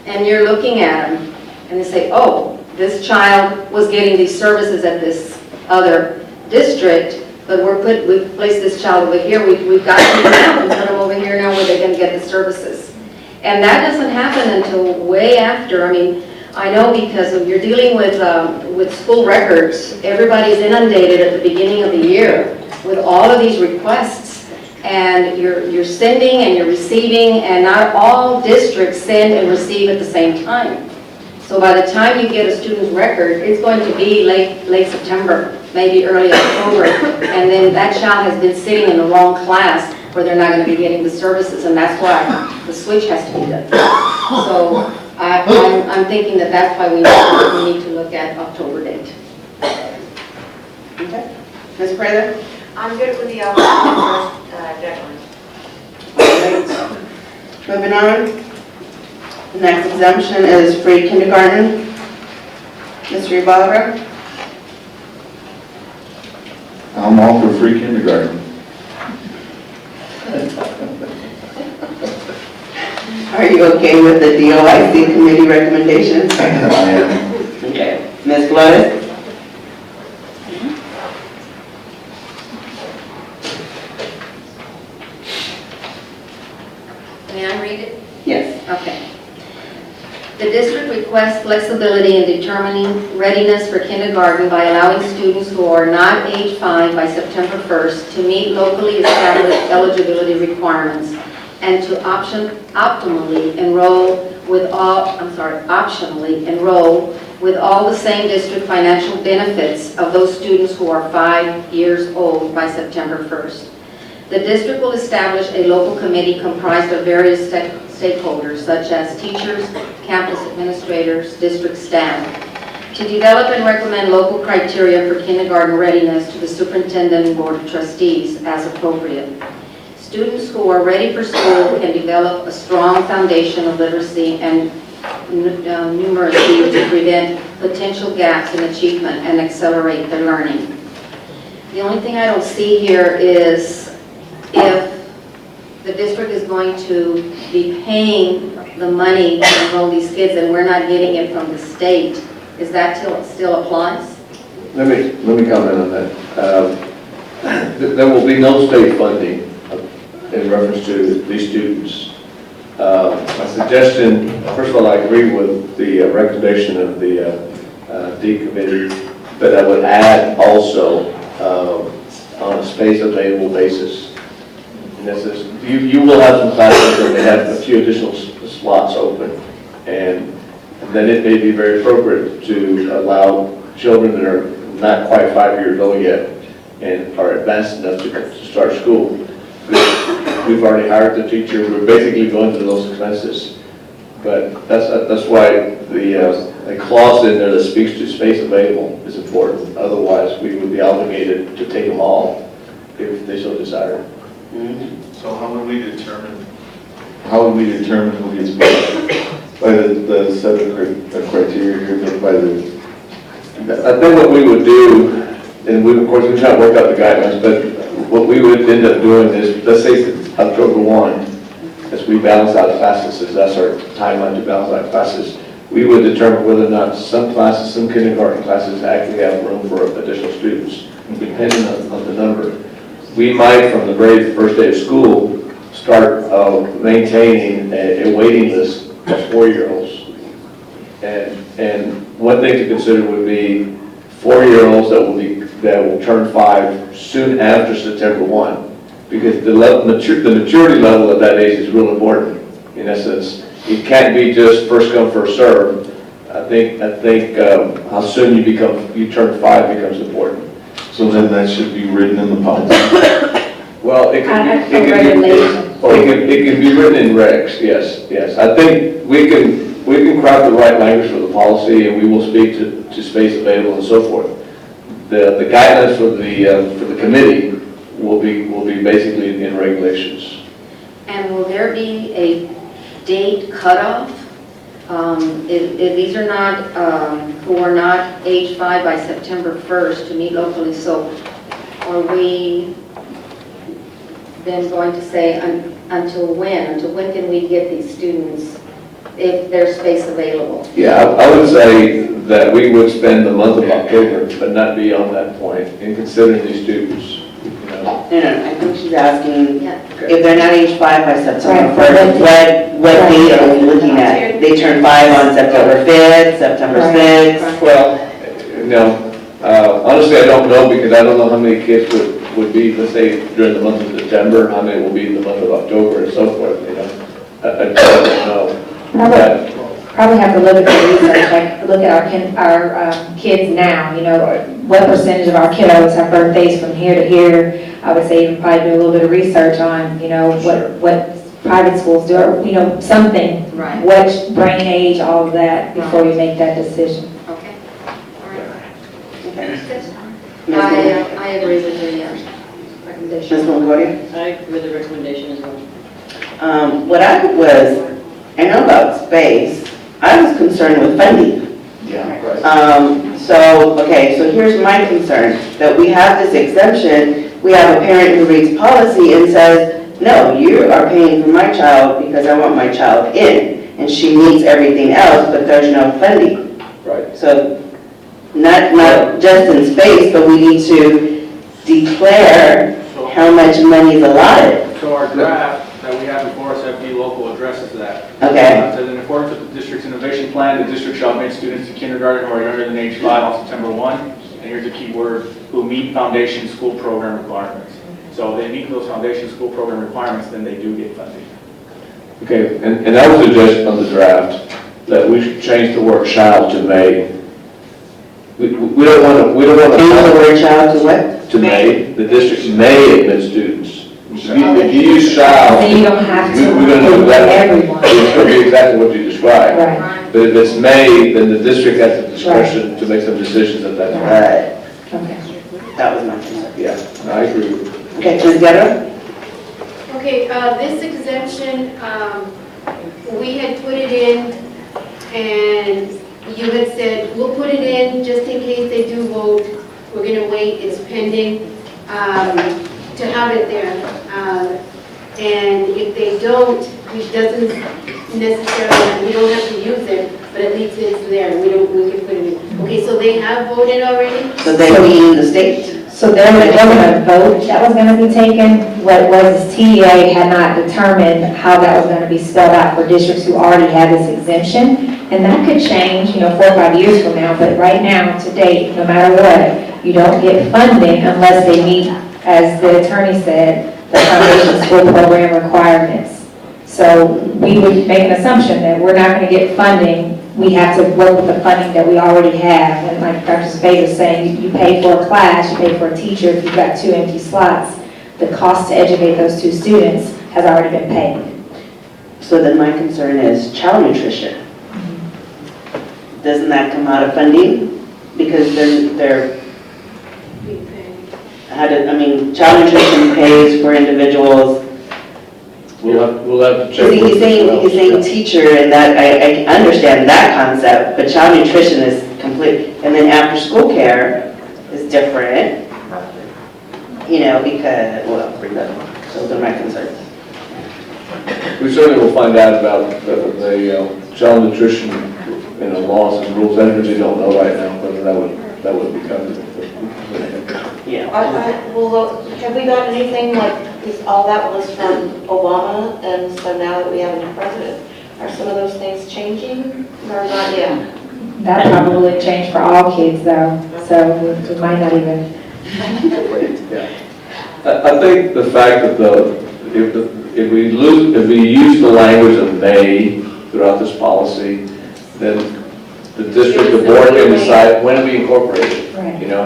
S5: and you're looking at them, and they say, oh, this child was getting these services at this other district, but we've placed this child over here, we've got them now and put them over here now where they're going to get the services. And that doesn't happen until way after. I mean, I know because if you're dealing with school records, everybody's inundated at the beginning of the year with all of these requests. And you're sending and you're receiving, and not all districts send and receive at the same time. So by the time you get a student's record, it's going to be late September, maybe early October, and then that child has been sitting in the wrong class where they're not going to be getting the services, and that's why the switch has to be done. So I'm thinking that that's why we need to look at October date.
S1: Okay. Ms. Prather?
S10: I'm good with the October 1st deadline.
S1: Moving on. The next exemption is free kindergarten. Mr. Ibarra?
S7: I'm all for free kindergarten.
S1: Are you okay with the DOIC committee recommendations?
S7: I am.
S1: Okay. Ms. Flores?
S5: May I read it?
S1: Yes.
S5: Okay. The district requests flexibility in determining readiness for kindergarten by allowing students who are not age 5 by September 1st to meet locally established eligibility requirements and to optionally enroll with all the same district financial benefits of those students who are 5 years old by September 1st. The district will establish a local committee comprised of various stakeholders such as teachers, campus administrators, district staff, to develop and recommend local criteria for kindergarten readiness to the superintendent and board of trustees as appropriate. Students who are ready for school can develop a strong foundation of literacy and numeracy to prevent potential gaps in achievement and accelerate their learning. The only thing I don't see here is if the district is going to be paying the money to enroll these kids and we're not getting it from the state, is that still applies?
S3: Let me comment on that. There will be no state funding in reference to these students. My suggestion, first of all, I agree with the recommendation of the D committee, but I would add also on a space available basis. You will have some classes where they have a few additional slots open, and then it may be very appropriate to allow children that are not quite 5 years old yet and are advanced enough to start school. We've already hired the teacher. We're basically going through those expenses, but that's why the clause in there that speaks to space available is important. Otherwise, we would be obligated to take them all if they so desire.
S11: So how would we determine?
S7: How would we determine who gets paid? By the set of criteria here, by the...
S3: I think what we would do, and we, of course, we try to work out the guidelines, but what we would end up doing is, let's say it's October 1, as we balance out classes, as that's our timeline to balance out classes, we would determine whether or not some classes, some kindergarten classes actually have room for additional students, depending on the number. We might, from the very first day of school, start maintaining a waiting list of 4-year-olds. And one thing to consider would be 4-year-olds that will turn 5 soon after September 1, because the maturity level at that age is real important. In essence, it can't be just first come, first serve. I think how soon you turn 5 becomes important.
S7: So then that should be written in the policy.
S3: Well, it can be written in regs, yes. I think we can craft the right language for the policy, and we will speak to space available and so forth. The guidelines for the committee will be basically in regulations.
S5: And will there be a date cutoff? If these are not, who are not age 5 by September 1st to meet locally, so are we then going to say until when? Until when can we get these students if there's space available?
S3: Yeah, I would say that we would spend the month of October, but not beyond that point, in considering these students, you know.
S1: No, I think she's asking
S5: Yeah.
S1: if they're not age 5 by September
S9: Right.
S1: 1st, what date are we looking at? They turn 5 on September 5th, September 6th?
S3: Well, honestly, I don't know, because I don't know how many kids would be, let's say, during the month of September, how many will be in the month of October and so forth, you know. I don't know.
S8: Probably have to look at the research, like look at our kids now, you know, what percentage of our kiddos have birthdays from here to here. I would say even probably do a little bit of research on, you know, what private schools do, or, you know, something,
S5: Right.
S8: what brain age, all of that, before we make that decision.
S5: Okay. All right.
S1: Ms. Moore?
S5: I agree with the
S1: Ms.
S5: recommendation.
S1: Longoria?
S13: I agree with the recommendation as well.
S1: What I know about space, I was concerned with funding.
S3: Yeah, right.
S1: So here's my concern, that we have this exemption, we have a parent who reads policy and says, no, you are paying for my child because I want my child in, and she needs everything else, but there's no funding.
S3: Right.
S1: So, not just in space, but we need to declare how much money is allotted.
S12: So our draft that we have before us, FD local, addresses that.
S1: Okay.
S12: It says in accordance with the district's innovation plan, the district shall admit students to kindergarten who are younger than age 5 on September 1, and here's a key word, who meet foundation school program requirements. So they meet those foundation school program requirements, then they do get funding.
S3: Okay, and I would suggest on the draft that we should change the word child to may. We don't want to.
S1: Change the word child to what?
S3: To may, the district may admit students. If you use child.
S8: So you don't have to
S3: We're going to do
S8: include
S3: that.
S8: everyone.
S3: It's going to be exactly what you described.
S8: Right,
S3: But if it's may, then the district has the discretion to make some decisions at that time.
S1: Right,
S8: okay.
S1: that was my concern.
S3: Yeah, no, I agree with you.
S1: Okay, Ms. Guerra?
S2: Okay, this exemption, we had put it in, and you had said, we'll put it in just in case they do vote. We're gonna wait, it's pending, to have it there. And if they don't, it doesn't necessarily, we don't have to use it, but at least it's there, we can put it in. Okay, so they have voted already?
S1: So they mean the state?
S8: So they're going to vote that was going to be taken. What it was is TEA had not determined how that was going to be spelled out for districts who already had this exemption. And that could change, you know, 4 or 5 years from now. But right now, to date, no matter what, you don't get funding unless they meet, as the attorney said, the foundation school program requirements. So we would make an assumption that we're not going to get funding. We have to work with the funding that we already have. And like Dr. Spade was saying, you pay for a class, you pay for a teacher if you've got 2 empty slots. The cost to educate those 2 students has already been paid.
S1: So then my concern is child nutrition. Doesn't that come out of funding? Because they're child nutrition pays for individuals.
S3: We'll have to check.
S1: He's saying teacher, and that, I understand that concept, but child nutrition is complete. And then after school care is different, you know, because, well, those are my concerns.
S3: We certainly will find out about the child nutrition, you know, laws and rules. I really don't know right now whether that would be covered.
S1: Yeah.
S10: Well, have we got anything like, is all that was from Obama, and so now that we have a new president, are some of those things changing, or not yet?
S8: That probably changed for all kids though, so we might not even.
S3: I think the fact that if we use the language of may throughout this policy, then the district, the board can decide when we incorporate it,
S4: Right.
S3: you know?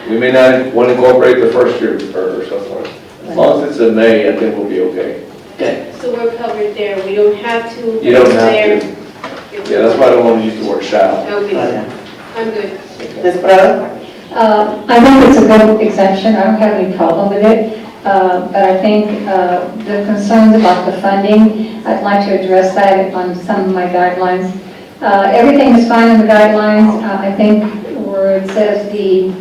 S3: We may not want to incorporate the first year or so forth. As long as it's in May, I think we'll be okay. Good.
S2: So we're covered there, we don't have to.
S3: You don't have
S2: there.
S3: to. Yeah, that's why I don't want to use the word shall.
S2: Okay, I'm good.
S1: Ms. Prado?
S9: I think it's a good exemption, I don't have any problem with it, but I think the concerns about the funding, I'd like to address that on some of my guidelines. Everything is fine in the guidelines. I think where it says the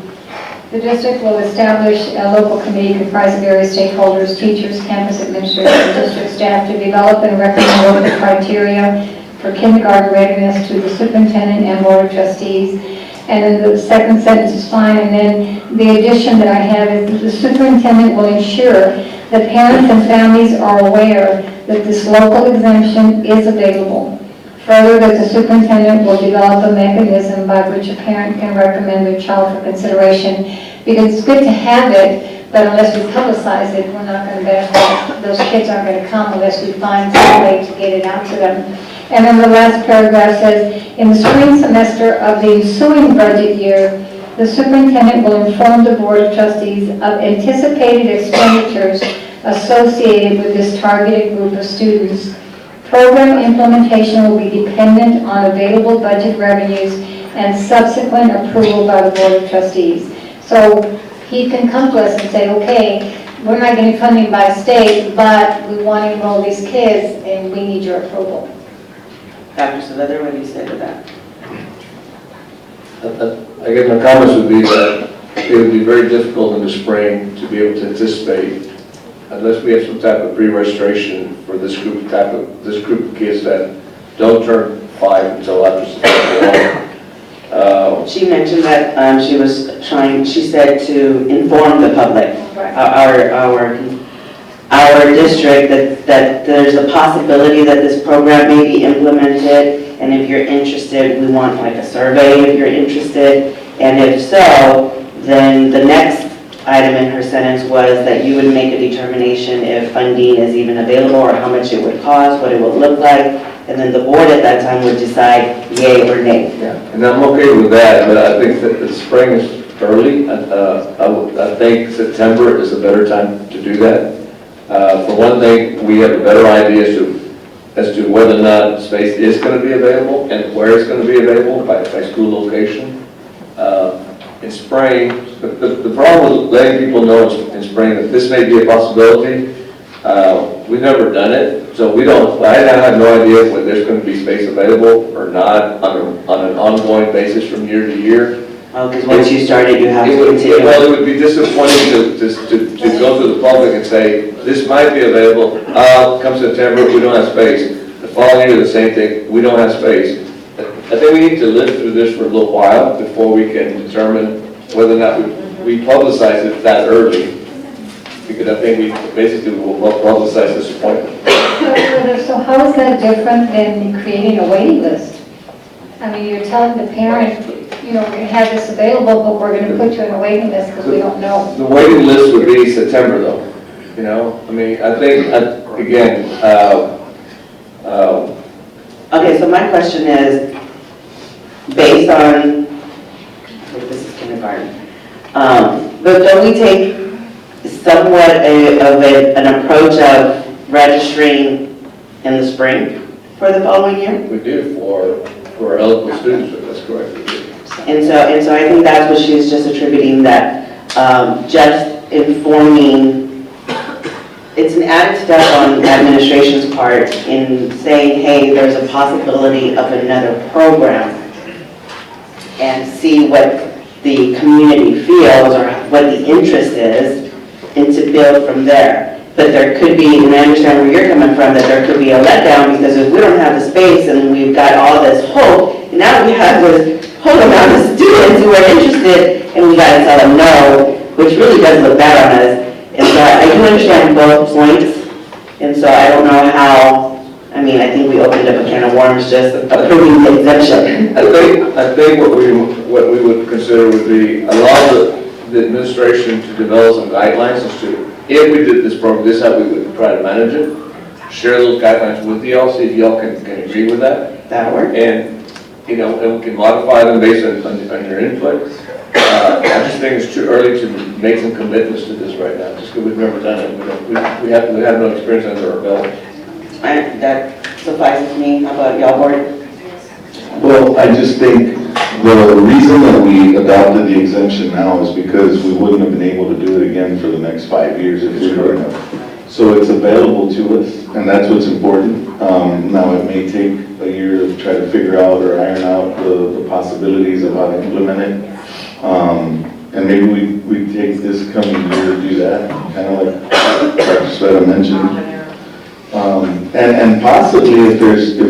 S9: district will establish a local committee comprised of various stakeholders, teachers, campus administrators, and district staff to develop and recommend local criteria for kindergarten readiness to the superintendent and board of trustees. And then the second sentence is fine, and then the addition that I have is that the superintendent will ensure that parents and families are aware that this local exemption is available. Further, that the superintendent will develop a mechanism by which a parent can recommend their child for consideration. Because it's good to have it, but unless we publicize it, we're not going to benefit. Those kids aren't going to come unless we find some way to get it out to them. And then the last paragraph says, in the spring semester of the ensuing budget year, the superintendent will inform the board of trustees of anticipated expenditures associated with this targeted group of students. Program implementation will be dependent on available budget revenues and subsequent approval by the board of trustees. So he can come to us and say, okay, we're not getting funding by state, but we want to enroll these kids and we need your approval.
S1: Dr. Saavedra, what do you say to that?
S3: I guess my comments would be that it would be very difficult in the spring to be able to anticipate, unless we have some type of pre-registration for this group of kids that don't turn 5 until after September.
S1: She mentioned that she said to inform the public, our district, that there's a possibility that this program may be implemented, and if you're interested, we want like a survey if you're interested, and if so, then the next item in her sentence was that you would make a determination if funding is even available or how much it would cost, what it would look like, and then the board at that time would decide yay or nay.
S3: Yeah, and I'm okay with that, but I think that the spring is early. I think September is a better time to do that. For one thing, we have a better idea as to whether or not space is going to be available and where it's going to be available by school location. In spring, the problem with letting people know in spring that this may be a possibility, we've never done it, so I have no idea whether there's going to be space available or not on an ongoing basis from year to year.
S1: Because once you started, you have to continue.
S3: Well, it would be disappointing to go to the public and say, this might be available, come September, we don't have space. The following year, the same thing, we don't have space. I think we need to live through this for a little while before we can determine whether or not we publicize it that early. Because I think we basically will publicize this appointment.
S9: So how is that different than creating a waiting list? I mean, you're telling the parent, we're going to have this available, but we're going to put you in a waiting list because we don't know.
S3: The waiting list would be September though, I mean, I think, again,
S1: Okay, so my question is, based on, this is kindergarten, but don't we take somewhat of an approach of registering in the spring for the following year?
S3: we do for eligible students, that's correct. We do.
S1: And so I think that's what she was just attributing, that just informing, it's an added step on administration's part in saying, hey, there's a possibility of another program, and see what the community feels or what the interest is, and to build from there. But there could be, and I understand where you're coming from, that there could be a letdown, because if we don't have the space and we've got all this hope, and now we have this whole amount of students who are interested, and we got to tell them no, which really does look bad on us. And so I do understand both points, and so I don't know how, I think we opened up a can of worms just approving the exemption.
S3: I think what we would consider would be allow the administration to develop some guidelines as to, if we did this program, this is how we would try to manage it. Share those guidelines with y'all, see if y'all can agree with that.
S1: That work?
S3: And you know, and we can modify them based on your input. I just think it's too early to make some commitments to this right now, just because we've never done it. We have no experience under our belt.
S1: That suffices me. How about y'all, board?
S7: Well, I just think the reason that we adopted the exemption now is because we wouldn't have been able to do it again for the next 5 years if we were enough. So it's available to us, and that's what's important. Now, it may take a year to try to figure out or iron out the possibilities of how to implement it. And maybe we take this coming year to do that, kind of like Dr. Sveta mentioned. And possibly if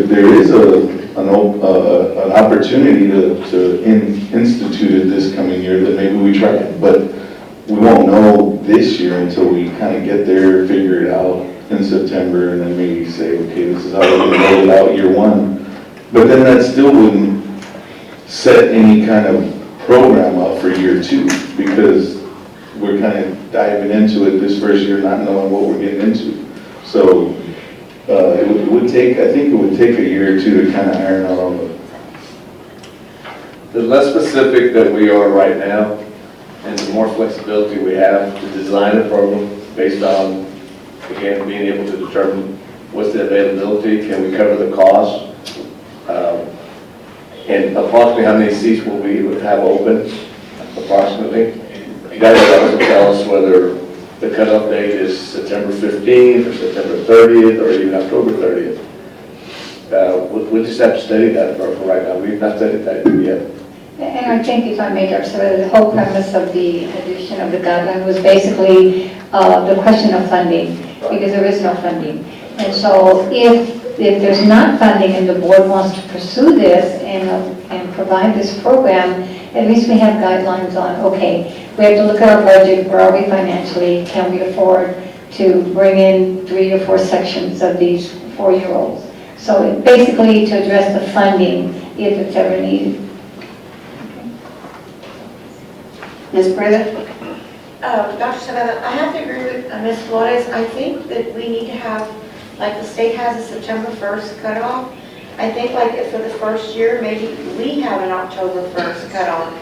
S7: there is an opportunity to institute it this coming year, that maybe we try it. But we won't know this year until we kind of get there, figure it out in September, and then maybe say, okay, this is how we're going to roll it out year one. But then that still wouldn't set any kind of program up for year two, because we're kind of diving into it this first year not knowing what we're getting into. So it would take, I think it would take a year or two to kind of iron out all of it.
S3: The less specific that we are right now, and the more flexibility we have to design a program based on, again, being able to determine what's the availability, can we cover the cost, and approximately how many seats will we have open, approximately. That will also tell us whether the cutoff date is September 15th or September 30th or even October 30th. We'll just have to study that for right now. We've not studied that yet.
S9: And I think if I may, Dr. Savetta, the whole premise of the addition of the guideline was basically the question of funding, because there is no funding. And so if there's not funding and the board wants to pursue this and provide this program, at least we have guidelines on, okay, we have to look at our budget, where are we financially, can we afford to bring in 3 or 4 sections of these 4-year-olds? So basically to address the funding if it's ever needed.
S1: Ms. Brenda?
S10: Dr. Savannah, I have to agree with Ms. Flores. I think that we need to have, like the state has a September 1st cutoff. I think like if for the first year, maybe we have an October 1st cutoff.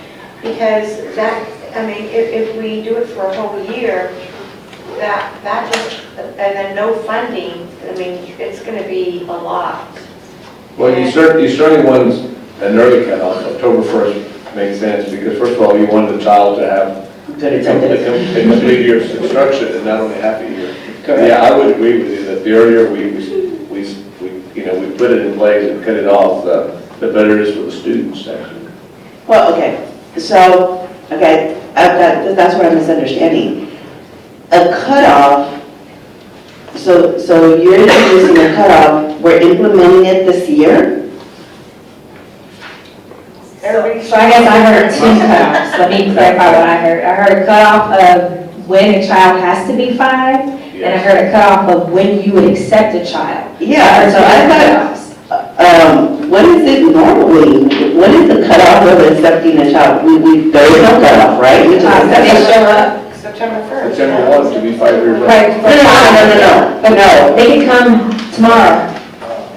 S10: Because that, I mean, if we do it for a whole year, that just, and then no funding, I mean, it's going to be a lot.
S3: Well, you certainly want an early cutoff. October 1st makes sense, because first of all, you want the child to have
S1: Good
S3: a complete year's instruction and not only half a year. Yeah, I would agree with you that the earlier we put it in place and cut it off, the better it is for the students, actually.
S1: Well, okay, so, okay, that's what I'm misunderstanding. A cutoff, so you're introducing a cutoff, we're implementing it this year?
S8: So I guess I heard 2 cutoffs. Let me clarify what I heard. I heard a cutoff of when a child has to be 5, and I heard a cutoff of when you would accept a child.
S1: Yeah, so I thought, what is it normally? What is the cutoff of accepting a child? There is no cutoff, right? We just
S8: They show up.
S10: September 1st.
S3: September 1 to be 5 years old.
S8: Right.
S1: No.
S8: They can come tomorrow,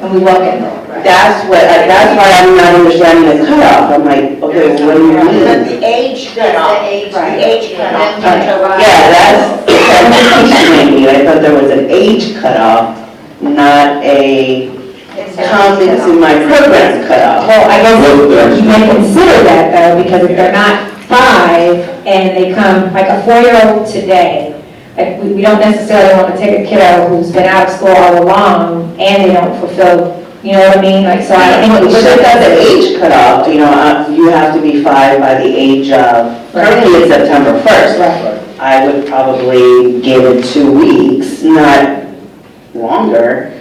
S8: and we welcome them.
S1: That's why I'm not understanding the cutoff. I'm like, okay, well, what do you
S10: But
S1: mean?
S10: the age cutoff, the age cutoff.
S1: Yeah, that's maybe. I thought there was an age cutoff, not a come into my program cutoff.
S8: Well, I guess you may consider that though, because if they're not 5 and they come, like a 4-year-old today, like we don't necessarily want to take a kiddo who's been out of school all along and they don't fulfill, you know what I mean? Like, so I think we
S1: But
S8: should
S1: that's the age cutoff, you have to be 5 by the age of, currently it's September 1st.
S8: Right.
S1: I would probably give it 2 weeks, not longer.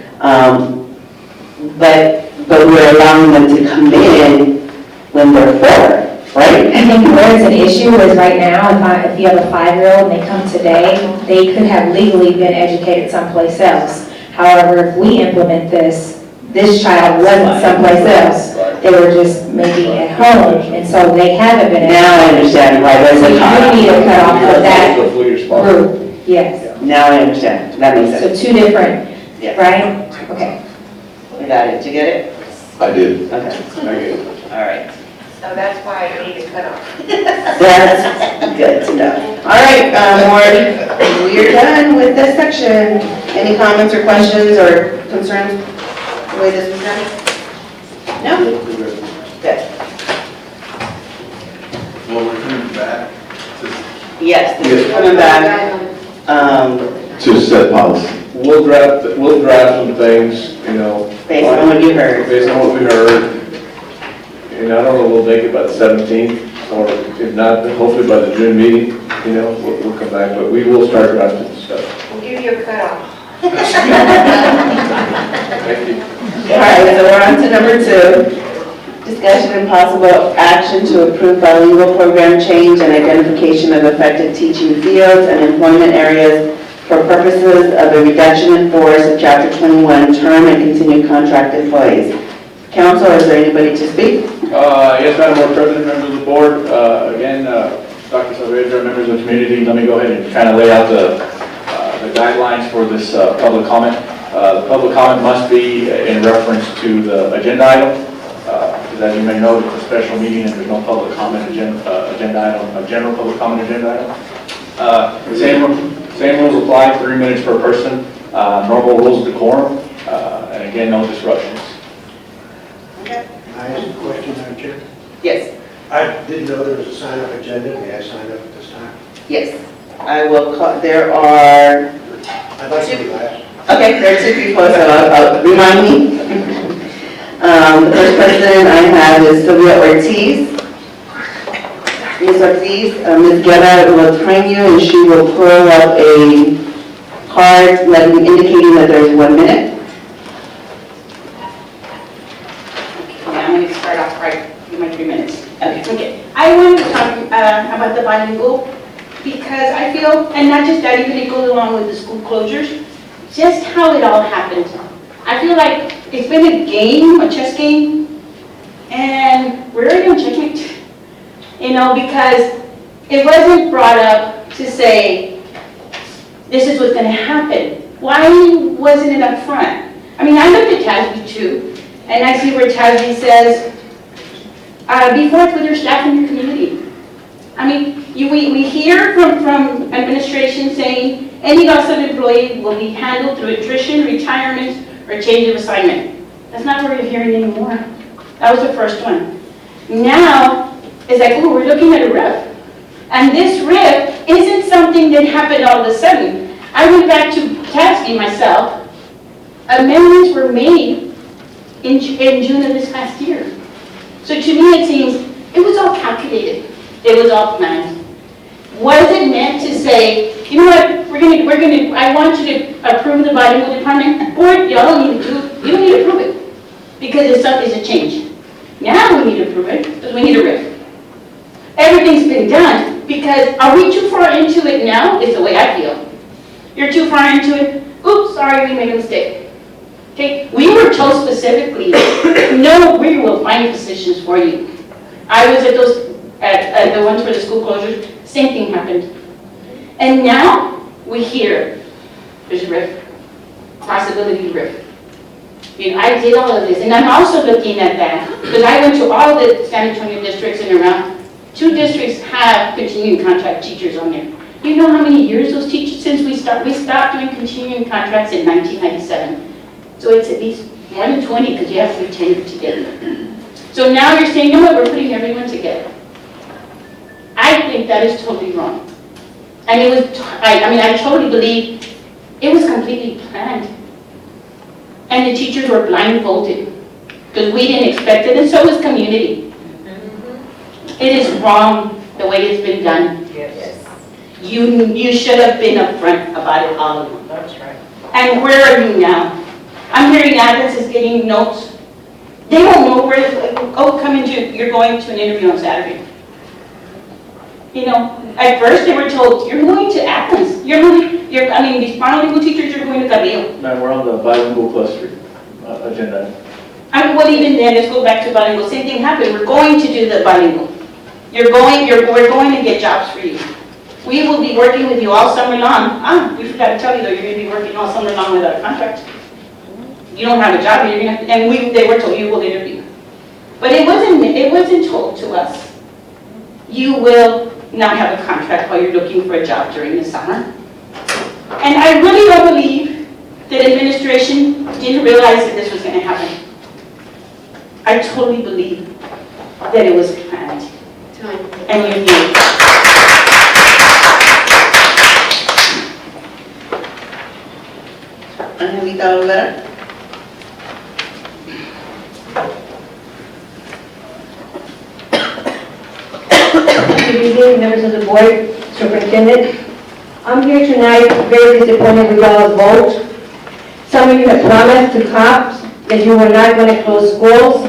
S1: But we're allowing them to come in when they're 4, right?
S8: I think where it's an issue is right now, if you have a 5-year-old and they come today, they could have legally been educated someplace else. However, if we implement this child wasn't someplace else. They were just maybe at home, and so they haven't been.
S1: Now I understand why there's
S8: So
S1: a
S8: you
S1: cutoff.
S8: need a cutoff for that
S3: So fully responsible.
S8: group, yes.
S1: Now I understand, that makes
S8: So
S1: sense.
S8: 2 different,
S1: Yeah.
S8: right? Okay.
S1: I got it, did you get it?
S7: I did.
S1: Okay.
S3: I get it.
S1: All
S10: So that's why I need to cut off.
S1: That's good to know. All right, we are done with this section. Any comments or questions or concerns the way this was done? No? Good.
S11: Well, we're coming back to,
S1: Yes, this is coming back.
S7: To set policy.
S3: We'll draft some things, you know.
S1: Based on what you heard.
S3: Based on what we heard. And I don't know, we'll make it by the 17th, or if not, then hopefully by the June meeting, you know, we'll come back, but we will start drafting stuff.
S10: We'll give you a cutoff.
S3: Thank you.
S1: All right, so we're on to number 2. Discussion and possible action to approve bilingual program change and identification of affected teaching fields and employment areas for purposes of a reduction in force of Chapter 21 term and continued contract employees. Council, is there anybody to speak?
S12: Yes, Madam Board President, members of the board, again, Dr. Saavedra, members of the community, let me go ahead and kind of lay out the guidelines for this public comment. The public comment must be in reference to the agenda item. Because as you may know, it's a special meeting and there's no public comment agenda item, a general public comment agenda item. Same rules apply, 3 minutes per person, normal rules of decorum, and again, no disruptions.
S14: Can I ask a question, Madam Chair?
S1: Yes.
S14: I didn't know there was a sign-up agenda. May I sign up at this time?
S1: Yes. I will call, there are,
S14: I'd like to be last.
S1: okay, there are 2 people, so remind me. The first person I have is Sylvia Ortiz. Ms. Ortiz, Ms. Guerra will time you and she will pull up a card indicating that there's 1 minute.
S15: Okay, I'm going to start off right with my 3 minutes. Okay. I want to talk about the bilingual because I feel, and not just that, even it goes along with the school closures, just how it all happened. I feel like it's been a game, a chess game, and we're already on checkmate. You know, because it wasn't brought up to say, this is what's going to happen. Why wasn't it up front? I mean, I looked at TASB too, and I see where TASB says, be forth with your staff in your community. I mean, we hear from administration saying, any loss of employee will be handled through attrition, retirement, or change of assignment. That's not what we're hearing anymore. That was the first one. Now, it's like, oh, we're looking at a RIF. And this RIF isn't something that happened all of a sudden. I went back to TASB myself. Amendments were made in June of this past year. So to me, it seems it was all calculated. It was all planned. Was it meant to say, you know what, I want you to approve the bilingual department, or y'all don't need to you don't need to approve it, because it's a change. Now we need to approve it, because we need a RIF. Everything's been done, because are we too far into it now, is the way I feel. You're too far into it, oops, sorry, we made a mistake. Okay, we were told specifically, no, we will find positions for you. I was at the ones for the school closures, same thing happened. And now we hear there's a RIF, possibility of RIF. You know, I did all of this, and I'm also looking at that because I went to all the San Antonio districts and around. 2 districts have continuing contract teachers on there. You know how many years those teachers, since we stopped doing continuing contracts in 1997. So it's at least more than 20 because you have to be tenured together. So now you're saying, no, we're putting everyone together. I think that is totally wrong. And it was, I totally believe it was completely planned. And the teachers were blindfolded because we didn't expect it, and so was community. It is wrong the way it's been done.
S10: Yes.
S15: You should have been upfront about it all along.
S10: That's right.
S15: And where are you now? I'm hearing Atlas is getting notes. They don't know where, you're going to an interview on Saturday. You know, at first they were told, you're going to Athens. These bilingual teachers are going to Cabrillo.
S12: Now, we're on the bilingual cluster agenda.
S15: Well, even then, let's go back to bilingual. Same thing happened. We're going to do the bilingual. We're going to get jobs for you. We will be working with you all summer long. We forgot to tell you though, you're going to be working all summer long without a contract. You don't have a job, you're going to have to, and they were told you will interview. But it wasn't told to us. you will not have a contract while you're looking for a job during the summer. And I really don't believe that administration didn't realize that this was going to happen. I totally believe that it was planned, and you knew.
S1: Angelita Olvera.
S16: Good evening, members of the board, superintendent. I'm here tonight very disappointed with y'all's vote. Some of you have promised to cops that you were not going to close schools,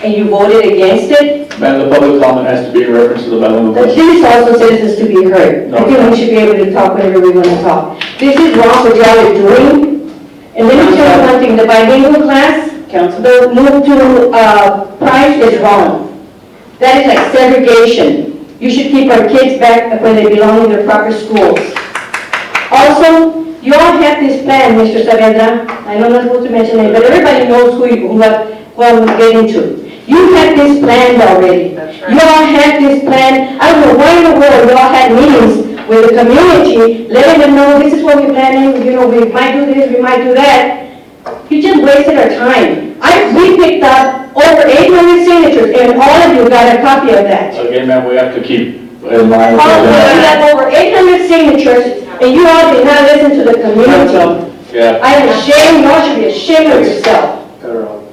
S16: and you voted against it.
S12: Madam, the public comment has to be in reference to the bilingual
S16: But
S12: question.
S16: this is also citizens to be heard.
S12: No.
S16: I think we should be able to talk whenever we want to talk. This is wrong what y'all are doing. And let me tell you one thing, the bilingual class, the move to price is wrong. That is like segregation. You should keep our kids back where they belong in their proper schools. Also, you all have this plan, Mr. Saavedra. I know not supposed to mention it, but everybody knows who I'm getting to. You had this planned already. You all had this plan. I don't know why in the world you all had meetings with the community, letting them know this is what we're planning, you know, we might do this, we might do that. You just wasted our time. We picked up over 800 signatures, and all of you got a copy of that.
S12: Again, ma'am, we have to keep in line with
S16: All of you
S12: that.
S16: got over 800 signatures, and you all did not listen to the community.
S12: Yeah.
S16: I am ashamed, you all should be ashamed of yourself.
S12: Cut her off.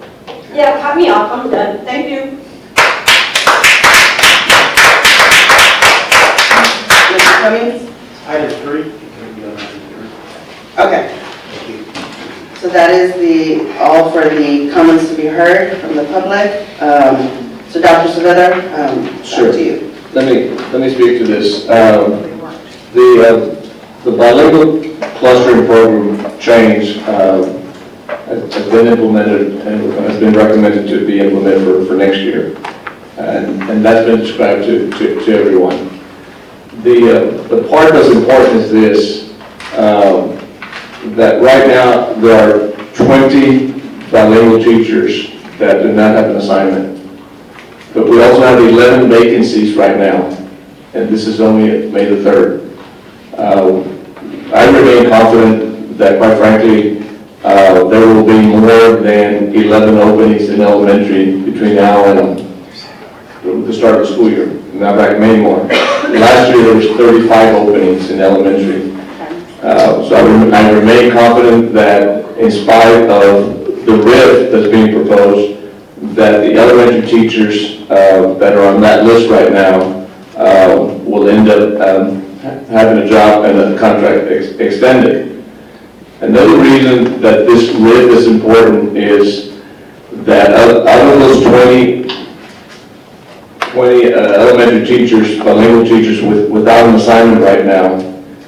S16: Yeah, cut me off, I'm done. Thank you.
S1: Mr. Cummings?
S14: Item 3.
S1: Okay. So that is all for the comments to be heard from the public. So Dr. Saavedra,
S3: Sure.
S1: back to you.
S3: Let me speak to this. The bilingual clustering program change has been implemented and has been recommended to be implemented for next year. And that's been described to everyone. The part that's important is this, that right now there are 20 bilingual teachers that do not have an assignment. But we also have 11 vacancies right now, and this is only May the 3rd. I remain confident that, quite frankly, there will be more than 11 openings in elementary between now and the start of the school year. Matter of fact, many more. Last year there was 35 openings in elementary. So I remain confident that in spite of the RIF that's being proposed, that the elementary teachers that are on that list right now will end up having a job and a contract extended. Another reason that this RIF is important is that out of those 20 elementary teachers, bilingual teachers without an assignment right now,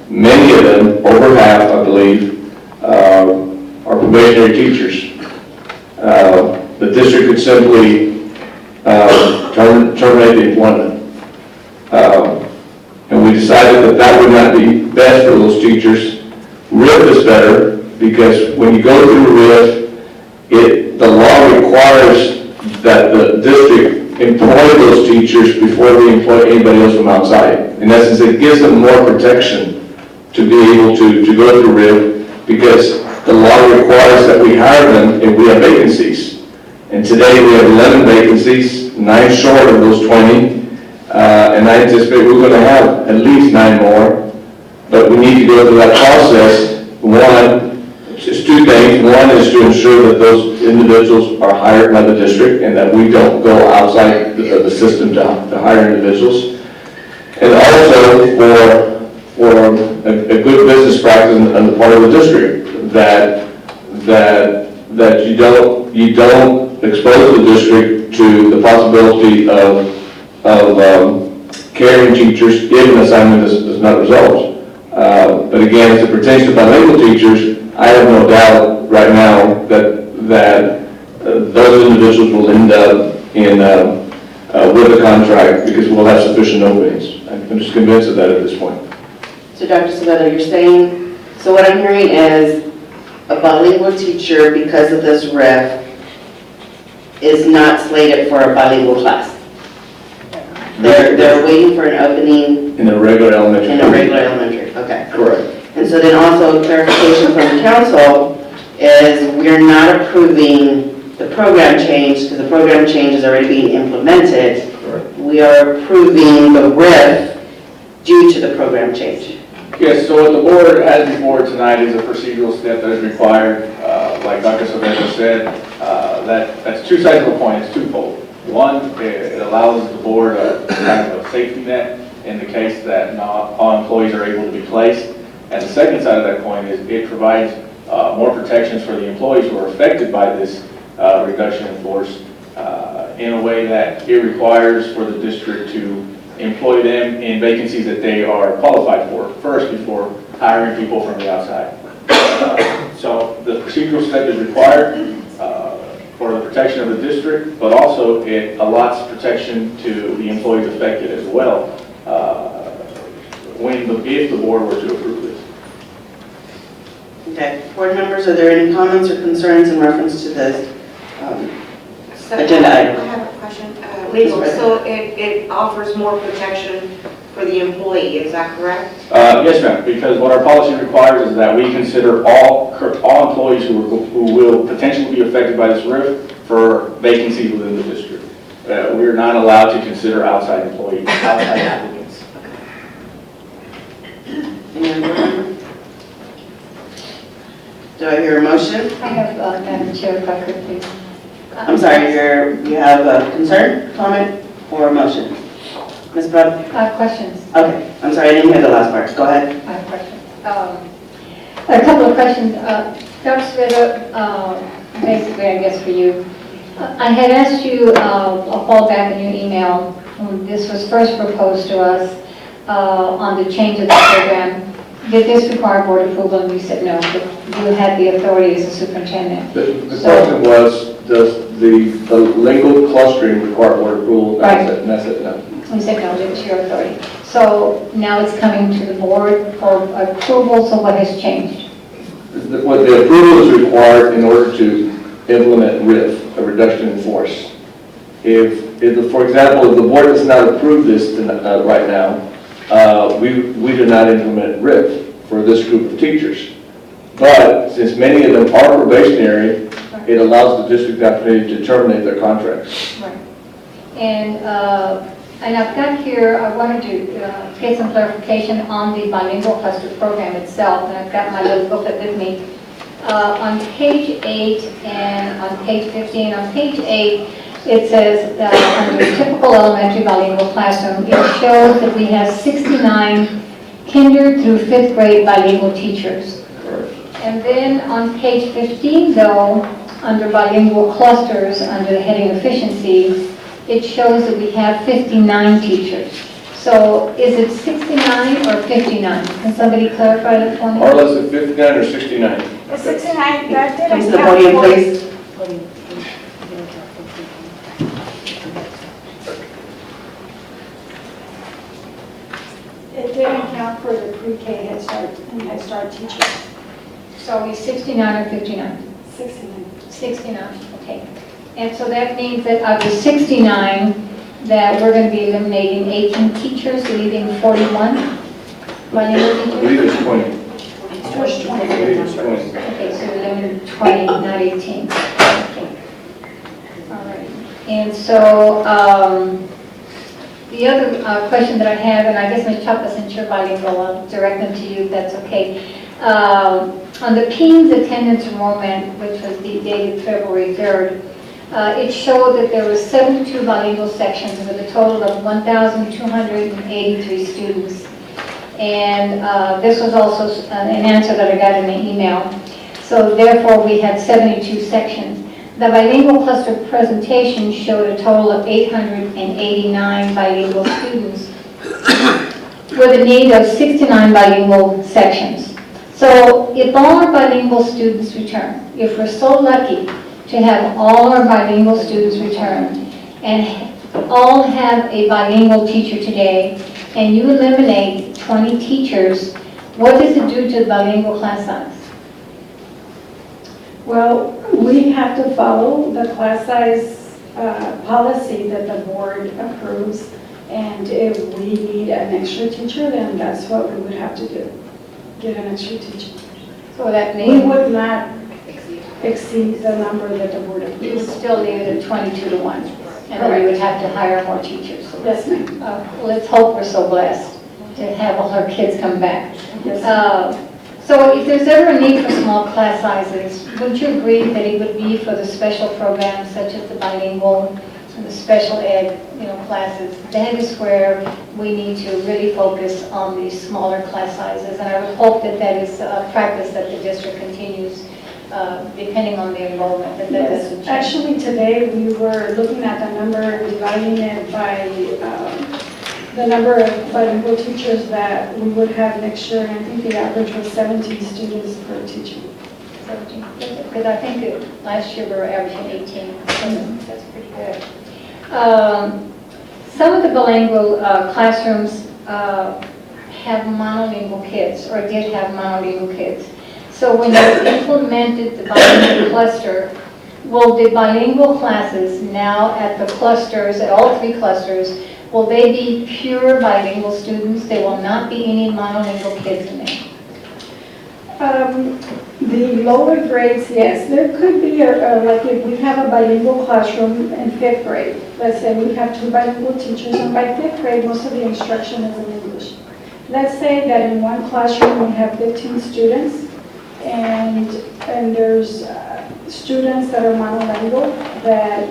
S3: many of them, over half I believe, are probationary teachers. The district could simply terminate the employment. And we decided that would not be best for those teachers. RIF is better because when you go through RIF, the law requires that the district employ those teachers before they employ anybody else from outside. In essence, it gives them more protection to be able to go through RIF because the law requires that we hire them if we have vacancies. And today we have 11 vacancies, 9 short of those 20. And I anticipate we're going to have at least 9 more. But we need to go through that process. It's 2 things. One is to ensure that those individuals are hired by the district and that we don't go outside the system to hire individuals. And also for a good business practice on the part of the district that you don't expose the district to the possibility of carrying teachers if an assignment is not resolved. But again, as it pertains to bilingual teachers, I have no doubt right now that those individuals will end up with a contract because we'll have sufficient openings. I'm just convinced of that at this point.
S1: So Dr. Saavedra, you're saying, so what I'm hearing is a bilingual teacher, because of this RIF, is not slated for a bilingual class. They're waiting for an opening
S3: In a regular elementary.
S1: in a regular elementary, okay.
S3: Correct.
S1: And so then also clarification from council is we're not approving the program change because the program change is already being implemented.
S3: Correct.
S1: We are approving the RIF due to the program change.
S12: Yes, so what the board has before tonight is a procedural step that is required, like Dr. Saavedra said, that's two sides of the coin, it's twofold. One, it allows the board a kind of a safety net in the case that not all employees are able to be placed. And the second side of that coin is it provides more protections for the employees who are affected by this reduction in force in a way that it requires for the district to employ them in vacancies that they are qualified for first before hiring people from the outside. So the procedural step is required for the protection of the district, but also it allots protection to the employees affected as well if the board were to approve this.
S1: Okay, board members, are there any comments or concerns in reference to this agenda
S10: I
S1: item?
S10: have a question. Legal,
S1: Yes,
S10: so it offers more protection for the employee, is that correct?
S12: Yes, ma'am, because what our policy requires is that we consider all employees who will potentially be affected by this RIF for vacancies within the district. We're not allowed to consider outside employees, outside applicants.
S1: Any other board member? Do I hear a motion?
S9: I have, Madam Chair, if I could please.
S1: I'm sorry, you have a concern, comment, or a motion? Ms. Brown?
S9: Questions.
S1: Okay, I'm sorry, I didn't hear the last part. Go ahead.
S9: I have questions. A couple of questions. Dr. Sveta, basically, I guess for you. I had asked you a fall back in your email when this was first proposed to us on the change of the program. Did this require board approval? And you said no, but you had the authority as a superintendent.
S3: The question was, does the lingo clustering require board approval?
S9: Right.
S3: And I said no.
S9: You said no, it was your authority. So now it's coming to the board for approval, so what has changed?
S3: The approval is required in order to implement RIF, a reduction in force. If for example, if the board does not approve this right now, we do not implement RIF for this group of teachers. But since many of them are probationary, it allows the district the opportunity to terminate their contracts.
S9: Right. And I've got here, I wanted to get some clarification on the bilingual cluster program itself, and I've got my little booklet with me. On page 8 and on page 15, on page 8, it says that under typical elementary bilingual classroom, it shows that we have 69 kinder through 5th grade bilingual teachers. And then on page 15, though, under bilingual clusters, under the heading efficiency, it shows that we have 59 teachers. So is it 69 or 59? Can somebody clarify that for me?
S3: Or less than 59 or 69?
S15: The 69, that didn't
S1: Come to the
S15: count
S1: podium,
S15: for-
S1: please.
S9: It didn't count for the pre-K Head Start and Head Start teachers. So we 69 or 59? 69. 69, okay. And so that means that of the 69, that we're going to be eliminating 18 teachers, leaving 41 bilingual
S3: I
S9: teachers?
S3: believe it's 20.
S9: So it's 20.
S3: I believe it's 20.
S9: Okay, so we're limiting 20, not 18. Okay. All right. And so the other question that I have, and I guess Ms. Chapa, since you're bilingual, I'll direct them to you, if that's okay. On the PEAMS attendance enrollment, which was dated February 3rd, it showed that there were 72 bilingual sections with a total of 1,283 students. And this was also an answer that I got in the email. So therefore, we had 72 sections. The bilingual cluster presentation showed a total of 889 bilingual students with a need of 69 bilingual sections. So if all our bilingual students return, if we're so lucky to have all our bilingual students return and all have a bilingual teacher today, and you eliminate 20 teachers, what does it do to the bilingual class size?
S17: Well, we have to follow the class size policy that the board approves And if we need an extra teacher, then that's what we would have to do, get an extra teacher.
S9: So that
S17: We
S9: means
S17: would not exceed the number that the board
S9: you would
S17: approved.
S9: still leave it at 22 to 1, and then you would have to hire more teachers.
S17: Yes, ma'am.
S9: Let's hope we're so blessed to have all our kids come back.
S17: Yes.
S9: So if there's ever a need for small class sizes, wouldn't you agree that it would be for the special programs such as the bilingual and the special ed, classes? That is where we need to really focus on these smaller class sizes, and I would hope that that is a practice that the district continues, depending on the enrollment, that doesn't change.
S17: Actually, today, we were looking at the number, dividing it by the number of bilingual teachers that we would have next year, and I think the average was 17 students per teacher.
S9: Because I think last year we were averaging 18, so that's pretty good. Some of the bilingual classrooms have monolingual kids, or did have monolingual kids. So when you implemented the bilingual cluster, will the bilingual classes now at the clusters, at all 3 clusters, will they be pure bilingual students? There will not be any monolingual kids in there?
S17: The lower grades, yes, there could be, like if we have a bilingual classroom in 5th grade, let's say we have 2 bilingual teachers, and by 5th grade, most of the instruction is in English. Let's say that in one classroom we have 15 students, and there's students that are monolingual that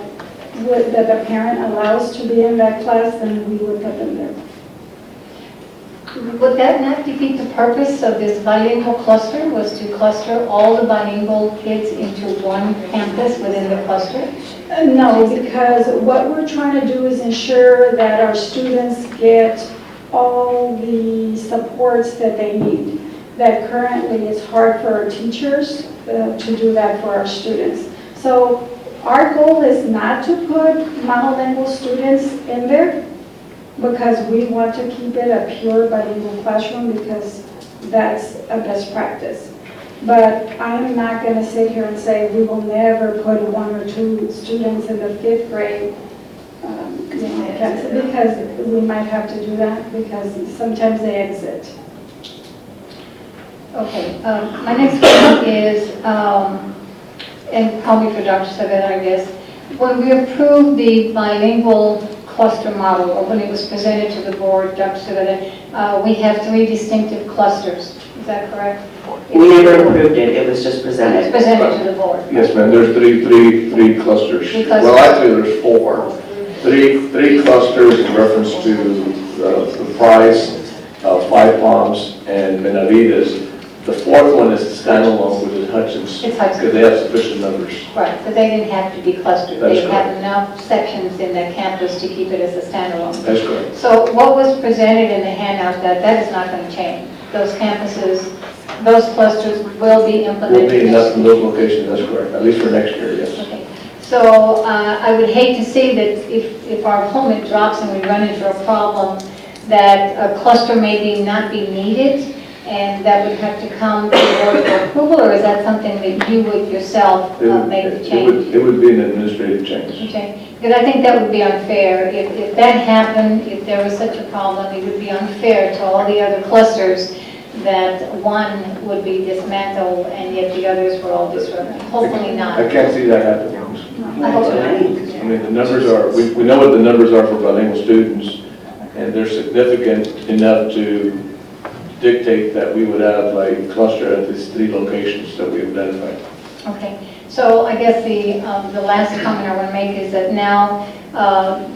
S17: the parent allows to be in that class, then we would put them there.
S9: Would that not defeat the purpose of this bilingual cluster, was to cluster all the bilingual kids into one campus within the cluster?
S17: No, because what we're trying to do is ensure that our students get all the supports that they need. That currently it's hard for our teachers to do that for our students. So our goal is not to put monolingual students in there, because we want to keep it a pure bilingual classroom, because that's a best practice. But I'm not going to sit here and say we will never put 1 or 2 students in the 5th grade, because we might have to do that, because sometimes they exit.
S9: Okay, my next question is, and probably for Dr. Savetta, I guess, when we approved the bilingual cluster model, or when it was presented to the board, Dr. Savetta, we have 3 distinctive clusters. Is that correct?
S1: We never approved it, it was just presented.
S9: It's presented to the board.
S3: Yes, ma'am, there's three clusters.
S9: 3 clusters.
S3: Well, actually, there's 4. Three clusters in reference to the price of Five Palms and Benavides. The 4th one is standalone, which is Hutchins.
S9: It's Hutchins.
S3: Because they have sufficient numbers.
S9: Right, but they didn't have to be clustered.
S3: That's
S9: They have
S3: correct.
S9: enough sections in the campus to keep it as a standalone.
S3: That's correct.
S9: So what was presented in the handout, that is not going to change. Those campuses, those clusters will be
S3: Will
S9: implemented.
S3: be enough in those locations, that's correct, at least for next year, yes.
S9: Okay. So I would hate to see that if our enrollment drops and we run into a problem, that a cluster maybe not be needed, and that would have to come to the board for approval, or is that something that you would yourself make the change?
S3: It would be an administrative change.
S9: Okay, because I think that would be unfair. If that happened, if there was such a problem, it would be unfair to all the other clusters that one would be dismantled and yet the others were all disrupted. Hopefully not.
S3: I can't see that happening.
S9: I hope not.
S3: I mean, the numbers are, we know what the numbers are for bilingual students, and they're significant enough to dictate that we would have a cluster at these 3 locations that we've identified.
S9: Okay, so I guess the last comment I want to make is that now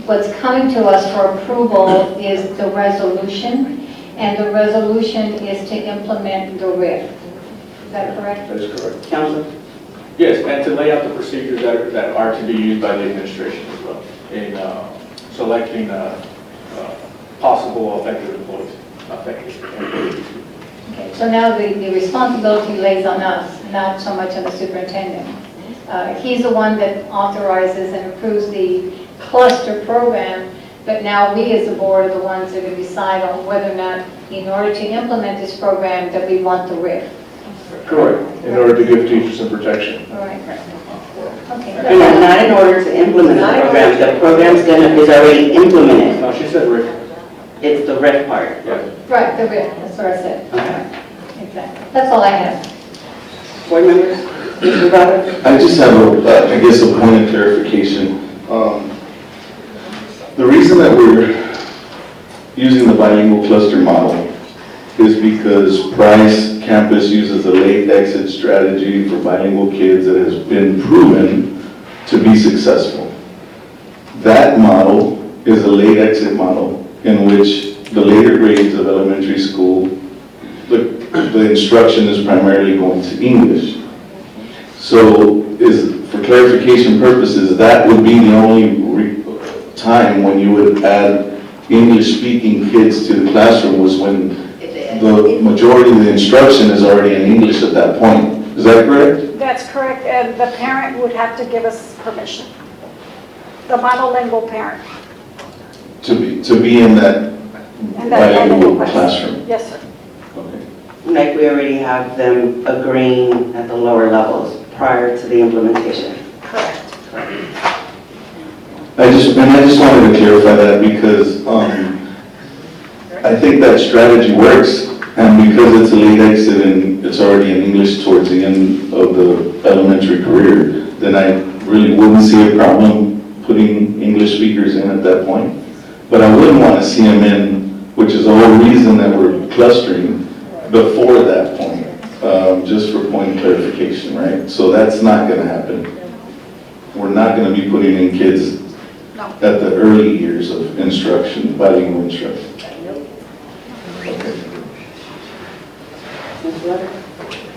S9: what's coming to us for approval is the resolution, and the resolution is to implement the RIF. Is that correct?
S3: That is correct.
S1: Council?
S12: Yes, and to lay out the procedures that are to be used by the administration as well in selecting possible affected employees.
S9: Okay, so now the responsibility lays on us, not so much on the superintendent. He's the one that authorizes and approves the cluster program, but now we as the board are the ones that are going to decide on whether or not, in order to implement this program, that we want the RIF.
S3: Correct, in order to give teachers some protection.
S9: All right. Okay.
S1: Not in order to implement the program. The program's is already implemented.
S12: No, she said RIF.
S1: It's the red part.
S9: Right, the red, that's what I said.
S1: Okay.
S9: Exactly. That's all I have.
S1: Board members? Mr. Roberts?
S7: I just have I guess a point of clarification. The reason that we're using the bilingual cluster model is because Price campus uses a late exit strategy for bilingual kids that has been proven to be successful. That model is a late exit model in which the later grades of elementary school, the instruction is primarily going to English. So for clarification purposes, that would be the only time when you would add English-speaking kids to the classroom was when the majority of the instruction is already in English at that point. Is that correct?
S17: That's correct, and the parent would have to give us permission. The monolingual parent.
S7: To be in that bilingual classroom?
S17: Yes, sir.
S7: Okay.
S1: Like we already have them agreeing at the lower levels prior to the implementation.
S17: Correct.
S7: I just wanted to clarify that because I think that strategy works, and because it's a late exit and it's already in English towards the end of the elementary career, then I really wouldn't see a problem putting English speakers in at that point. But I wouldn't want to see them in, which is the whole reason that we're clustering before that point, just for point clarification, right? So that's not going to happen. We're not going to be putting in kids at the early years of instruction, bilingual instruction.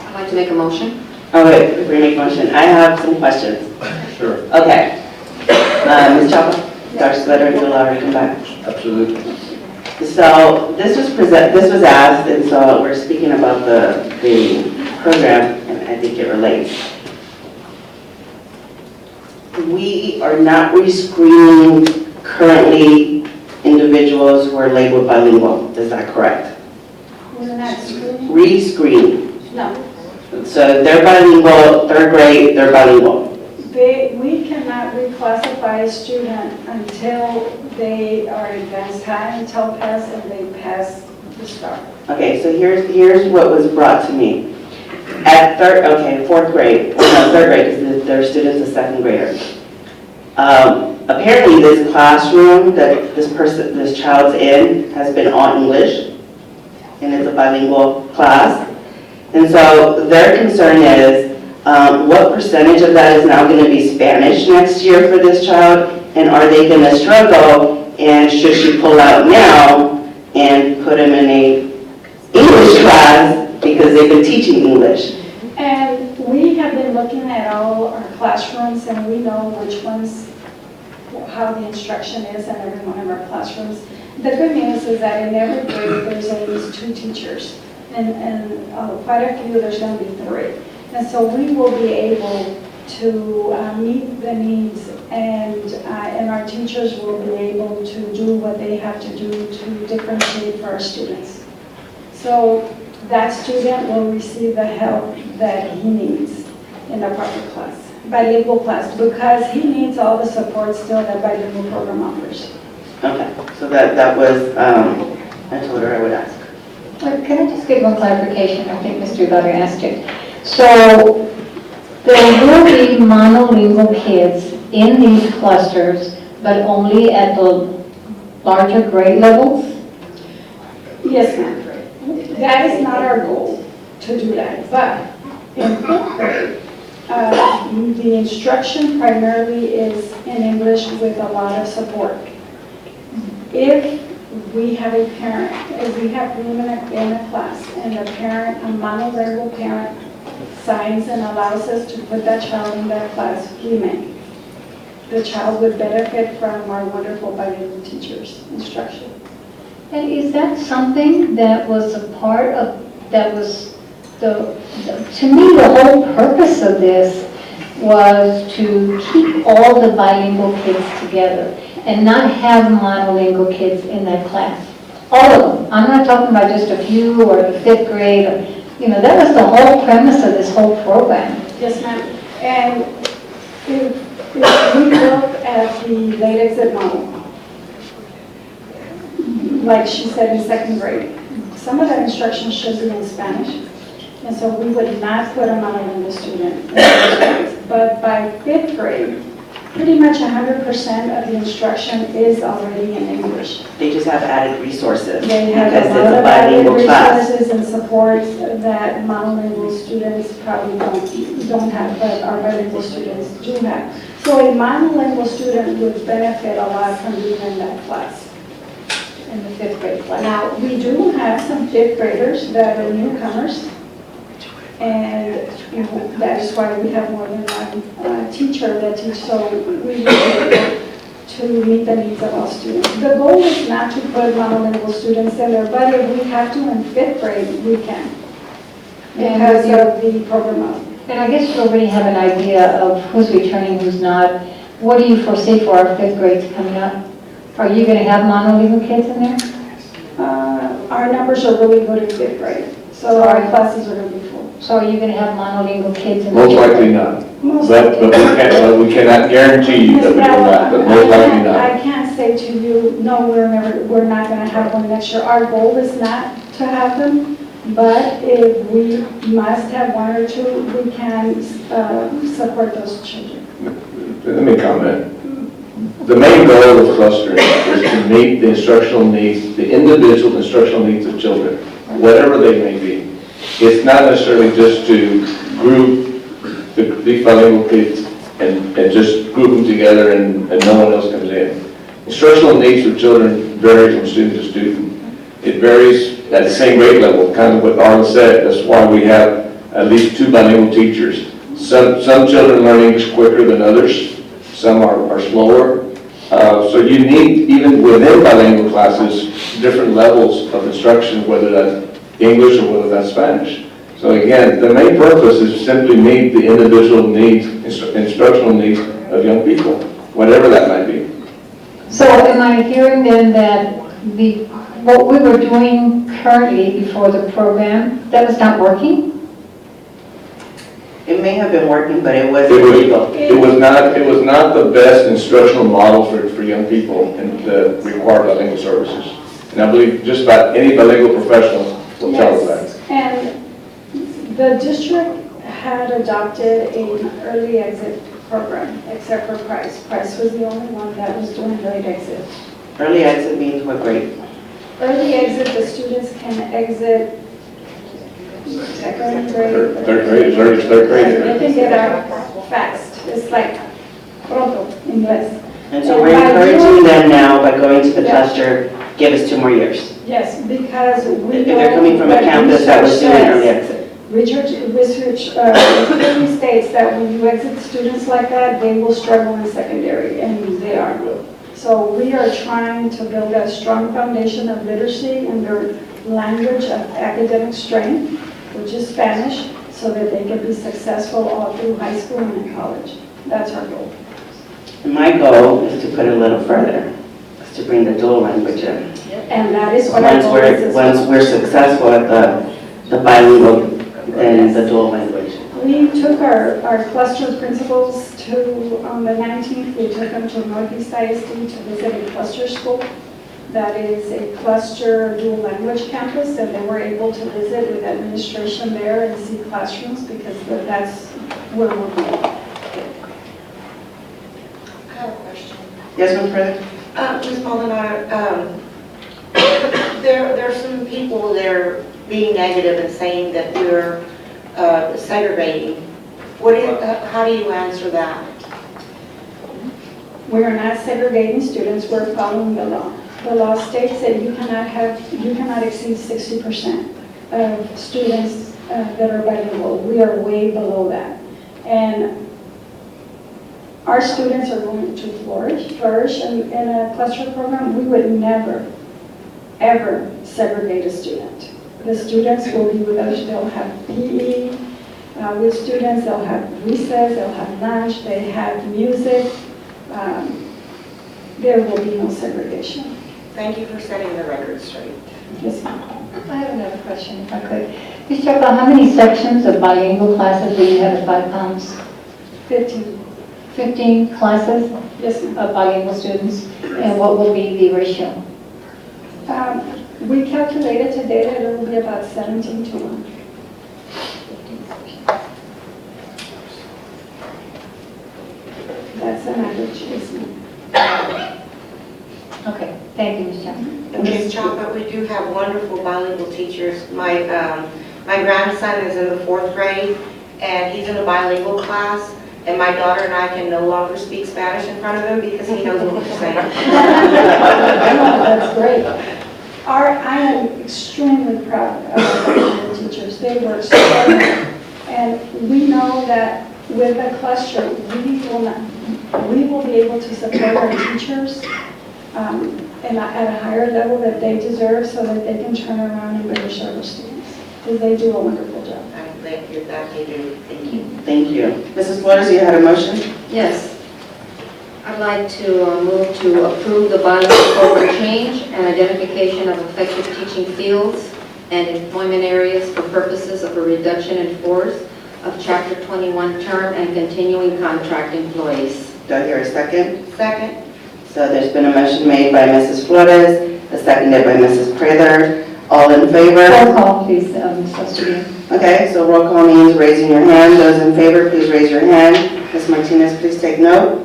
S5: I'd like to make a motion.
S1: Oh, wait, before you make a motion, I have some questions.
S3: Sure.
S1: Okay. Ms. Chapa, Dr. Sweater, and you'll already come back.
S3: Absolutely.
S1: So this was asked, and so we're speaking about the program, and I think it relates. We are not rescreening currently individuals who are labeled bilingual. Is that correct?
S17: We're not screening?
S1: Rescreen.
S17: No.
S1: So they're bilingual, third grade, they're bilingual.
S17: We cannot reclassify a student until they are advanced high intel pass and they pass the STAR.
S1: Okay, so here's what was brought to me. At fourth grade, well, no, third grade, because their student's a second grader. Apparently this classroom that this child's in has been all English, and it's a bilingual class. And so their concern is, what percentage of that is now going to be Spanish next year for this child? And are they going to struggle? And should she pull out now and put him in a English class because they've been teaching English?
S17: And we have been looking at all our classrooms and we know which ones, how the instruction is in every one of our classrooms. The good news is that in every grade there's at least 2 teachers. And quite a few, there's going to be 3. And so we will be able to meet the needs and our teachers will be able to do what they have to do to differentiate for our students. So that student will receive the help that he needs in the proper class, bilingual class, because he needs all the support still that bilingual program offers.
S1: Okay, so that was, I told her I would ask.
S9: Can I just give one clarification? I think Mr. Butter asked it. So there will be monolingual kids in these clusters, but only at the larger grade levels?
S17: Yes, ma'am. That is not our goal to do that, but in 5th grade, the instruction primarily is in English with a lot of support. If we have a parent, if we have room in a class, and a parent, a monolingual parent, signs and allows us to put that child in that class, we may. The child would benefit from our wonderful bilingual teachers' instruction.
S9: And is that something that was a part of, that was to me, the whole purpose of this was to keep all the bilingual kids together and not have monolingual kids in that class. All of them. I'm not talking about just a few or the 5th grade. Or, that was the whole premise of this whole program.
S17: Yes, ma'am. And if we look at the late exit model, like she said, in second grade. Some of that instruction should be in Spanish, and so we would not put a monolingual student in those grades. But by fifth grade, pretty much 100% of the instruction is already in English.
S1: They just have added resources
S17: They have
S1: because
S17: a
S1: it's
S17: lot
S1: a
S17: of added
S1: bilingual class.
S17: resources and supports that monolingual students probably don't have, but our bilingual students do have. So a monolingual student would benefit a lot from being in that class, in the fifth grade class. Now, we do have some fifth graders that are newcomers, and that is why we have more than one teacher that teach, so we will be able to meet the needs of all students. The goal is not to put monolingual students in there, but if we have to in fifth grade, we can, because of the program model.
S9: And I guess you already have an idea of who's returning, who's not. What do you foresee for our fifth grades coming up? Are you going to have monolingual kids in there?
S17: Our numbers are really good in fifth grade, so our classes are going to be full.
S9: So are you going to have monolingual kids in
S3: Most
S9: there?
S3: likely not.
S17: Most
S3: But we cannot guarantee you that we will not, but most likely not.
S17: I can't say to you, no, we're not going to have one next year. Our goal is not to have them, but if we must have one or two, we can support those children.
S3: Let me comment. The main goal of clustering is to meet the instructional needs, the individual instructional needs of children, whatever they may be. It's not necessarily just to group the bilingual kids and just group them together and no one else comes in. Instructional needs of children vary from student to student. It varies at the same grade level, kind of what Arlen said. That's why we have at least 2 bilingual teachers. Some children learn English quicker than others. Some are slower. So you need, even within bilingual classes, different levels of instruction, whether that's English or whether that's Spanish. So again, the main purpose is to simply meet the individual needs, instructional needs of young people, whatever that might be.
S9: So am I hearing then that what we were doing currently before the program, that was not working?
S1: It may have been working, but it wasn't
S3: It
S1: legal.
S3: was not the best instructional model for young people and the required bilingual services. And I believe just about any bilingual professional will tell us that.
S17: And the district had adopted an early exit program, except for Price. Price was the only one that was doing early exit.
S1: Early exit means what grade?
S17: Early exit, the students can exit second grade.
S3: Third grade.
S17: They can get out fast. It's like pronto in English.
S1: And so we're encouraging them now by going to the cluster, give us 2 more years.
S17: Yes, because we
S1: If they're coming from a campus that was doing early exit.
S17: Research clearly states that when you exit students like that, they will struggle in secondary, and they are. So we are trying to build a strong foundation of literacy in their language of academic strength, which is Spanish, so that they can be successful all through high school and in college. That's our goal.
S1: And my goal is to put it a little further, is to bring the dual language in.
S17: And that is what our goal is.
S1: Once we're successful at the bilingual and the dual language.
S17: We took our cluster principals to, on the 19th, we took them to Northeast ISD to visit a cluster school. That is a cluster dual language campus, and they were able to visit with administration there and see classrooms because that's where we're going.
S10: I have a question.
S1: Yes, Ms. President?
S10: Ms. Maldonado, there are some people there being negative and saying that we're segregating. How do you answer that?
S17: We are not segregating students, we're following the law. The law states that you cannot exceed 60% of students that are bilingual. We are way below that. And our students are going to flourish in a cluster program. We would never, ever segregate a student. The students will be with us, they'll have PE with students, they'll have recess, they'll have lunch, they have music. There will be no segregation.
S10: Thank you for setting the record straight.
S17: Yes, ma'am.
S9: I have another question, if I could. Ms. Chapa, how many sections of bilingual classes do you have at 5 pounds?
S17: 15.
S9: 15 classes
S17: Yes, ma'am.
S9: of bilingual students, and what will be the ratio?
S17: We calculated today that it will be about 17 to 1. That's an average, isn't it?
S9: Okay, thank you, Ms. Chapman.
S10: Ms. Chapa, we do have wonderful bilingual teachers. My grandson is in the 4th grade, and he's in a bilingual class, and my daughter and I can no longer speak Spanish in front of him because he knows what we're saying.
S17: That's great. I am extremely proud of our bilingual teachers. They work so hard, and we know that with the cluster, we will be able to support our teachers and at a higher level that they deserve so that they can turn around and better serve our students. Because they do a wonderful job.
S10: I thank you, that they do. Thank you.
S1: Thank you. Mrs. Flores, you had a motion?
S5: Yes. I'd like to move to approve the bilingual program change and identification of effective teaching fields and employment areas for purposes of a reduction in force of Chapter 21 term and continuing contract employees.
S1: Do I hear a second?
S10: Second.
S1: So there's been a motion made by Mrs. Flores, a seconded by Mrs. Prather. All in favor?
S9: Roll call, please, Ms. Foster.
S1: Okay, so roll call means raising your hand. Those in favor, please raise your hand. Ms. Martinez, please take note.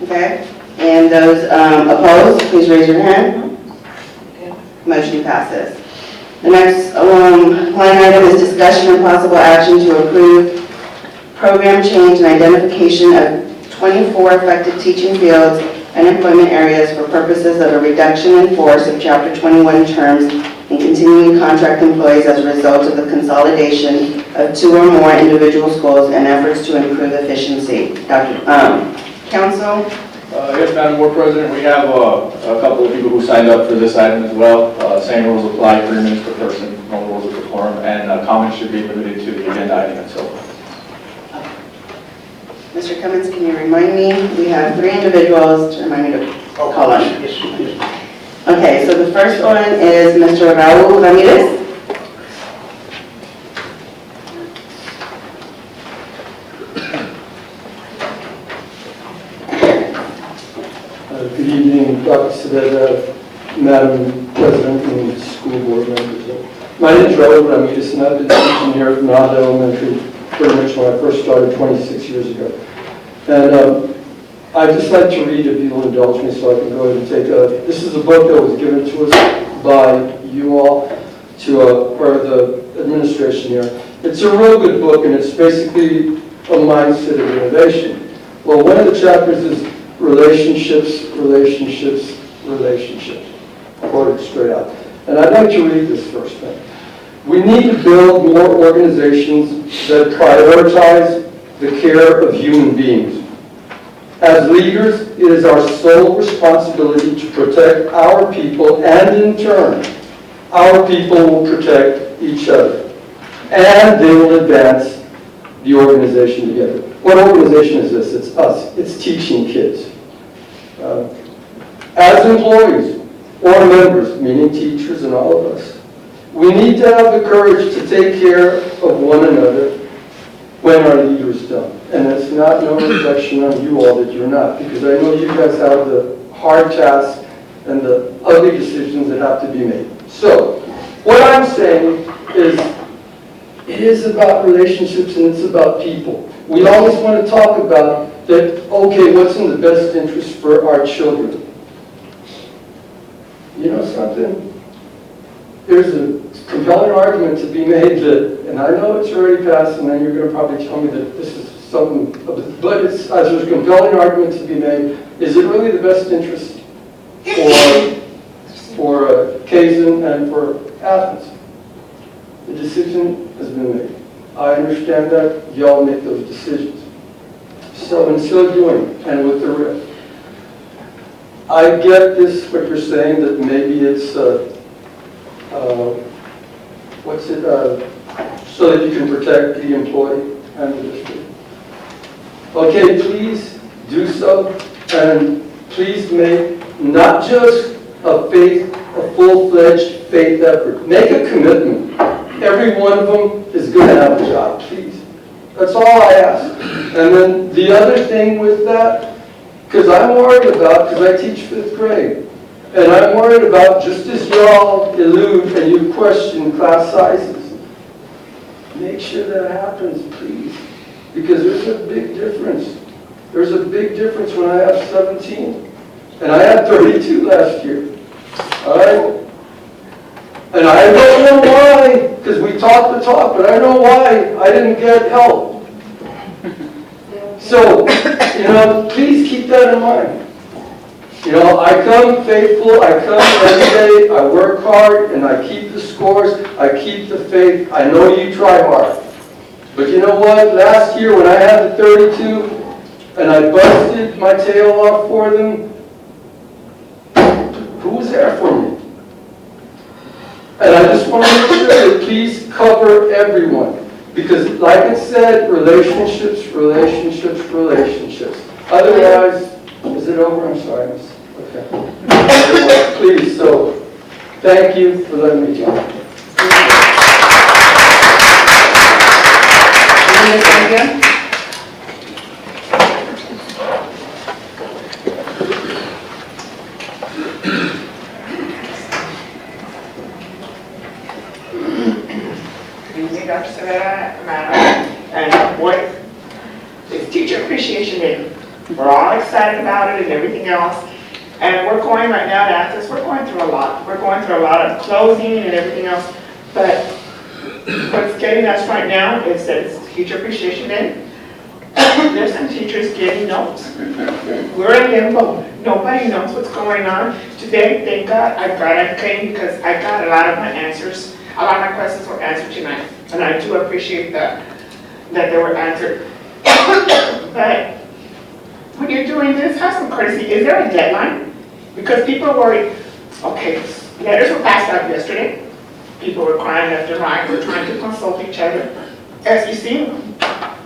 S1: Okay, and those opposed, please raise your hand. Motion passes. The next line item is discussion and possible action to approve program change and identification of 24 effective teaching fields and employment areas for purposes of a reduction in force of Chapter 21 terms and continuing contract employees as a result of the consolidation of 2 or more individual schools and efforts to improve efficiency. Council?
S12: Yes, Madam Board President, we have a couple of people who signed up for this item as well. Same rules apply, 3 minutes per person, no rules of decorum, and comments should be limited to the agenda item itself.
S1: Mr. Cummins, can you remind me? We have 3 individuals to remind me to call on. Okay, so the first one is Mr. Raul Ramirez.
S18: Good evening, Dr. Saavedra, Madam President, and school board members. My name is Raul Ramirez, and I've been teaching here at Nada Elementary pretty much when I first started 26 years ago. And I'd just like to read, if you'll indulge me, so I can go ahead and take this is a book that was given to us by you all, or the administration here. It's a real good book, and it's basically a mindset of innovation. Well, one of the chapters is relationships, relationships, relationships. I'll quote it straight out. And I'd like to read this first thing. We need to build more organizations that prioritize the care of human beings. As leaders, it is our sole responsibility to protect our people, and in turn, our people will protect each other. And they will advance the organization together. What organization is this? It's us. It's teaching kids. As employees or members, meaning teachers and all of us, we need to have the courage to take care of one another when our leaders don't. And it's not no reflection on you all that you're not, because I know you guys have the hard tasks and the ugly decisions that have to be made. So, what I'm saying is, it is about relationships and it's about people. We always want to talk about that, okay, what's in the best interest for our children? You know something? There's a compelling argument to be made that, and I know it's already passed, and then you're going to probably tell me that this is something, but there's a compelling argument to be made. Is it really the best interest for Kaizen and for Athens? The decision has been made. I understand that. Y'all make those decisions. So in so doing, and with the RIF, I get this, what you're saying, that maybe it's so that you can protect the employee and the district. Okay, please do so, and please make not just a full-fledged faith effort. Make a commitment. Every one of them is going to have a job, please. That's all I ask. And then the other thing with that, because I'm worried about, because I teach 5th grade, And I'm worried about, just as y'all elude and you question class sizes, make sure that happens, please. Because there's a big difference. There's a big difference when I have 17. And I had 32 last year. All right? And I don't know why, because we talk the talk, but I know why I didn't get help. So, please keep that in mind. I come faithful, I come every day, I work hard, and I keep the scores, I keep the faith. I know you try hard. But you know what? Last year when I had the 32, and I busted my tail off for them, who was there for me? And I just want to make sure that please cover everyone. Because like it said, relationships, relationships, relationships. Otherwise, is it over? I'm sorry, miss. Okay. Please, so thank you for letting me talk.
S10: Dr. Savannah, Madam, and what is Teacher Appreciation Day. We're all excited about it and everything else. And we're going right now to Athens, we're going through a lot. We're going through a lot of closing and everything else. But what's getting us right now is that it's Teacher Appreciation Day. There's some teachers getting notes. We're in limbo. Nobody knows what's going on. Today, thank God, I came because I got a lot of my answers. A lot of my questions were answered tonight. And I do appreciate that they were answered. But when you're doing this, have some courtesy. Is there a deadline? Because people are worried. Okay, letters were passed out yesterday. People were crying left and right. We're trying to consult each other. As you see,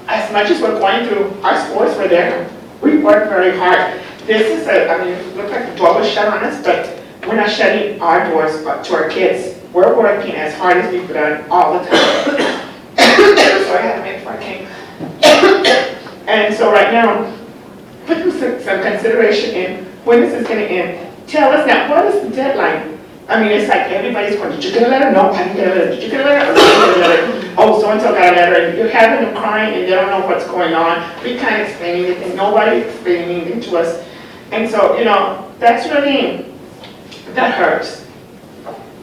S10: as much as we're going through, our scores were there. We worked very hard. This is it looks like the door was shut on us, but we're not shutting our doors to our kids. We're working as hard as we've done all the time. So I had to make sure I came. And so right now, put some consideration in when this is going to end. Tell us now, what is the deadline? I mean, it's like everybody's going, did you get a letter? No, I didn't get a letter. Did you get a letter? Or did you get a letter? Oh, so-and-so got a letter. And you're having them crying and they don't know what's going on. We can't explain anything. Nobody's explaining anything to us. And so, that's really, that hurts.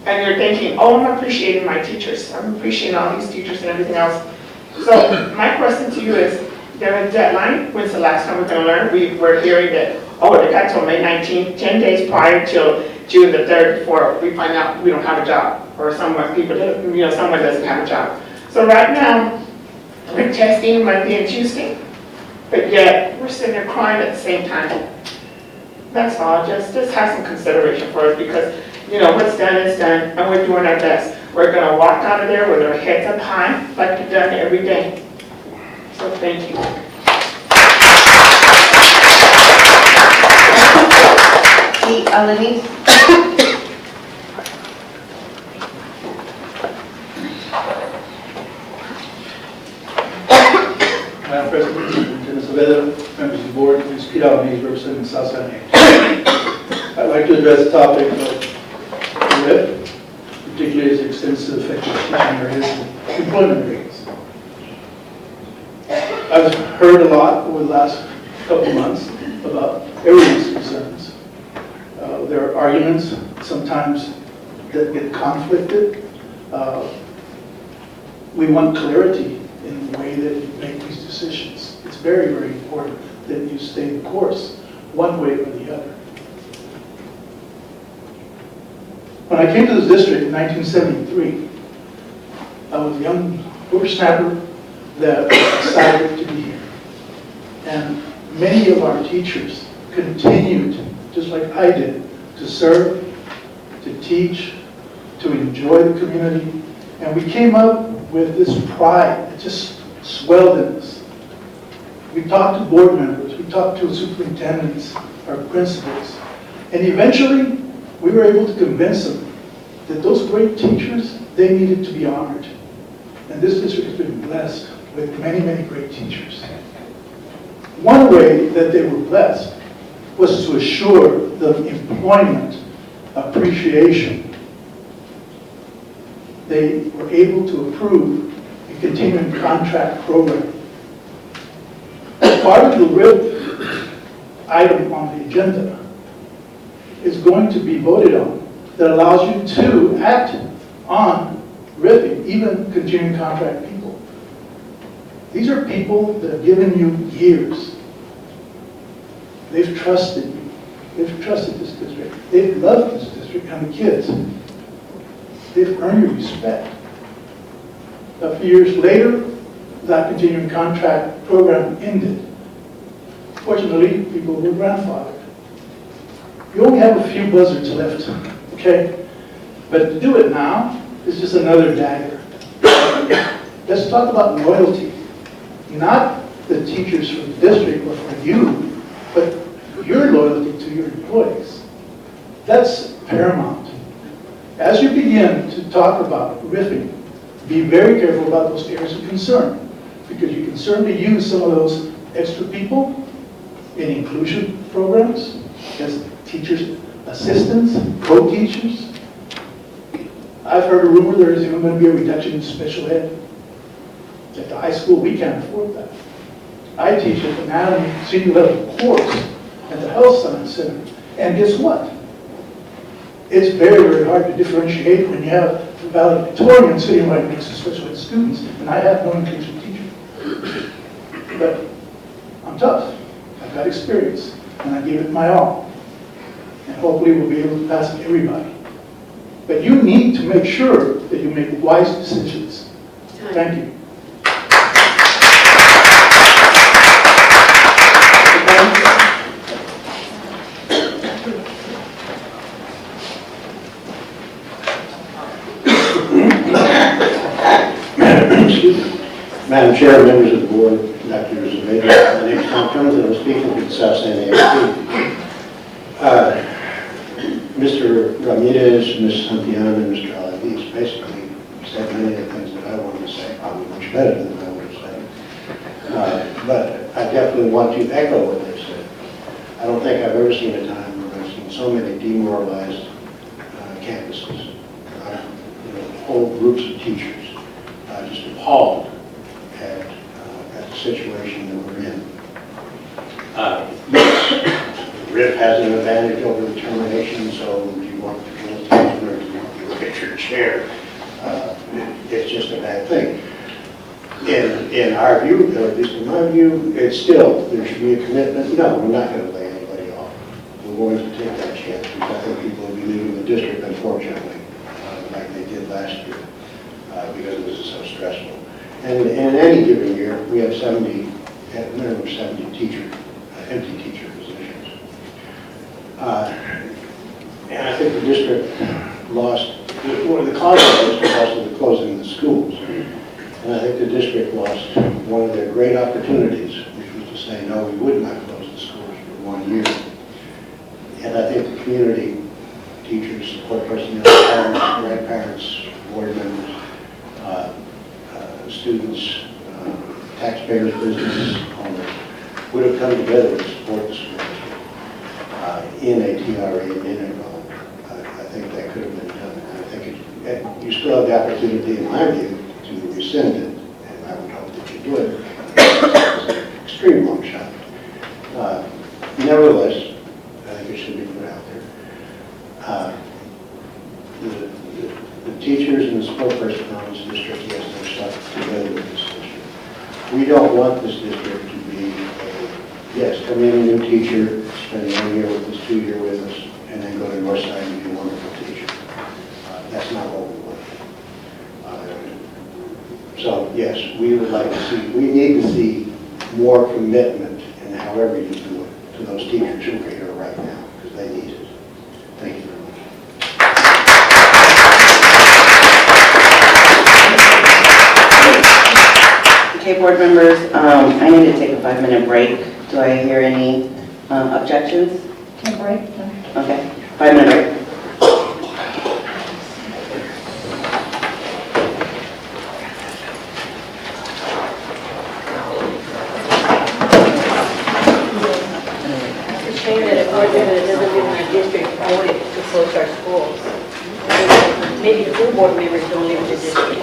S10: And you're thinking, oh, I'm appreciating my teachers. I'm appreciating all these teachers and everything else. So my question to you is, there a deadline? When's the last time we're going to learn? We're hearing that, oh, they got till May 19th, 10 days prior till June the 3rd before we find out we don't have a job. Or someone doesn't have a job. So right now, we're testing Monday and Tuesday. But yet, we're sitting there crying at the same time. That's all. Just have some consideration for us because what's done is done, and we're doing our best. We're going to walk out of there with our heads up high, like we've done every day. So thank you.
S1: Alanis?
S19: Madam President, Lieutenant Saavedra, members of the board, this is Pete Alanis, representing South San Diego. I'd like to address the topic of RIF, particularly its extensive effect on teaching areas and employment rates. I've heard a lot over the last couple of months about everyone's concerns. There are arguments sometimes that get conflicted. We want clarity in the way that you make these decisions. It's very, very important that you stay the course, one way or the other. When I came to this district in 1973, I was a young whippersnapper that was excited to be here. And many of our teachers continued, just like I did, to serve, to teach, to enjoy the community. And we came up with this pride that just swelled in us. We talked to board members, we talked to superintendents, our principals, and eventually we were able to convince them that those great teachers, they needed to be honored. And this district has been blessed with many, many great teachers. One way that they were blessed was to assure the employment appreciation, they were able to approve a continuing contract program. Part of the RIP item on the agenda is going to be voted on that allows you to act on RIPing, even continuing contract people. These are people that have given you years. They've trusted you. They've trusted this district. They've loved this district and the kids. They've earned your respect. A few years later, that continuing contract program ended. Fortunately, people were grandfathered. You only have a few buzzards left, okay? But to do it now is just another dagger. Let's talk about loyalty. Not the teachers for the district or for you, but your loyalty to your employees. That's paramount. As you begin to talk about RIFing, be very careful about those areas of concern, because you can certainly use some of those extra people in inclusion programs as teachers' assistants, co-teachers. I've heard a rumor there is even going to be a reduction in special ed. At the high school, we can't afford that. I teach an anatomy senior level course at the Health Science Center. And guess what? It's very, very hard to differentiate when you have valedictorian sitting right next to special ed students, and I have no inclusion teacher. But I'm tough. I've got experience, and I give it my all. And hopefully we'll be able to pass it to everybody. But you need to make sure that you make wise decisions. Thank you.
S14: Madam Chair, members of the board, Dr. Zubeda, my name is Tom Jones, and I'm speaking for the South San AFP. Mr. Ramirez, Ms. Santiana, and Mr. Aladis basically said many of the things that I wanted to say, probably much better than I would have said. But I definitely want to echo what they said. I don't think I've ever seen a time where I've seen so many demoralized campuses, whole groups of teachers, just appalled at the situation that we're in. Yes, RIF has an advantage over the termination, so if you want to kill the teacher, or you want to look at your chair, it's just a bad thing. In our view, or at least in my view, it's still, there should be a commitment. No, we're not going to lay anybody off. We're going to take that chance, because I think people will be leaving the district, unfortunately, like they did last year, because this is so stressful. And in any given year, we have 70, at a minimum 70 empty teacher positions. And I think the district lost, one of the causes of this was also the closing of the schools. And I think the district lost one of their great opportunities, which was to say, no, we would not close the schools for 1 year. And I think the community, teachers, support personnel, parents, grandparents, board members, students, taxpayers, businesses, owners, would have come together to support the school district in a TRA and in a goal. I think that could have been done. And I think you still have the opportunity, in my view, to rescind it, and I would hope that you do it. It's an extreme long shot. Nevertheless, I think it should be put out there. The teachers and the support personnel in this district, yes, they're stuck together with this district. We don't want this district to be yes, come in a new teacher, spend 1 year with us, 2 years with us, and then go to Northside and be a wonderful teacher. That's not what we want. So yes, we would like to see, we need to see more commitment in however you do it to those teachers who are here right now, because they need it. Thank you very much.
S1: Okay, board members, I need to take a 5-minute break. Do I hear any objections?
S9: Can break?
S1: Okay, 5-minute break.
S15: It's a shame that a board member that doesn't live in our district voted
S16: budget to close our schools. Maybe the school board members don't live in the district.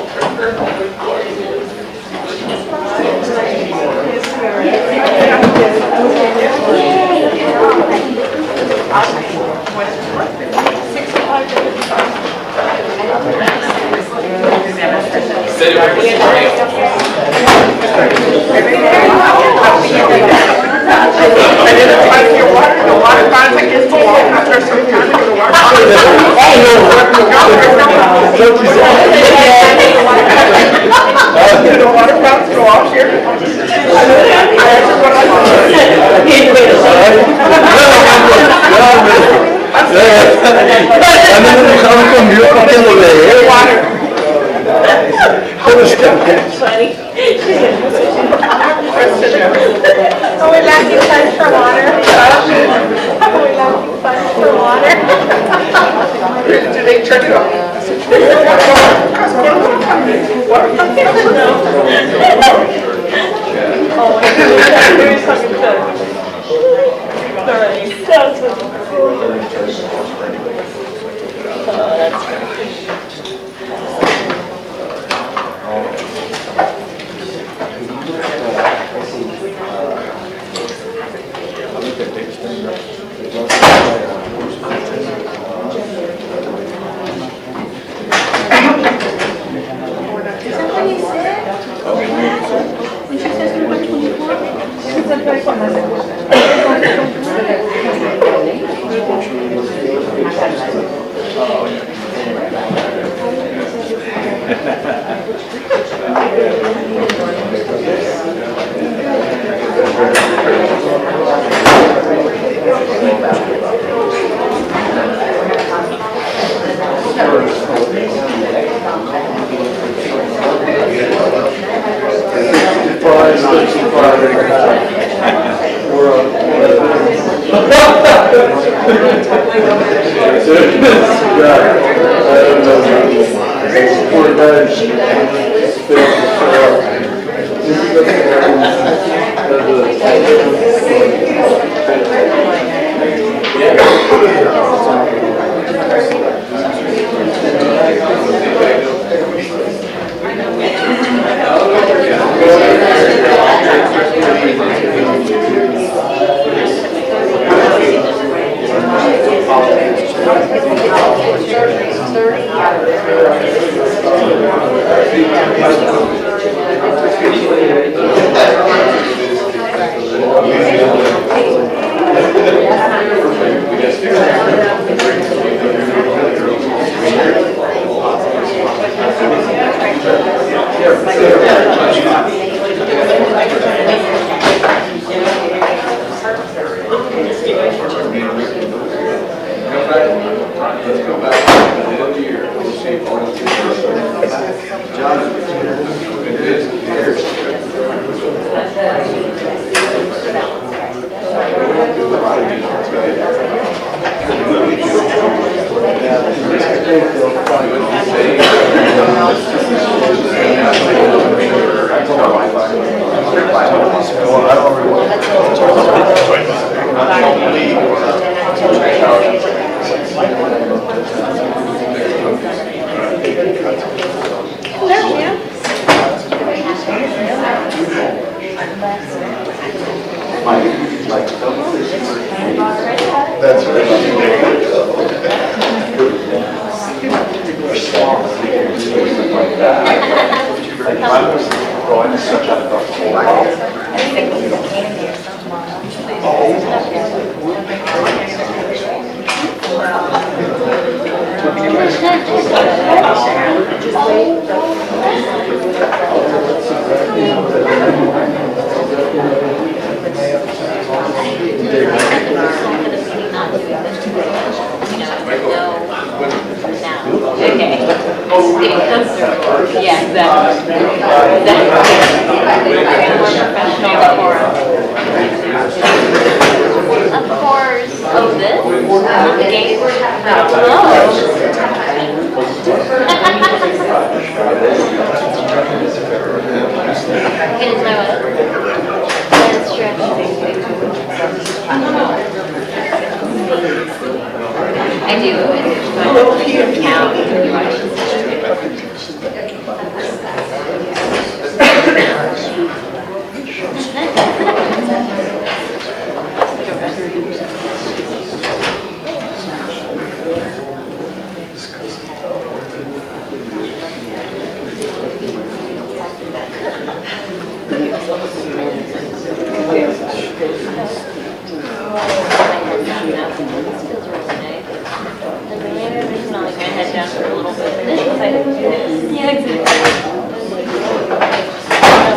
S4: I do. I know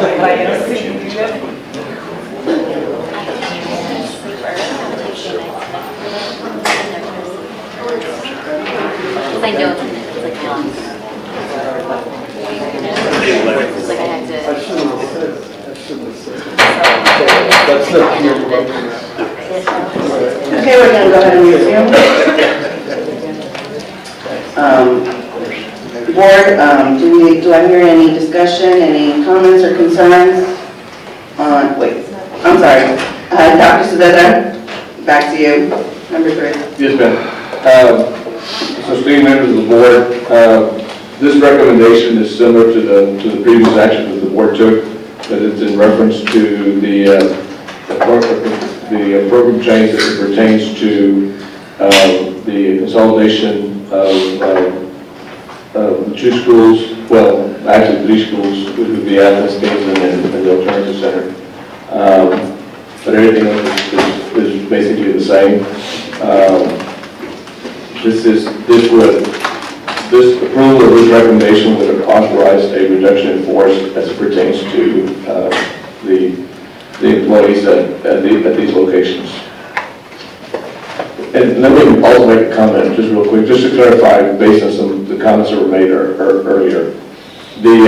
S4: it's like my last. It's like I had to.
S18: That's not your
S1: Okay, we're gonna go ahead and resume. Board, do I hear any discussion, any comments or concerns on, wait, I'm sorry, Dr. Saavedra, back to you, number 3.
S3: Yes, ma'am. So, esteemed members of the board, this recommendation is similar to the previous action that the board took, but it's in reference to the program change that pertains to the consolidation of 2 schools, well, actually 3 schools, which would be Athens, Kingston, and the Alternative Center. But everything else is basically the same. This approval of this recommendation would authorize a reduction in force as it pertains to the employees at these locations. And let me also make a comment, just real quick, just to clarify, based on some of the comments that were made earlier. The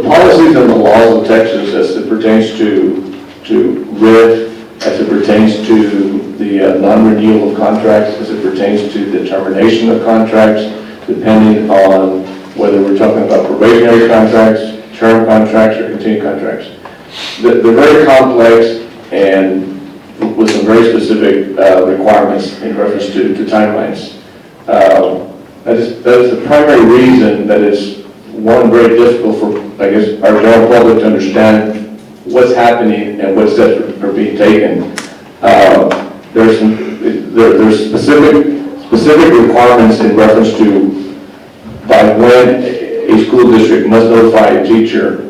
S3: policies and the laws of Texas as it pertains to RIF, as it pertains to the non-renewal of contracts, as it pertains to the termination of contracts, depending on whether we're talking about probationary contracts, term contracts, or continued contracts. They're very complex and with some very specific requirements in reference to timelines. That is the primary reason that is, one, very difficult for, I guess, our general public to understand what's happening and what steps are being taken. There's specific requirements in reference to by when a school district must notify a teacher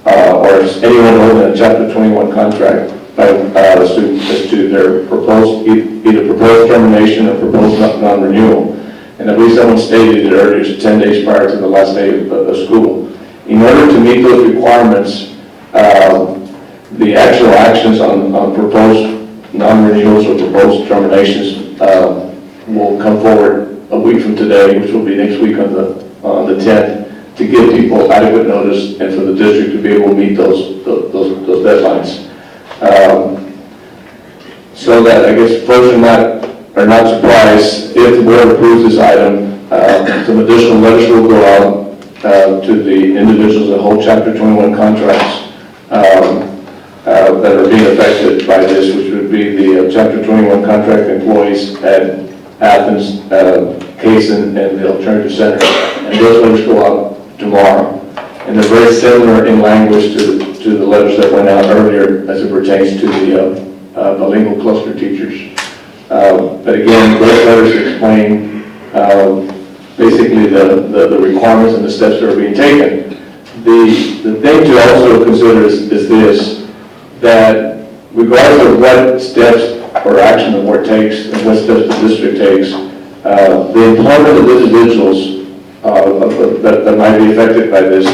S3: or anyone holding a Chapter 21 contract as to their proposed, either proposed termination or proposed non-renewal. And I believe someone stated it earlier, it's 10 days prior to the last day of school. In order to meet those requirements, the actual actions on proposed non-renewals or proposed terminations will come forward a week from today, which will be next week on the 10th, to give people adequate notice and for the district to be able to meet those deadlines. So that, I guess, folks are not surprised if the board approves this item. Some additional letters will go out to the individuals that hold Chapter 21 contracts that are being affected by this, which would be the Chapter 21 contract employees at Athens, Kaysen, and the Alternative Center. And those letters go out tomorrow. And they're very similar in language to the letters that went out earlier as it pertains to the bilingual cluster teachers. But again, those letters explain basically the requirements and the steps that are being taken. The thing to also consider is this, that regardless of what steps or action the board takes and what steps the district takes, the employment of individuals that might be affected by this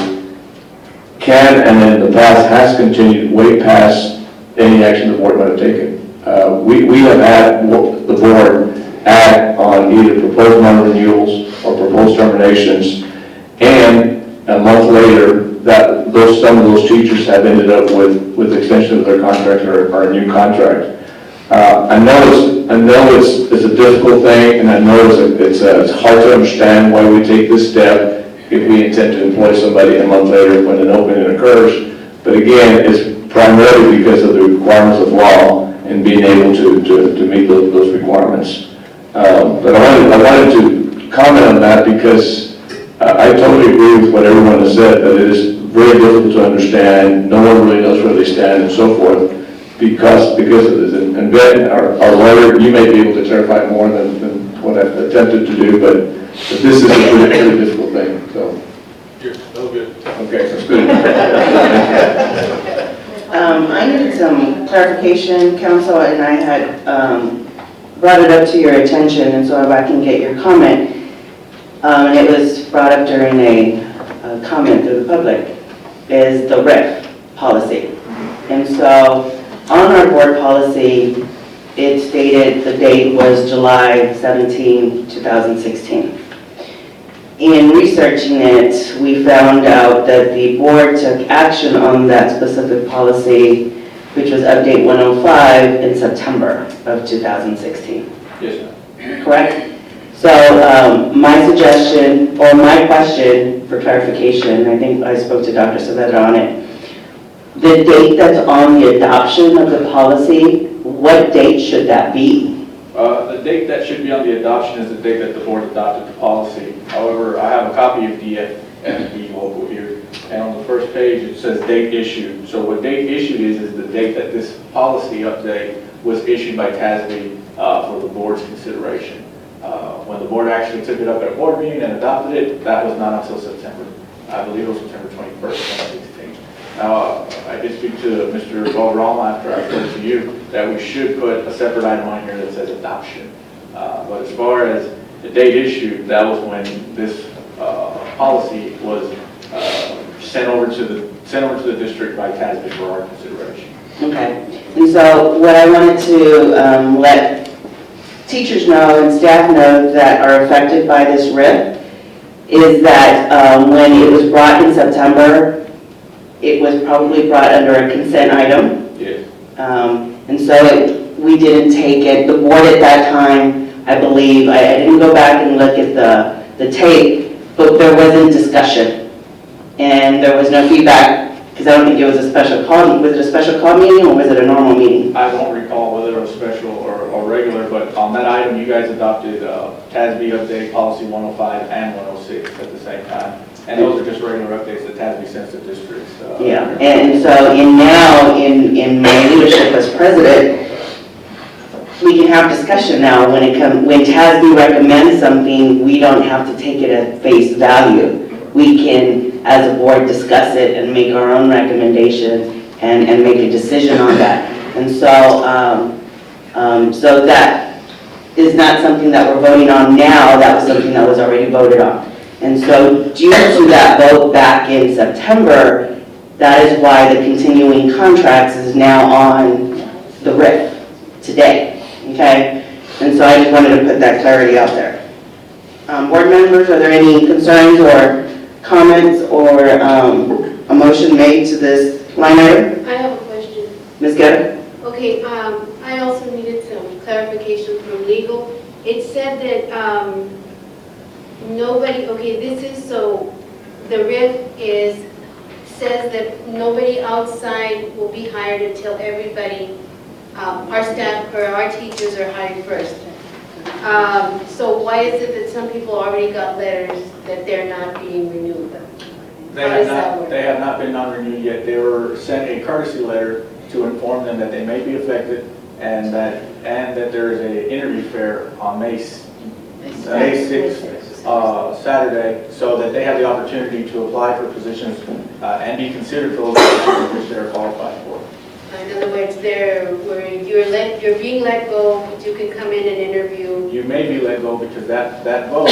S3: can and in the past has continued way past any action the board might have taken. We have had the board act on either proposed non-renewals or proposed terminations, and a month later, some of those teachers have ended up with extension of their contract or a new contract. I know it's a difficult thing, and I know it's hard to understand why we take this step if we intend to employ somebody a month later when an opening occurs. But again, it's primarily because of the requirements of law and being able to meet those requirements. But I wanted to comment on that because I totally agree with what everyone has said, that it is very difficult to understand, no one really knows where they stand and so forth, because of this. And Ben, our lawyer, you may be able to clarify it more than what I've attempted to do, but this is a really difficult thing, so.
S12: Oh, good.
S3: Okay, that's good.
S1: I needed some clarification, council, and I had brought it up to your attention, and so if I can get your comment. And it was brought up during a comment to the public, is the RIF policy. And so on our board policy, it stated the date was July 17, 2016. In researching it, we found out that the board took action on that specific policy, which was update 105 in September of 2016.
S12: Yes, ma'am.
S1: Correct? So my suggestion, or my question for clarification, I think I spoke to Dr. Saavedra on it. The date that's on the adoption of the policy, what date should that be?
S12: The date that should be on the adoption is the date that the board adopted the policy. However, I have a copy of DFSB local here, and on the first page it says date issued. So what date issued is the date that this policy update was issued by TASB for the board's consideration. When the board actually took it up at a board meeting and adopted it, that was not until September. I believe it was September 21st, 2016. Now, I did speak to Mr. Valderrama after I spoke to you that we should put a separate item on here that says adoption. But as far as the date issued, that was when this policy was sent over to the district by TASB for our consideration.
S1: Okay. And so what I wanted to let teachers know and staff know that are affected by this RIF is that when it was brought in September, it was probably brought under a consent item.
S12: Yes.
S1: And so we didn't take it. The board at that time, I believe, I didn't go back and look at the tape, but there wasn't discussion. And there was no feedback, because I don't think it was a special call. Was it a special call meeting or was it a normal meeting?
S12: I don't recall whether it was special or regular, but on that item, you guys adopted TASB update policy 105 and 106 at the same time. And those are just regular updates that TASB sends to districts.
S1: Yeah, and so in my leadership as president, we can have discussion now when TASB recommends something, we don't have to take it at face value. We can, as a board, discuss it and make our own recommendation and make a decision on that. And so, so that is not something that we're voting on now, that was something that was already voted on. And so due to that vote back in September, that is why the continuing contracts is now on the RIF today, okay? And so I just wanted to put that clarity out there. Board members, are there any concerns or comments or a motion made to this line item?
S2: I have a question.
S1: Ms. Guerra?
S2: Okay, I also needed some clarification from legal. It said that nobody, okay, this is so, the RIF says that nobody outside will be hired until everybody, our staff or our teachers are hired first. So why is it that some people already got letters that they're not being renewed?
S12: They have not been non-renewed yet. They were sent a courtesy letter to inform them that they may be affected and that there is an interview fair on May 6th, Saturday, so that they have the opportunity to apply for positions and be considered for those positions which they're qualified for.
S2: In other words, you're being let go, but you can come in and interview.
S12: You may be let go because that vote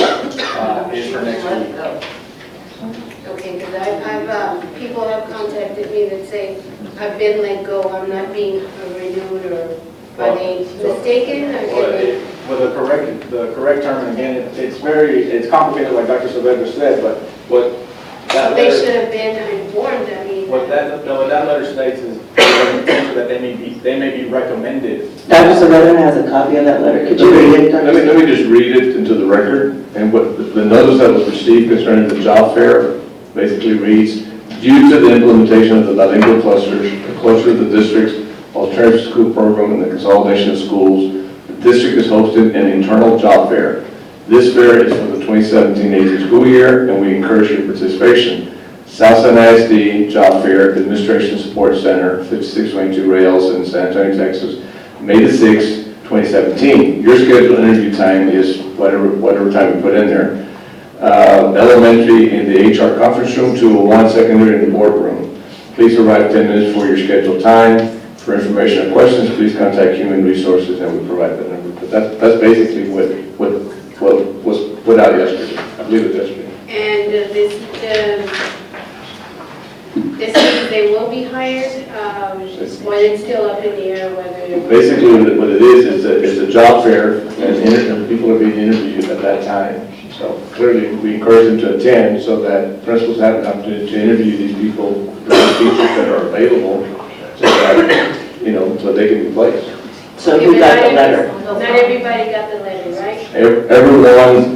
S12: is for next week.
S2: Okay, because people have contacted me that say, I've been let go, I'm not being renewed, or are they mistaken?
S12: Well, the correct term, and again, it's complicated like Dr. Saavedra said, but what that
S2: They
S12: letter,
S2: should have been informed, I mean.
S12: what that letter states is that they may be recommended.
S1: Dr. Saavedra has a copy of that letter. Could you read it, Dr.
S3: Let me just read it into the record. And what the notice that was received concerning the job fair basically reads, due to the implementation of the bilingual clusters, the closure of the district's alternative school program, and the consolidation of schools, the the district is hosting an internal job fair. This fair is for the 2017-18 school year, and we encourage your participation. Southside ISD Job Fair Administration Support Center, 5622 Rails in San Antonio, Texas, May the 6th, 2017. Your scheduled interview time is whatever time we put in there. Elementary in the HR conference room, 201, secondary in the boardroom. Please arrive 10 minutes before your scheduled time. For information or questions, please contact Human Resources and we provide that number. But that's basically what was put out yesterday. I believe it was yesterday.
S2: And this means they will be hired, or it's still up in the air whether.
S3: Basically, what it is it's a job fair, and people are being interviewed at that time. So clearly, we encourage them to attend so that principals have an opportunity to interview these people, the teachers that are available, so that, so they can be placed.
S13: So who got the letter?
S2: Not everybody got the letter, right?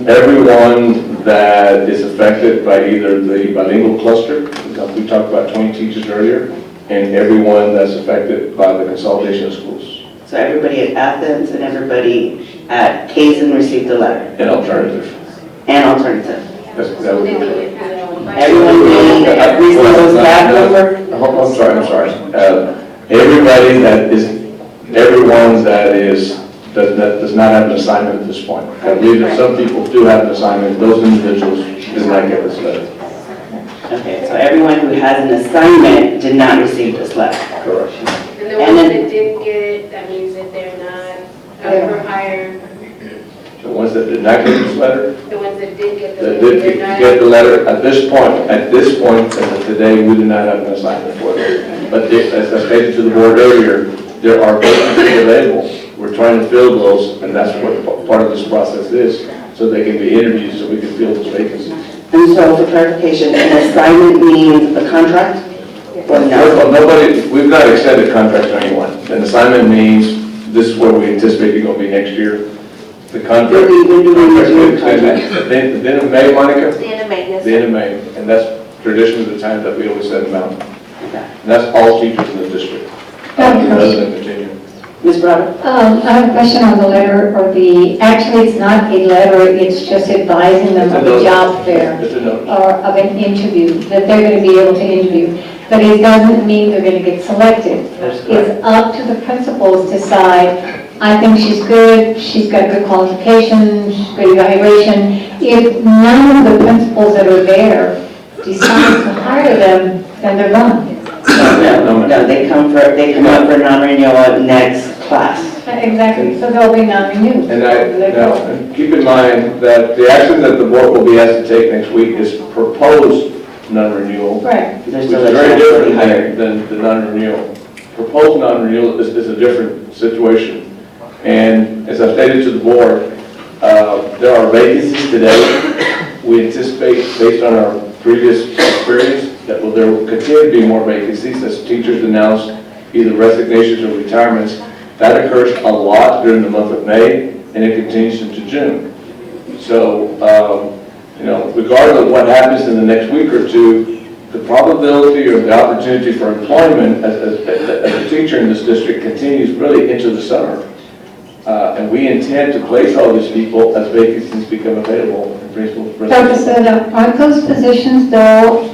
S3: Everyone that is affected by either the bilingual cluster, because we talked about 20 teachers earlier, and everyone that's affected by the consolidation of schools.
S1: So everybody at Athens and everybody at Kaizen received the letter?
S3: And alternative.
S1: And alternative.
S3: That would be good.
S1: Everyone being a reasonable staff member?
S3: I'm sorry. Everyone that does not have an assignment at this point. I believe that some people do have an assignment, those individuals did not get this letter.
S1: Okay, so everyone who has an assignment did not receive this letter?
S3: Correct.
S2: And the ones that didn't get it, that means that they're not up for hire.
S3: The ones that did not get this letter,
S2: The ones that did get the
S3: that
S2: letter,
S3: did
S2: they're not.
S3: get the letter, at this point, as of today, we do not have an assignment for them. But as I stated to the board earlier, there are vacancies available. We're trying to fill those, and that's what part of this process is, so they can be interviewed, so we can fill those vacancies.
S1: And so for clarification, an assignment means a contract? Or no?
S3: We've not extended contracts to anyone. An assignment means this is where we anticipate you're going to be next year. The contract.
S1: When do we do a contract?
S3: At the end of May, Monica?
S5: The end of May, yes.
S3: The end of May, and that's traditionally the time that we always set them out.
S1: Okay.
S3: And that's all teachers in the district. Doesn't continue.
S1: Ms. Bravo?
S9: I have a question on the letter, actually, it's not a letter, it's just advising them of a job fair
S3: It's a notice.
S9: or of an interview, that they're going to be able to interview. But it doesn't mean they're going to get selected. It's up to the principals to decide, I think she's good, she's got good qualifications, good evaluation. If none of the principals that are there decide to hire them, then they're gone.
S1: No, they come up for non-renewal next class.
S9: Exactly, so they'll be non-renewed.
S3: And keep in mind that the action that the board will be asked to take next week is proposed non-renewal.
S9: Right.
S3: Which is very different than the non-renewal. Proposed non-renewal is a different situation. And as I stated to the board, there are vacancies today. We anticipate, based on our previous experience, that there will continue to be more vacancies as teachers announce either resignations or retirements. That occurs a lot during the month of May, and it continues into June. So, regardless of what happens in the next week or two, the probability or the opportunity for employment as a teacher in this district continues really into the summer. And we intend to place all these people as vacancies become available in principal.
S9: Dr. Seda, aren't those positions though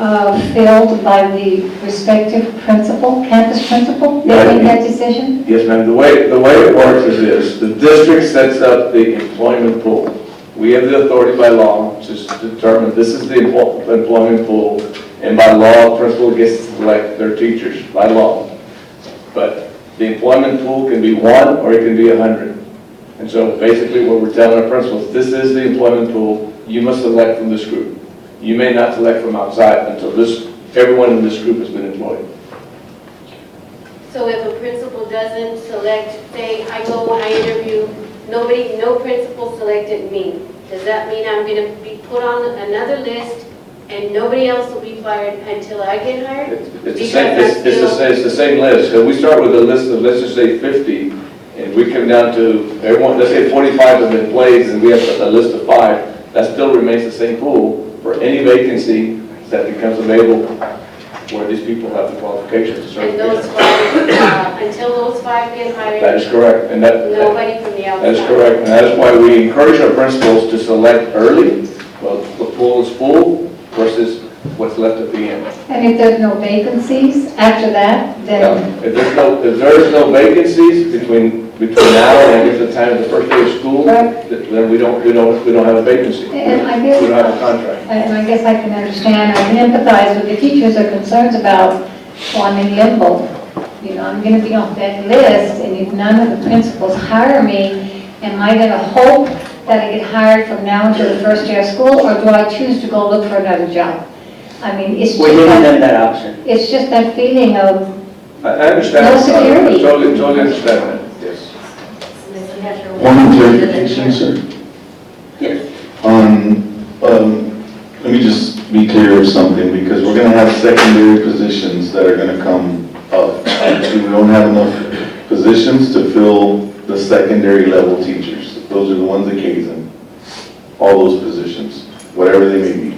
S9: filled by the respective principal, campus principal? They make that decision?
S3: Yes, ma'am. The way it works is this: the district sets up the employment pool. We have the authority by law to determine this is the employment pool, and by law, the principal gets to select their teachers by law. But the employment pool can be 1 or it can be 100. And so basically what we're telling our principals, this is the employment pool, you must select from this group. You may not select from outside until everyone in this group has been employed.
S2: So if a principal doesn't select, say, I interview, no principal selected me, does that mean I'm going to be put on another list and nobody else will be fired until I get hired?
S3: It's the same list. So we start with a list of, let's just say 50, and we come down to everyone, let's say 45 have been placed and we have a list of 5, that still remains the same pool for any vacancy that becomes available where these people have the qualifications.
S2: And those
S3: certifications.
S2: five, until those five get hired,
S3: That is correct, and
S2: nobody from the outside.
S3: that is correct, and that is why we encourage our principals to select early, well, the pool is full versus what's left at the end.
S9: And if there's no vacancies after that, then
S3: If there's no vacancies between now and I guess the time of the first day of school, then we don't have a vacancy.
S9: And I guess-
S3: We don't have a contract.
S9: And I guess I can understand, I can empathize with the teachers' are concerns about, well, I'm in limbo. You know, I'm gonna be on that list, and if none of the principals hire me, am I gonna hope that I get hired from now until the first day of school, or do I choose to go look for another job? I mean, it's
S13: We
S9: just
S13: didn't have
S9: that,
S13: that option.
S9: it's just that feeling of,
S3: I understand.
S9: No security.
S3: I totally understand that, yes.
S7: One clarification, sir.
S13: Yes.
S7: Let me just be clear of something, because we're gonna have secondary positions that are gonna come up. Actually, we don't have enough positions to fill the secondary level teachers. Those are the ones at Kaizen. All those positions, whatever they may be,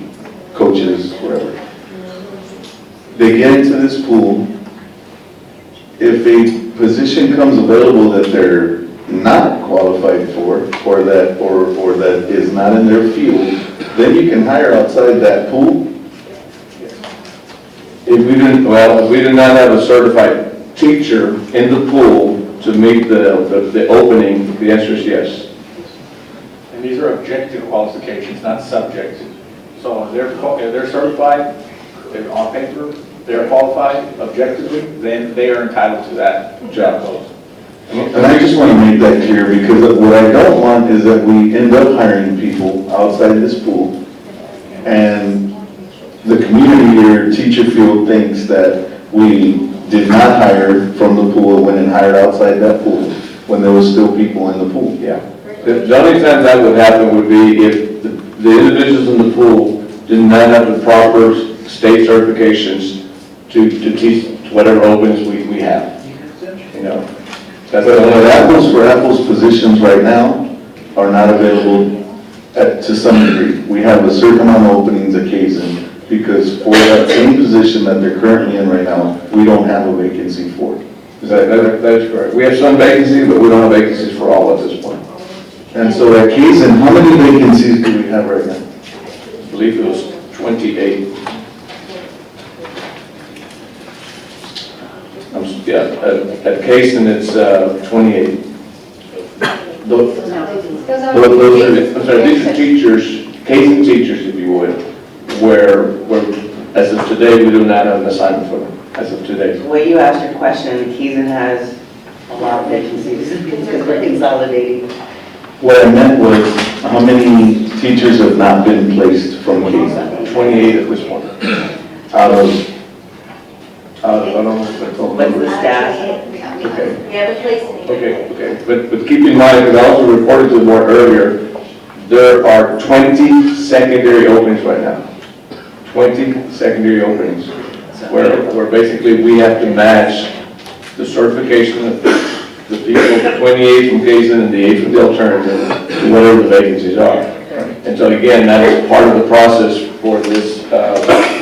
S7: coaches, whatever. They get into this pool. If a position comes available that they're not qualified for, or that is not in their field, then you can hire outside that pool.
S3: If we do not have a certified teacher in the pool to meet the opening, the answer is yes.
S12: And these are objective qualifications, not subjective. So if they're certified, they're on paper, they're qualified objectively, then they are entitled to that job post.
S7: And I just want to make that clear, because what I don't want is that we end up hiring people outside this pool, and the community or teacher field thinks that we did not hire from the pool and went and hired outside that pool, when there was still people in the pool.
S3: Yeah. The only time that would happen would be if the individuals in the pool did not have the proper state certifications to teach whatever openings we have. You know, that's the
S7: But
S3: only
S7: apples for apples positions right now are not available to some degree. We have a certain amount of openings at Kaizen, because for that same position that they're currently in right now, we don't have a vacancy for it.
S3: That is correct. We have some vacancies, but we don't have vacancies for all at this point.
S7: And so at Kaizen, how many vacancies do we have right now?
S3: I believe it was 28. At Kaizen, it's 28. Those are these are teachers, Kaizen teachers, if you would, where as of today, we do not have an assignment for them, as of today.
S1: The way you asked your question, Kaizen has a lot of vacancies because we're consolidating.
S7: What I meant was, how many teachers have not been placed from Kaizen?
S3: 28 at this point.
S7: Out of,
S3: I don't know if that's all.
S1: What's the staff?
S3: Okay.
S2: We haven't placed any.
S3: Okay. But keep in mind, because I also reported to the board earlier, there are 20 secondary openings right now. 20 secondary openings, where basically we have to match the certification of the people, 28 from Kaizen and the 8 from the alternative, to whatever the vacancies are. And so again, that is part of the process for this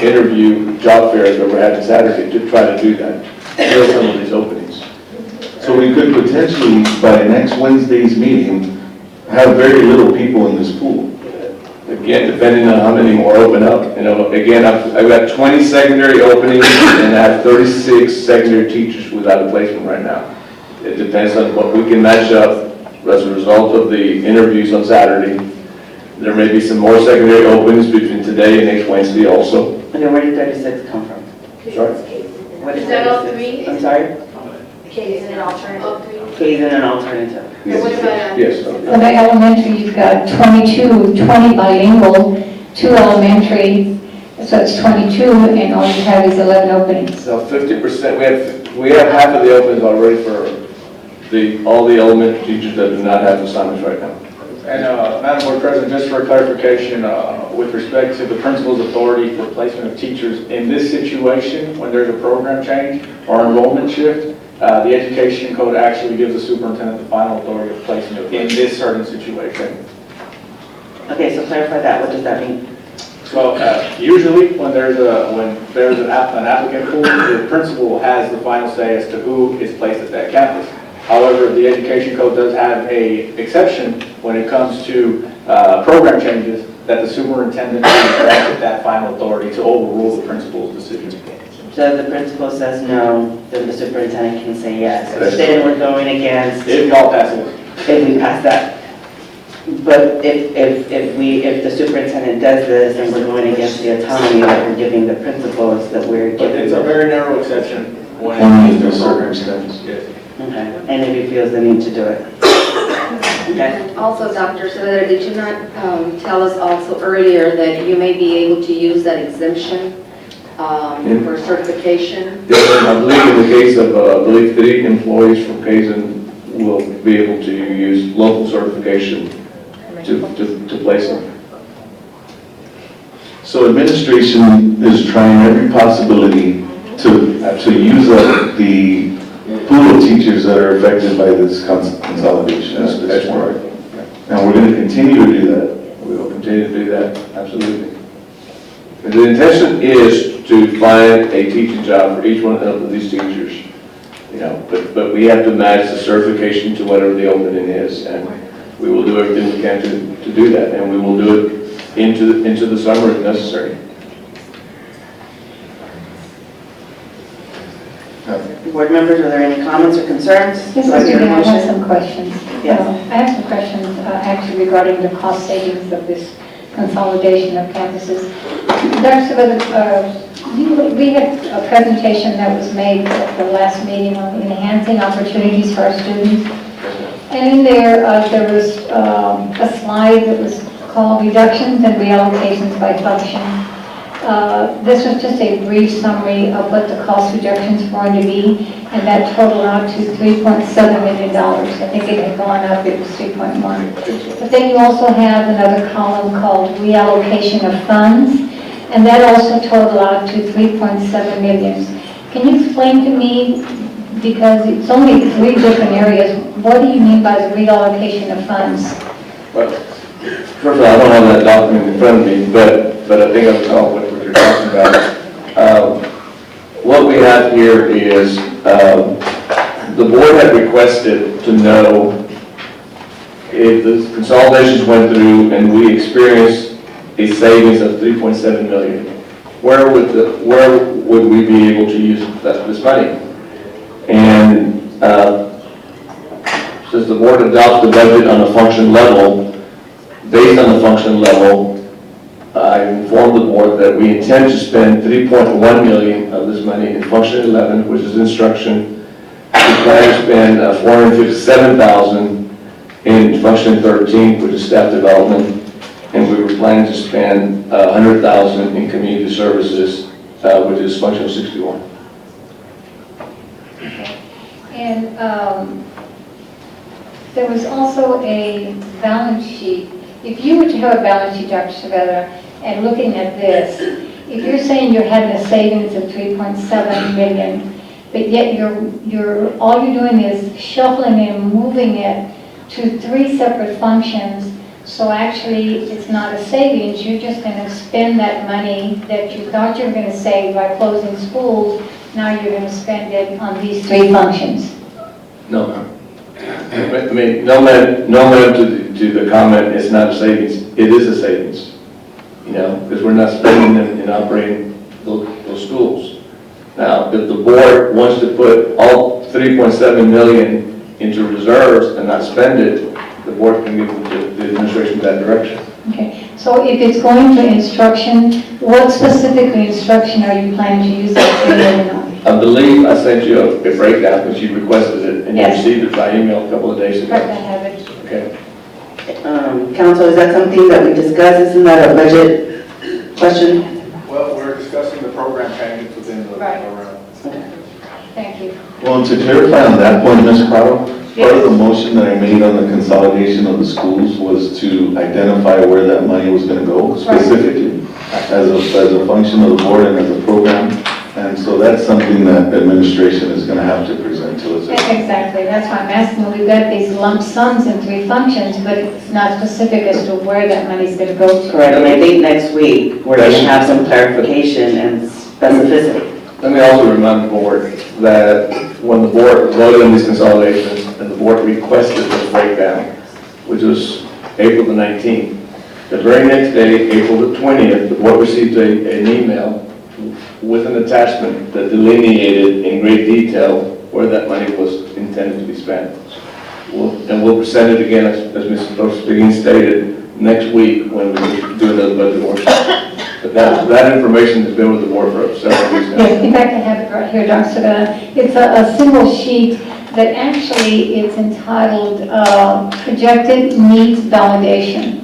S3: interview job fair that we're having Saturday, to try to do that, fill some of these openings.
S7: so we could potentially, by next Wednesday's meeting, have very little people in this pool.
S3: Again, depending on how many more open up, you know, again, I've got 20 secondary openings and I have 36 secondary teachers without a placement right now. It depends on what we can match up as a result of the interviews on Saturday. There may be some more secondary openings between today and next Wednesday also.
S1: And then where did 36 come from?
S3: Sorry?
S1: What
S2: Is that all three?
S1: I'm sorry?
S5: Kaizen and alternative.
S1: Kaizen and alternative.
S2: And what about,
S3: Yes.
S9: for the elementary, you've got 20 bilingual, 2 elementary, so it's 22, and all you have is 11 openings.
S3: So 50%, we have half of the openings already for all the elementary teachers that do not have assignments right now.
S12: And Madam Board President, just for clarification, with respect to the principal's authority for placement of teachers in this situation, when there's a program change or enrollment shift, the Education Code actually gives the superintendent the final authority of placement in this certain situation.
S1: Okay, so clarify that, what does that mean?
S12: So usually when there's an applicant pool, the principal has the final say as to who is placed at that campus. However, the education code does have a exception when it comes to program changes that the superintendent is granted that final authority to overrule the principal's decision.
S1: So if the principal says no, then the superintendent can say yes. So then we're going against,
S12: If y'all pass it.
S1: if we pass that. But if the superintendent does this, then we're going against the autonomy that we're giving the principals, that we're
S12: But
S1: giving.
S12: it's a very narrow exception when
S7: Only
S12: it
S7: in
S12: comes to program
S7: circumstances.
S12: changes. Yes.
S1: Okay, and if he feels the need to do it. Okay.
S5: Also, Dr. Saavedra, did you not tell us also earlier that you may be able to use that exemption for certification?
S3: I believe in the case of, I believe 3 employees from Kaizen will be able to use local certification to place them.
S7: So administration is trying every possibility to use up the pool of teachers that are affected by this consolidation.
S3: That's correct.
S7: And we're going to continue to do that.
S3: We will continue to do that, absolutely. And the intention is to find a teaching job for each one of these teachers, you know, but we have to match the certification to whatever the opening is, and we will do everything we can to do that, and we will do it into the summer if necessary.
S1: Board members, are there any comments or concerns?
S9: Yes,
S1: Do I
S9: Mr.
S1: hear a
S9: Mayor, I have
S1: motion?
S9: some questions.
S1: Yes.
S9: I have some questions actually regarding the cost savings of this consolidation of campuses. Dr. Saavedra, we had a presentation that was made at the last meeting on enhancing opportunities for our students. And in there, there was a slide that was called reductions and reallocations by function. This was just a brief summary of what the cost reductions were going to be, and that totaled out to $3.7 million. I think it had gone up, it was 3.1. But then you also have another column called reallocation of funds, and that also totaled out to 3.7 million. Can you explain to me, because it's only 3 different areas, what do you mean by the reallocation of funds?
S3: Well, first of all, I don't have that document in front of me, but I think I recall what you're talking about. What we have here is the board had requested to know if the consolidations went through and we experienced a savings of 3.7 million. Where would we be able to use this money? And since the board adopts the budget on a function level, based on the function level, I informed the board that we intend to spend 3.1 million of this money in function 11, which is instruction. We plan to spend 457,000 in function 13, which is staff development, and we were planning to spend 100,000 in community services, which is function 61.
S9: And there was also a balance sheet. If you were to have a balance sheet, Dr. Saavedra, and looking at this, if you're saying you're having a savings of 3.7 million, but yet all you're doing is shuffling and moving it to 3 separate functions, so actually it's not a savings, you're just going to spend that money that you thought you were going to save by closing schools, now you're going to spend it on these 3 functions.
S3: No, ma'am. I mean, no ma'am to the comment, it's not a savings. It is a savings, you know, because we're not spending them in operating those schools. Now, if the board wants to put all 3.7 million into reserves and not spend it, the board can give the administration that direction.
S9: Okay, so if it's going to instruction, what specifically instruction are you planning to use that $3 million on?
S3: I believe I sent you a breakdown because you requested it and you
S9: Yes.
S3: received it by email a couple of days ago.
S9: Correct, I have it.
S3: Okay.
S1: Council, is that something that we discussed? Isn't that a budget question?
S12: Well, we're discussing the program changes within the
S9: Right.
S12: program.
S9: Thank you.
S7: Well, to clarify on that point, Ms. Crowell, part of the motion that I made on the consolidation of the schools was to identify where that money was going to go specifically as a function of the board and as a program. And so that's something that administration is going to have to present to us.
S9: Exactly, that's why I'm asking, we've got these lump sums in 3 functions, but it's not specific as to where that money's gonna go to.
S1: Correct, and I think next week, we're going to have some clarification and specificity.
S3: Let me also remind the board that when the board voted on these consolidations and the board requested this breakdown, which was April the 19th, the very next day, April the 20th, the board received an email with an attachment that delineated in great detail where that money was intended to be spent. And we'll present it again, as Mr. Spiggin stated, next week when we do another budget workshop. But that information has been with the board for several weeks now.
S9: Yes, in fact, I have it right here, Dr. Savannah. It's a single sheet that actually it's entitled Projected Needs Validation.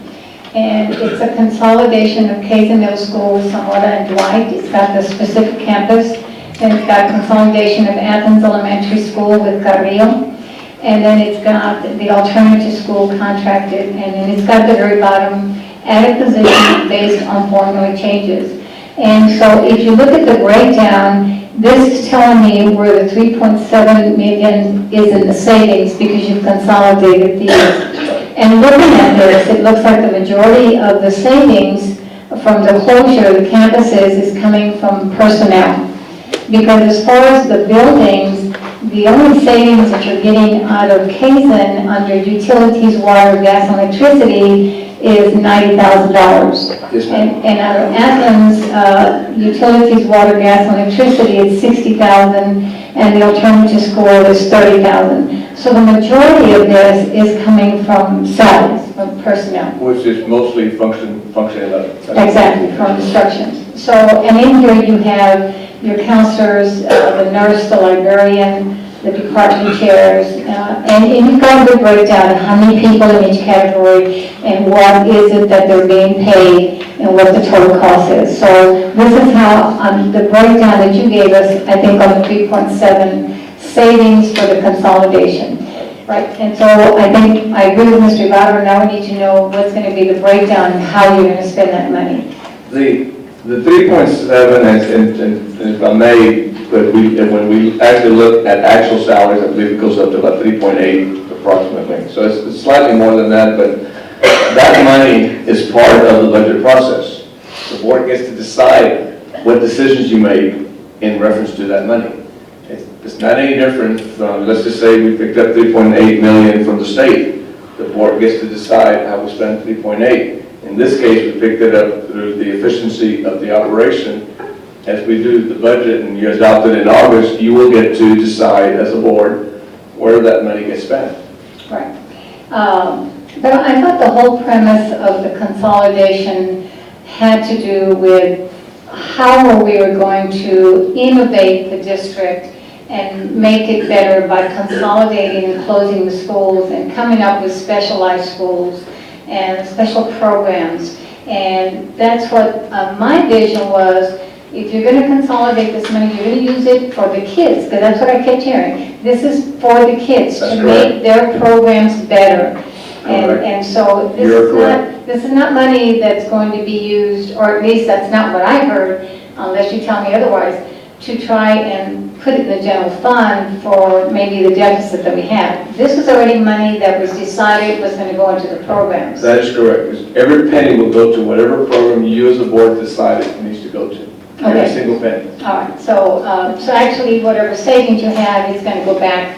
S9: And it's a consolidation of Kaiser Middle School with Sonora and Dwight. It's got the specific campus. And it's got consolidation of Athens Elementary School with Carrillo. And then it's got the alternative school contracted. And then it's got the very bottom added position based on formula changes. And so if you look at the breakdown, this is telling me where the 3.7 million is in the savings because you've consolidated these. And looking at this, it looks like the majority of the savings from the closure of the campuses is coming from personnel. Because as far as the buildings, the only savings that you're getting out of Kaizen under utilities, water, gas, and electricity is $90,000.
S3: Yes, ma'am.
S9: And out of Athens, utilities, water, gas, and electricity, it's $60,000, and the alternative school is $30,000. So the majority of this is coming from salaries, from personnel.
S3: Which is mostly functioning level.
S9: Exactly, from instructions. So, and in here you have your counselors, the nurse, the librarian, the department chairs, and you've got a good breakdown of how many people in each category and what is it that they're being paid and what the total cost is. So this is how the breakdown that you gave us, I think on the 3.7 savings for the consolidation. Right, and so I think, I agree with Mr. Ibarra, now we need to know what's going to be the breakdown and how you're going to spend that money.
S3: The 3.7, and if I may, but when we actually look at actual salaries, I believe it goes up to about 3.8 approximately. So it's slightly more than that, but that money is part of the budget process. The board gets to decide what decisions you make in reference to that money. It's not any different from, let's just say we picked up 3.8 million from the state. The board gets to decide how we spend 3.8. In this case, we picked it up through the efficiency of the operation. As we do the budget and you adopt it in August, you will get to decide as a board where that money gets spent.
S9: Right. But I thought the whole premise of the consolidation had to do with how we were going to innovate the district and make it better by consolidating and closing the schools and coming up with specialized schools and special programs. And that's what my vision was. If you're going to consolidate this money, you're going to use it for the kids, because that's what I kept hearing. This is for the kids,
S3: That's
S9: to
S3: correct.
S9: make their programs better.
S3: Correct.
S9: And so
S3: You're correct.
S9: this is not money that's going to be used, or at least that's not what I heard, unless you tell me otherwise, to try and put it in the general fund for maybe the deficit that we have. This was already money that was decided was going to go into the programs.
S3: That is correct. Every penny will go to whatever program you as a board decide it needs to go to. Every
S9: Okay.
S3: single penny.
S9: All right, so actually whatever savings you have is going to go back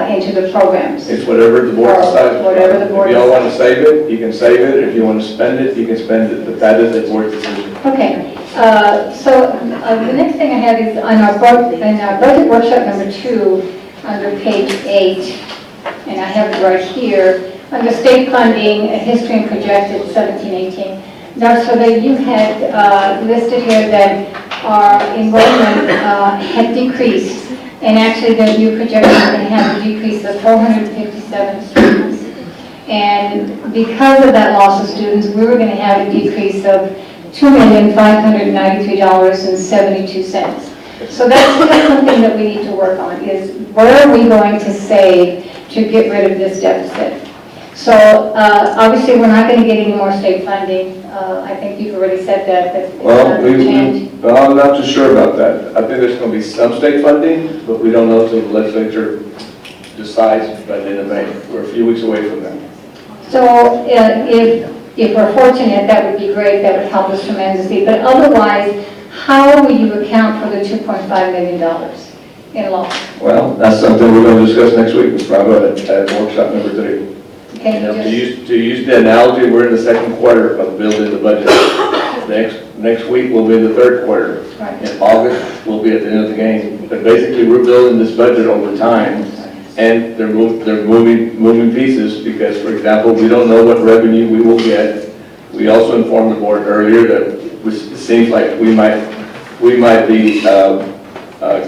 S9: into the programs.
S3: It's whatever the board
S9: Or
S3: decides.
S9: whatever the board
S3: If y'all want to save it, you can save it. If you want to spend it, you can spend it. But that is a board decision.
S9: Okay, so the next thing I have is on our budget workshop number 2, under page 8, and I have it right here, under state funding, history and projected 17-18. Now, so that you had listed here that our enrollment had decreased, and actually that you projected we're going to have a decrease of 457 students. And because of that loss of students, we were going to have a decrease of $2,593.72. So that's something that we need to work on, is where are we going to save to get rid of this deficit? So obviously, we're not going to get any more state funding. I think you've already said that it's
S3: Well,
S9: not going to change.
S3: well, I'm not too sure about that. I think there's going to be some state funding, but we don't know until the legislature decides by the end of May. We're a few weeks away from that.
S9: So if we're fortunate, that would be great, that would help us tremendously. But otherwise, how will you account for the $2.5 million in loss?
S3: Well, that's something we're going to discuss next week, Ms. Bravo, at workshop number 3.
S9: Can
S3: You know,
S9: you just,
S3: to use the analogy, we're in the second quarter of building the budget. Next week, we'll be in the third quarter.
S9: right.
S3: In August, we'll be at the end of the game. But basically, we're building this budget over time, and they're moving pieces, because, for example, we don't know what revenue we will get. We also informed the board earlier that it seems like we might be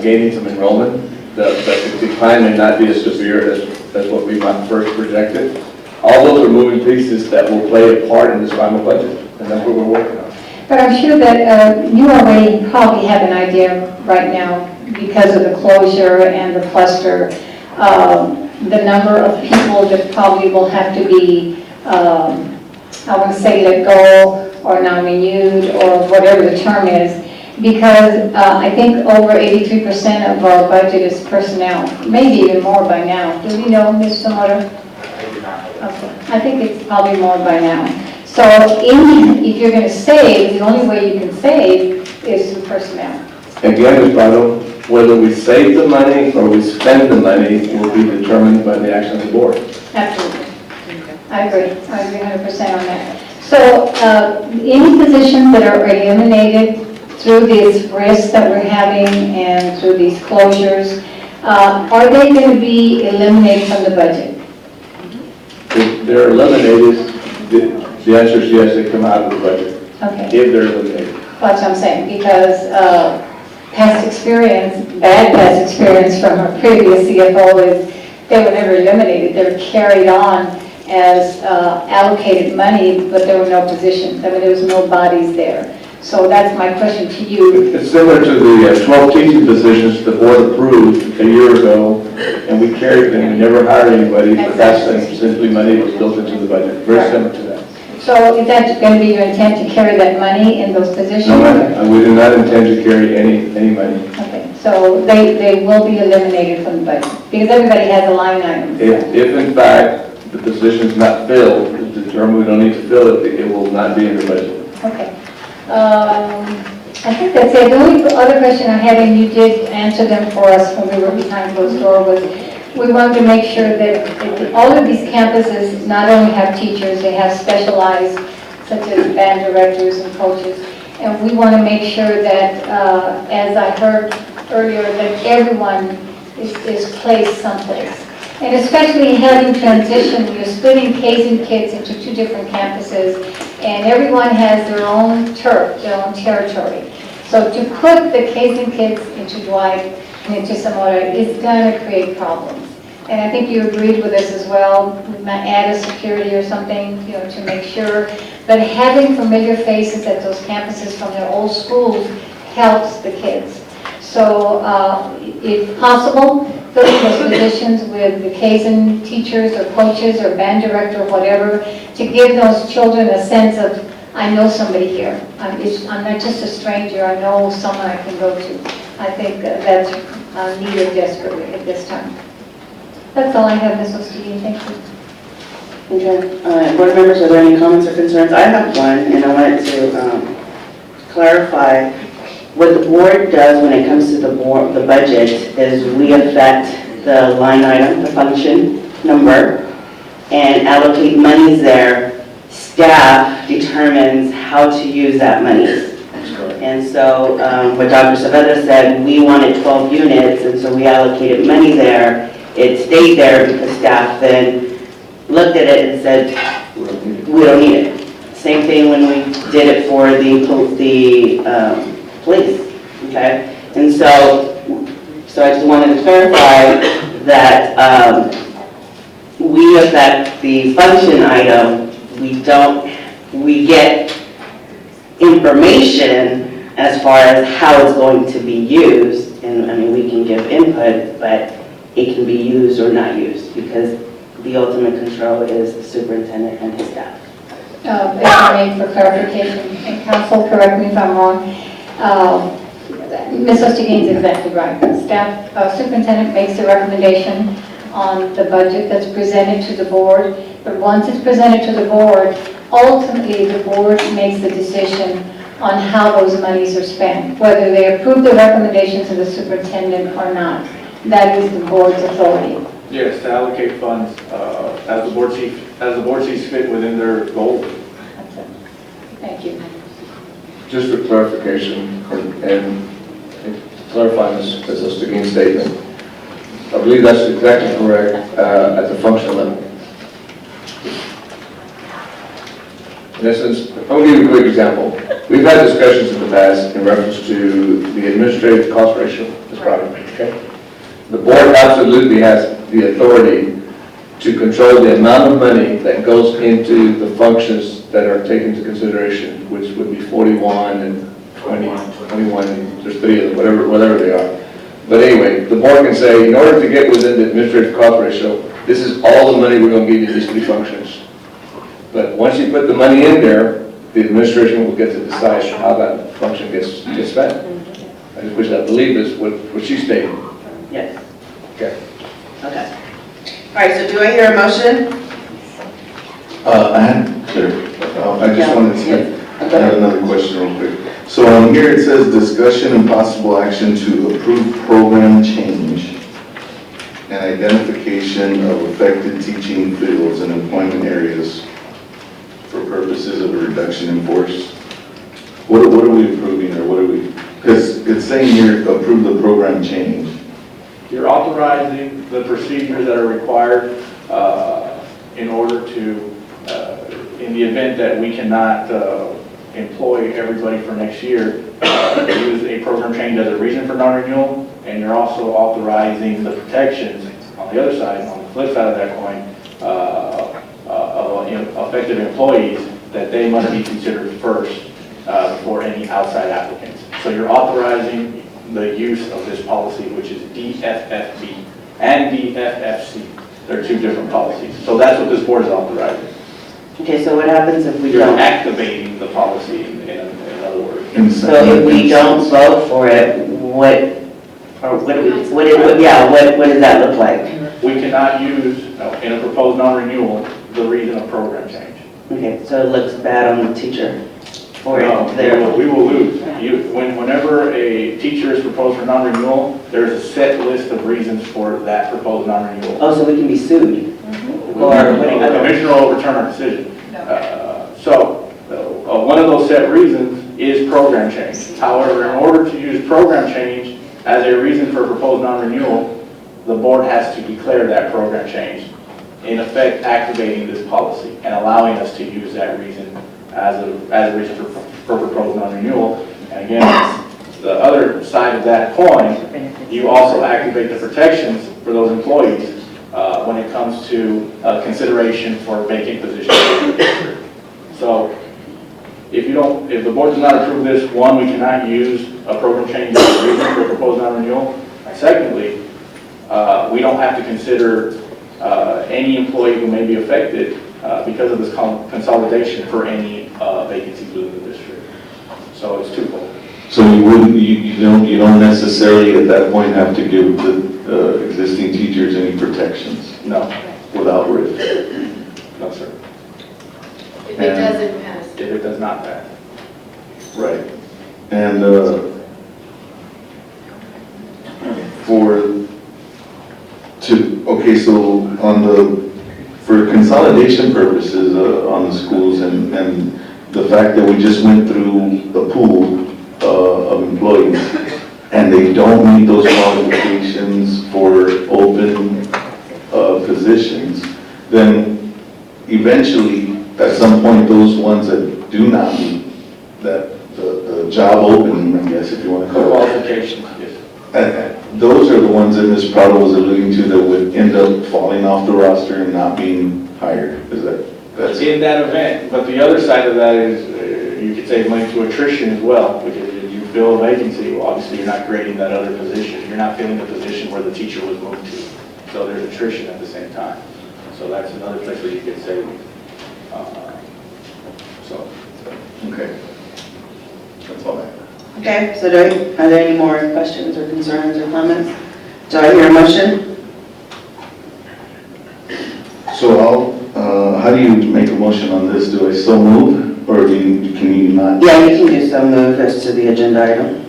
S3: gaining some enrollment. The decline may not be as severe as what we might first projected. All those are moving pieces that will play a part in this final budget, and that's what we're working on.
S9: But I'm sure that you already probably have an idea right now, because of the closure and the cluster, the number of people that probably will have to be, I want to say let go, or non-renewed, or whatever the term is, because I think over 83% of our budget is personnel, maybe even more by now. Do we know, Ms. Tomoto? Okay, I think it's probably more by now. So if you're going to save, the only way you can save is through personnel.
S3: Again, Ms. Prado, whether we save the money or we spend the money will be determined by the action of the board.
S9: Absolutely. I agree 100% on that. So any positions that are eliminated through these risks that we're having and through these closures, are they going to be eliminated from the budget?
S3: If they're eliminated, the answer is yes, they come out of the budget.
S9: Okay.
S3: If they're eliminated.
S9: That's what I'm saying, because past experience, bad past experience from our previous CFO is they were never eliminated. They were carried on as allocated money, but there were no positions. I mean, there was no bodies there. So that's my question to you.
S3: It's similar to the 12 teaching positions the board approved a year ago, and we carried them. We never hired anybody, but that's simply money was built into the budget. Very similar to that.
S9: So is that going to be your intent to carry that money in those positions?
S3: No, ma'am. We do not intend to carry any money.
S9: Okay, so they will be eliminated from the budget, because everybody has a line item.
S3: If in fact the position is not filled, it's determined we don't need to fill it, it will not be in the budget.
S9: Okay. I think that's it. The only other question I had, and you did answer them for us when we were behind closed door, was we wanted to make sure that all of these campuses not only have teachers, they have specialized, such as band directors and coaches, and we want to make sure that, as I heard earlier, that everyone is placed someplace. And especially having transition, you're splitting Ks and kids into 2 different campuses, and everyone has their own turf, their own territory. So to put the Ks and kids into Dwight and into Zamora is going to create problems. And I think you agreed with us as well. We might add a security or something, to make sure. But having familiar faces at those campuses from their old schools helps the kids. So if possible, fill those positions with the Kaizen teachers or coaches or band director or whatever, to give those children a sense of, I know somebody here. I'm not just a stranger, I know someone I can go to. I think that's needed desperately at this time. That's all I have, Ms. Ostini, thank you.
S20: Okay, board members, are there any comments or concerns? I have one, and I wanted to clarify. What the board does when it comes to the budget is we affect the line item, the function number, and allocate monies there. Staff determines how to use that money. And so what Dr. Saavedra said, we wanted 12 units, and so we allocated money there. It stayed there because staff then looked at it and said, we don't need it. Same thing when we did it for the police, okay? And so I just wanted to clarify that we affect the function item. We get information as far as how it's going to be used, and I mean, we can give input, but it can be used or not used, because the ultimate control is the superintendent and his staff.
S9: If I may, for clarification, and counsel, correct me if I'm wrong, Ms. Ostergain is exactly right. Staff, superintendent makes the recommendation on the budget that's presented to the board. But once it's presented to the board, ultimately the board makes the decision on how those monies are spent, whether they approve the recommendations of the superintendent or not. That is the board's authority.
S12: Yes, to allocate funds as the board sees fit within their goals.
S9: Thank you.
S3: Just for clarification and clarifying Ms. Seguin's statement, I believe that's exactly correct at the functional level. In essence, I'll give you a quick example. We've had discussions in the past in reference to the administrative cost ratio, Ms. Browder, okay? The board absolutely has the authority to control the amount of money that goes into the functions that are taken into consideration, which would be 41 and 20, 21, there's 3 of them, whatever they are. But anyway, the board can say, in order to get within the administrative cost ratio, this is all the money we're going to give you these 3 functions. But once you put the money in there, the administration will get to decide how that function gets spent. Which I believe is what she's stating.
S20: Yes.
S3: Okay.
S1: Okay. All right, so do I hear a motion?
S7: I just wanted to add another question real quick. So on here it says discussion and possible action to approve program change and identification of affected teaching fields and employment areas for purposes of a reduction in force. What are we approving, or what are we, because it's saying here approve the program change.
S12: You're authorizing the procedures that are required in order to, in the event that we cannot employ everybody for next year, use a program change as a reason for non-renewal, and you're also authorizing the protections on the other side, on the flip side of that coin, of affected employees, that they must be considered first before any outside applicants. So you're authorizing the use of this policy, which is DFFB and DFFC. They're 2 different policies. So that's what this board is authorizing.
S20: Okay, so what happens if we
S12: You're
S20: don't?
S12: activating the policy, in other words.
S20: So if we don't vote for it, what does that look like?
S12: We cannot use, in a proposed non-renewal, the reason of program change.
S20: Okay, so it looks bad on the teacher for
S12: No, we will lose. Whenever a teacher is proposed for non-renewal, there's a set list of reasons for that proposed non-renewal.
S20: Oh, so we can be sued? Or
S12: The commissioner will overturn our decision. One of those set reasons is program change. However, in order to use program change as a reason for a proposed non-renewal, the board has to declare that program change, in effect activating this policy and allowing us to use that reason as a reason for proposed non-renewal. And again, the other side of that coin, you also activate the protections for those employees when it comes to consideration for vacant positions. So if the board does not approve this, one, we cannot use a program change as a reason for a proposed non-renewal. Secondly, we don't have to consider any employee who may be affected because of this consolidation for any vacancies within the district. So it's twofold.
S7: So you don't necessarily at that point have to give the existing teachers any protections?
S12: No.
S7: Without risk?
S12: No, sir.
S2: If it doesn't pass.
S12: If it does not pass.
S7: Right. And for consolidation purposes on the schools and the fact that we just went through a pool of employees and they don't meet those qualifications for open positions, then eventually, at some point, those ones that do not meet the job opening, I guess, if you want to call it.
S12: Qualifications, yes.
S7: Those are the ones that Ms. Prado was alluding to that would end up falling off the roster and not being hired. That's
S12: in that event, but the other side of that is you could say linked to attrition as well, because if you fill a vacancy, well, obviously you're not creating that other position. You're not filling the position where the teacher was moved to. So there's attrition at the same time. So that's another place where you could say,
S7: okay. That's all I have.
S1: Okay, so are there any more questions or concerns or comments? Do I hear a motion?
S7: So how do you make a motion on this? Do I so move, or can you not?
S20: Yeah, you can do so move as to the agenda item.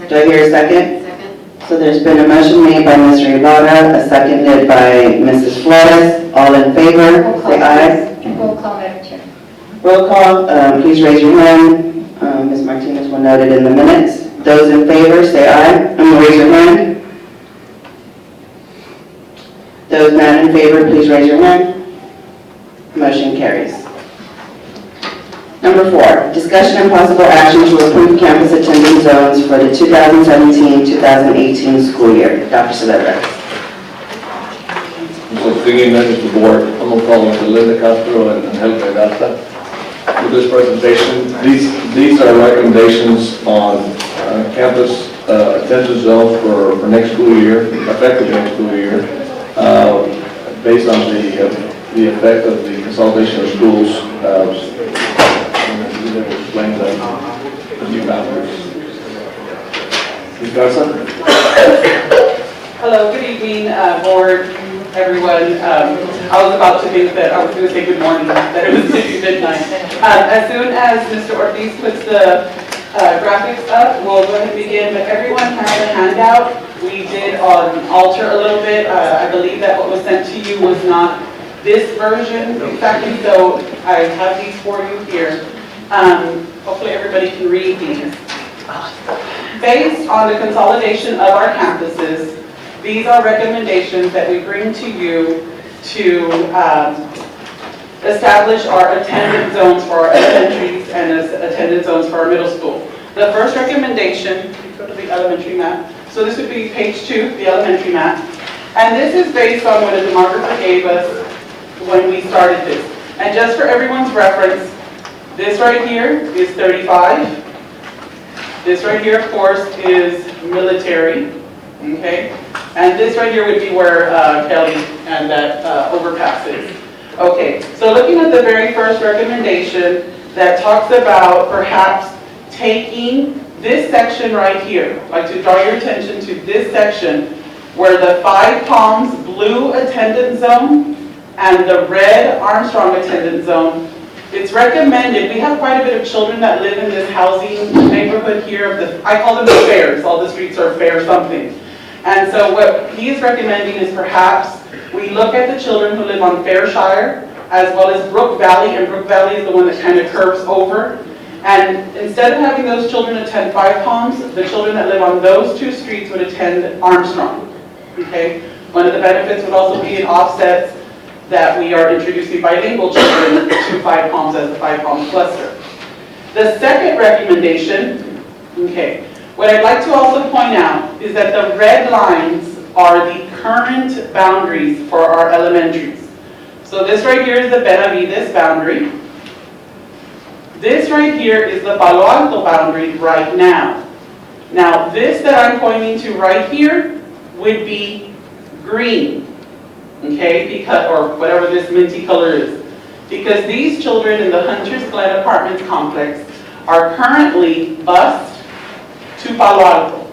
S20: Do I hear a second?
S2: Second.
S20: So there's been a motion made by Mr. Ibarra, a seconded by Mrs. Flores. All in favor,
S9: Roll call,
S20: say aye.
S9: please. Roll call, Madam Chair.
S20: Roll call, please raise your hand. Ms. Martinez will note it in the minutes. Those in favor, say aye. Raise your hand. Those not in favor, please raise your hand. Motion carries. Number 4, discussion and possible action to approve campus attendance zones for the 2017-2018 school year. Dr. Saavedra.
S3: So beginning members of the board, I'm going to call on Linda Castro and Helga Gasta for this presentation. These are recommendations on campus attendance zones for next school year, effective next school year, based on the effect of the consolidation of schools. They will explain the new boundaries. Ms. Garza?
S21: Hello, good evening, board, everyone. I was about to think that I was going to say good morning, that it was midnight. As soon as Mr. Ortiz puts the graphics up, we'll go ahead and begin, but everyone has a handout. We did alter a little bit. I believe that what was sent to you was not this version exactly, so I have these for you here. Hopefully everybody can read these. Based on the consolidation of our campuses, these are recommendations that we bring to you to establish our attendance zones for our elementaries and attendance zones for our middle school. The first recommendation, go to the elementary map. So this would be page 2, the elementary map. And this is based on what a demographer gave us when we started this. And just for everyone's reference, this right here is 35. This right here, of course, is military, okay? And this right here would be where Kelly and that overpass is. Okay, so looking at the very first recommendation that talks about perhaps taking this section right here, I'd like to draw your attention to this section where the 5 Palms blue attendance zone and the red Armstrong attendance zone. It's recommended, we have quite a bit of children that live in this housing neighborhood here. I call them the fairs, all the streets are fair something. And so what he is recommending is perhaps we look at the children who live on Fairshire as well as Brook Valley, and Brook Valley is the one that kind of curves over. And instead of having those children attend 5 Palms, the children that live on those 2 streets would attend Armstrong. Okay? One of the benefits would also be an offset that we are introducing bilingual children to 5 Palms as the 5 Palms cluster. The second recommendation, okay, what I'd like to also point out is that the red lines are the current boundaries for our elementaries. So this right here is the Benavides boundary. This right here is the Palo Alto boundary right now. Now this that I'm pointing to right here would be green. Okay, because, or whatever this minty color is. Because these children in the Hunter's Glen Apartments complex are currently bused to Palo Alto.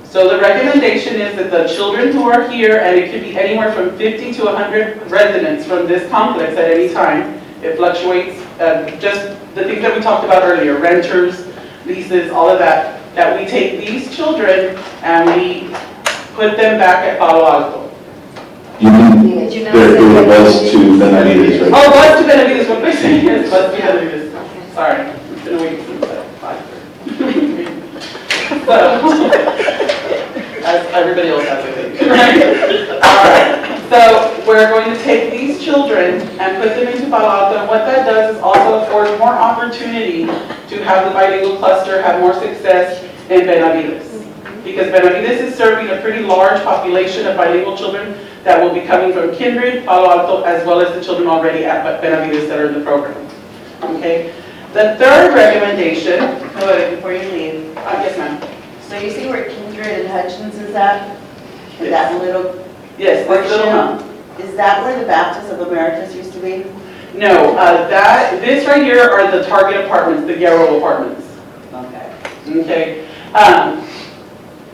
S21: So the recommendation is that the children who are here, and it could be anywhere from 50 to 100 residents from this complex at any time, it fluctuates, just the things that we talked about earlier, renters, leases, all of that, that we take these children and we put them back at Palo Alto.
S7: You mean, there was to Benavides, right?
S21: Oh, was to Benavides, what they're saying is was to Benavides. Sorry, it's been a week since 5:30. So, as everybody else has, I think, right? All right, so we're going to take these children and put them into Palo Alto, and what that does is also afford more opportunity to have the bilingual cluster have more success in Benavides. Because Benavides is serving a pretty large population of bilingual children that will be coming from Kindred, Palo Alto, as well as the children already at Benavides that are in the program. Okay. The third recommendation.
S1: Before you leave.
S21: Yes, ma'am.
S1: So you see where Kindred and Hutchins is at? Yes. That little.
S21: Yes, that little.
S1: Is that where the Baptist of Americas used to be?
S21: No, this right here are the Target apartments, the Yarrow apartments.
S1: Okay.
S21: Okay.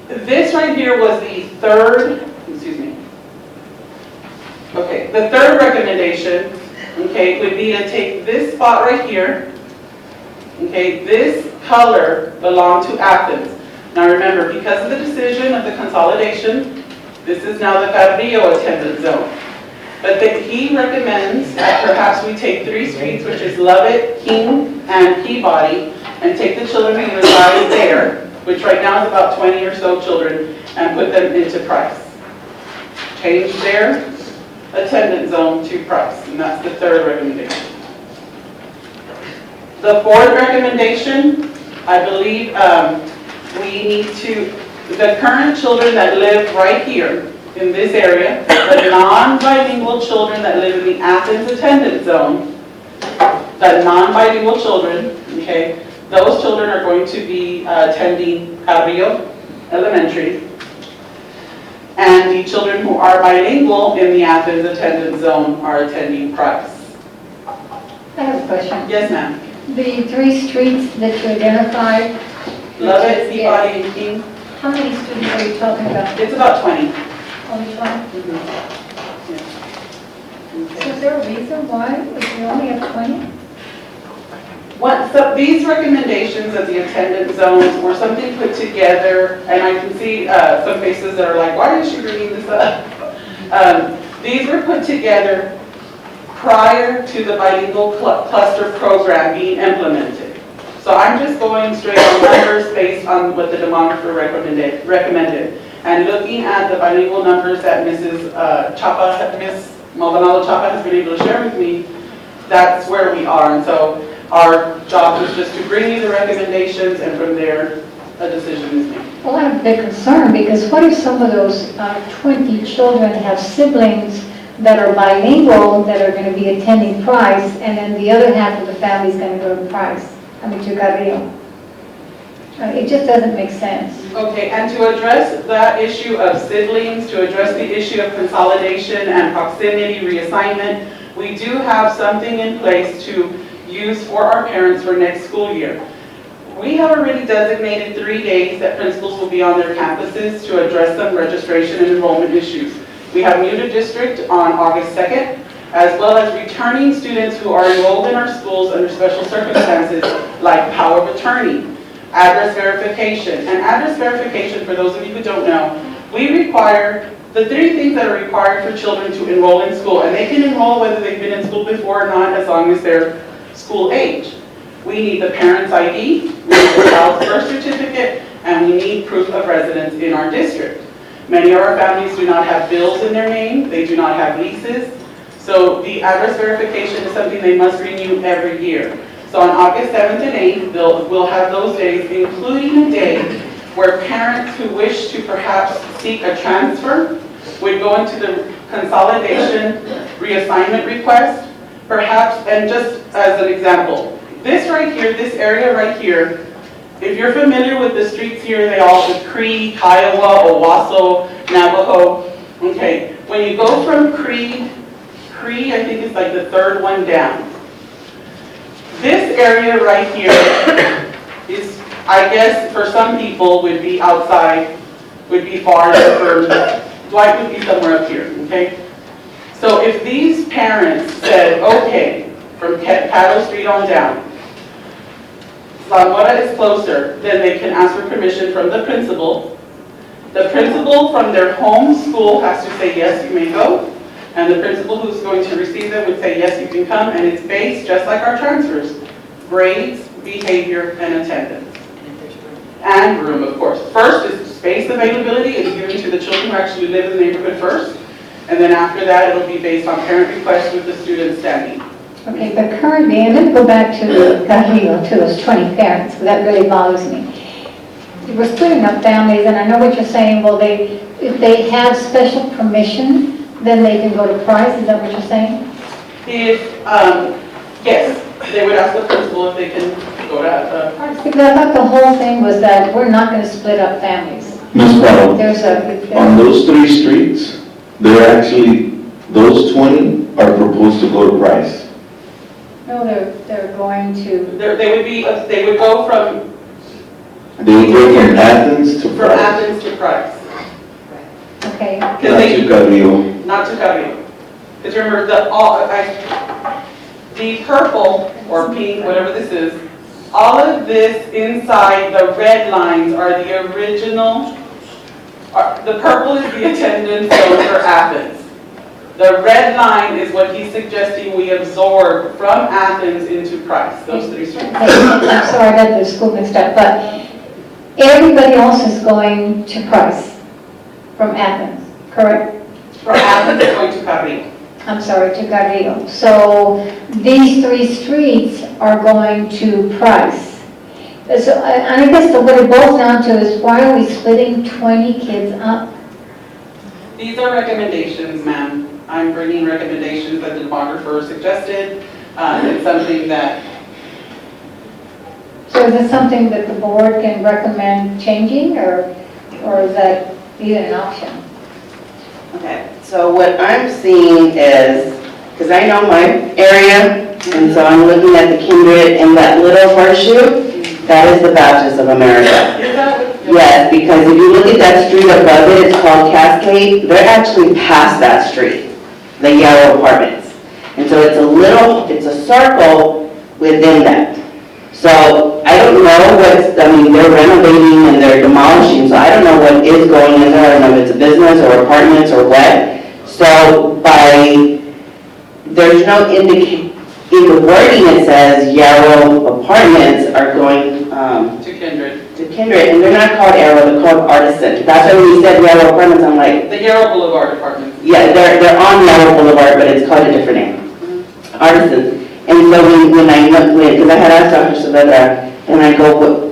S21: This right here was the third, excuse me. Okay, the third recommendation, okay, would be to take this spot right here. Okay, this color belonged to Athens. Now remember, because of the decision of the consolidation, this is now the Carrillo attendance zone. But he recommends that perhaps we take 3 streets, which is Lovett, King, and Peabody, and take the children who reside there, which right now is about 20 or so children, and put them into Price. Change their attendance zone to Price, and that's the third recommendation. The fourth recommendation, I believe we need to, the current children that live right here in this area, the non-bilingual children that live in the Athens attendance zone, the non-bilingual children, okay, those children are going to be attending Carrillo Elementary. And the children who are bilingual in the Athens attendance zone are attending Price.
S9: I have a question.
S21: Yes, ma'am.
S9: The 3 streets that you identified.
S21: Lovett, Peabody, and King.
S9: How many students are you talking about?
S21: It's about 20.
S9: Only 20? So is there a reason why we only have 20?
S21: So these recommendations of the attendance zones were something put together, and I can see some faces that are like, why is she bringing this up? These were put together prior to the bilingual cluster program being implemented. So I'm just going straight on numbers based on what the demographer recommended. And looking at the bilingual numbers that Mrs. Ms. Maldonado Chapa has been able to share with me, that's where we are. And so our job is just to bring you the recommendations, and from there, a decision is made.
S9: Well, I have a big concern, because what if some of those 20 children have siblings that are bilingual that are going to be attending Price, and then the other half of the family is going to go to Price, to Carrillo? It just doesn't make sense.
S21: Okay, and to address that issue of siblings, to address the issue of consolidation and proximity reassignment, we do have something in place to use for our parents for next school year. We have already designated 3 days that principals will be on their campuses to address some registration and enrollment issues. We have new to district on August 2nd, as well as returning students who are enrolled in our schools under special circumstances like power of attorney, address verification. And address verification, for those of you who don't know, we require the 3 things that are required for children to enroll in school, and they can enroll whether they've been in school before or not, as long as they're school age. We need the parent's ID, we need the child's birth certificate, and we need proof of residence in our district. Many of our families do not have bills in their name, they do not have leases, so the address verification is something they must renew every year. So on August 7th and 8th, we'll have those days, including a day where parents who wish to perhaps seek a transfer would go into the consolidation reassignment request. Perhaps, and just as an example, this right here, this area right here, if you're familiar with the streets here, they all, the Cree, Kiowa, Owasso, Navajo, okay, when you go from Cree, I think it's like the 3rd one down. This area right here is, I guess, for some people would be outside, would be far, for Dwight would be somewhere up here, okay? So if these parents said, okay, from Caddo Street on down, Zamora is closer, then they can ask for permission from the principal. The principal from their home school has to say, yes, you may go. And the principal who's going to receive them would say, yes, you can come. And it's based, just like our transfers, grades, behavior, and attendance. And room, of course. First is space availability. It's given to the children who actually live in the neighborhood first. And then after that, it'll be based on parent request with the student standing.
S9: Okay, but currently, and let's go back to Carrillo, to those 20 parents, because that really bothers me. We're splitting up families, and I know what you're saying, well, if they have special permission, then they can go to Price, is that what you're saying?
S21: If, yes, they would ask the principal if they can go to Price.
S9: Because I thought the whole thing was that we're not going to split up families.
S7: Ms. Powell,
S9: There's
S7: on those 3 streets, they're actually, those 20 are proposed to go to Price.
S9: No, they're going to...
S21: They would go from...
S7: They would go from Athens to Price.
S21: From Athens to Price.
S9: Okay.
S7: Not to Carrillo.
S21: Not to Carrillo. Because remember, the purple or pink, whatever this is, all of this inside the red lines are the original, the purple is the attendance zone for Athens. The red line is what he's suggesting we absorb from Athens into Price, those three streets.
S9: I'm sorry, I got the school mixed up, but everybody else is going to Price from Athens, correct?
S21: For Athens, it's going to Carrillo.
S9: I'm sorry, to Carrillo. So these three streets are going to Price. So I guess what it boils down to is why are we splitting 20 kids up?
S21: These are recommendations, ma'am. I'm bringing recommendations that the demographer suggested. It's something that,
S9: So is this something that the board can recommend changing, or is that even an option?
S1: Okay, so what I'm seeing is, because I know my area, and so I'm looking at the Kindred and that little horseshoe, that is the Baptist of America. Yes, because if you look at that street above it, it's called Cascade, they're actually past that street, the yellow apartments. And so it's a circle within that. So I don't know they're renovating and they're demolishing, so I don't know what is going in there. I don't know if it's a business or apartments or what. So there's no indication, in the wording it says yellow apartments are going
S21: to Kindred.
S1: And they're not called Arrow, they're called Artisan. That's why when you said yellow apartments, I'm like,
S21: The Yarrow Boulevard apartments.
S1: yeah, they're on Yellow Boulevard, but it's called a different name. Artisans. And so when I went, because I had asked Dr. Saavedra, and I go,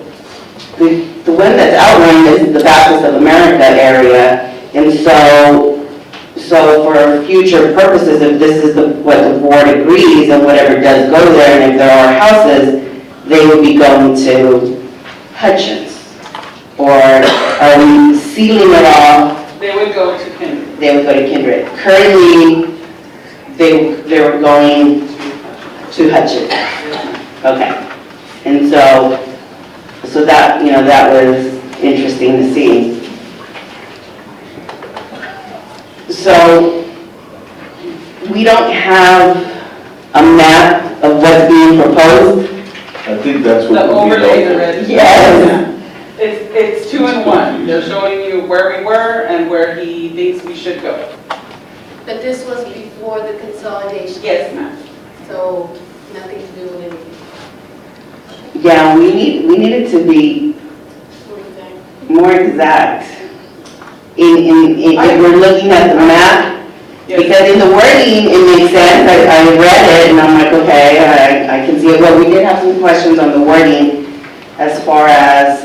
S1: the one that's outlined is the Baptist of America area, and so for future purposes, if this is what the board agrees, and whatever does go there, and if there are houses, they would be going to Hutchins. Or are we sealing it off?
S21: They would go to Kindred.
S1: They would go to Kindred. Currently, they were going to Hutchins. Okay. And so that, that was interesting to see. So we don't have a map of what's being proposed.
S7: I think that's what
S21: The
S7: would be
S21: overlay, the
S7: helpful.
S21: red.
S1: Yes.
S21: It's 2 in 1. They're showing you where we were and where he thinks we should go.
S2: But this was before the consolidation.
S21: Yes, ma'am.
S2: So nothing to do with anything.
S1: Yeah, we needed to be more exact. If we're looking at the map, because in the wording, it makes sense. I read it and I'm like, okay, I can see it. But we did have some questions on the wording as far as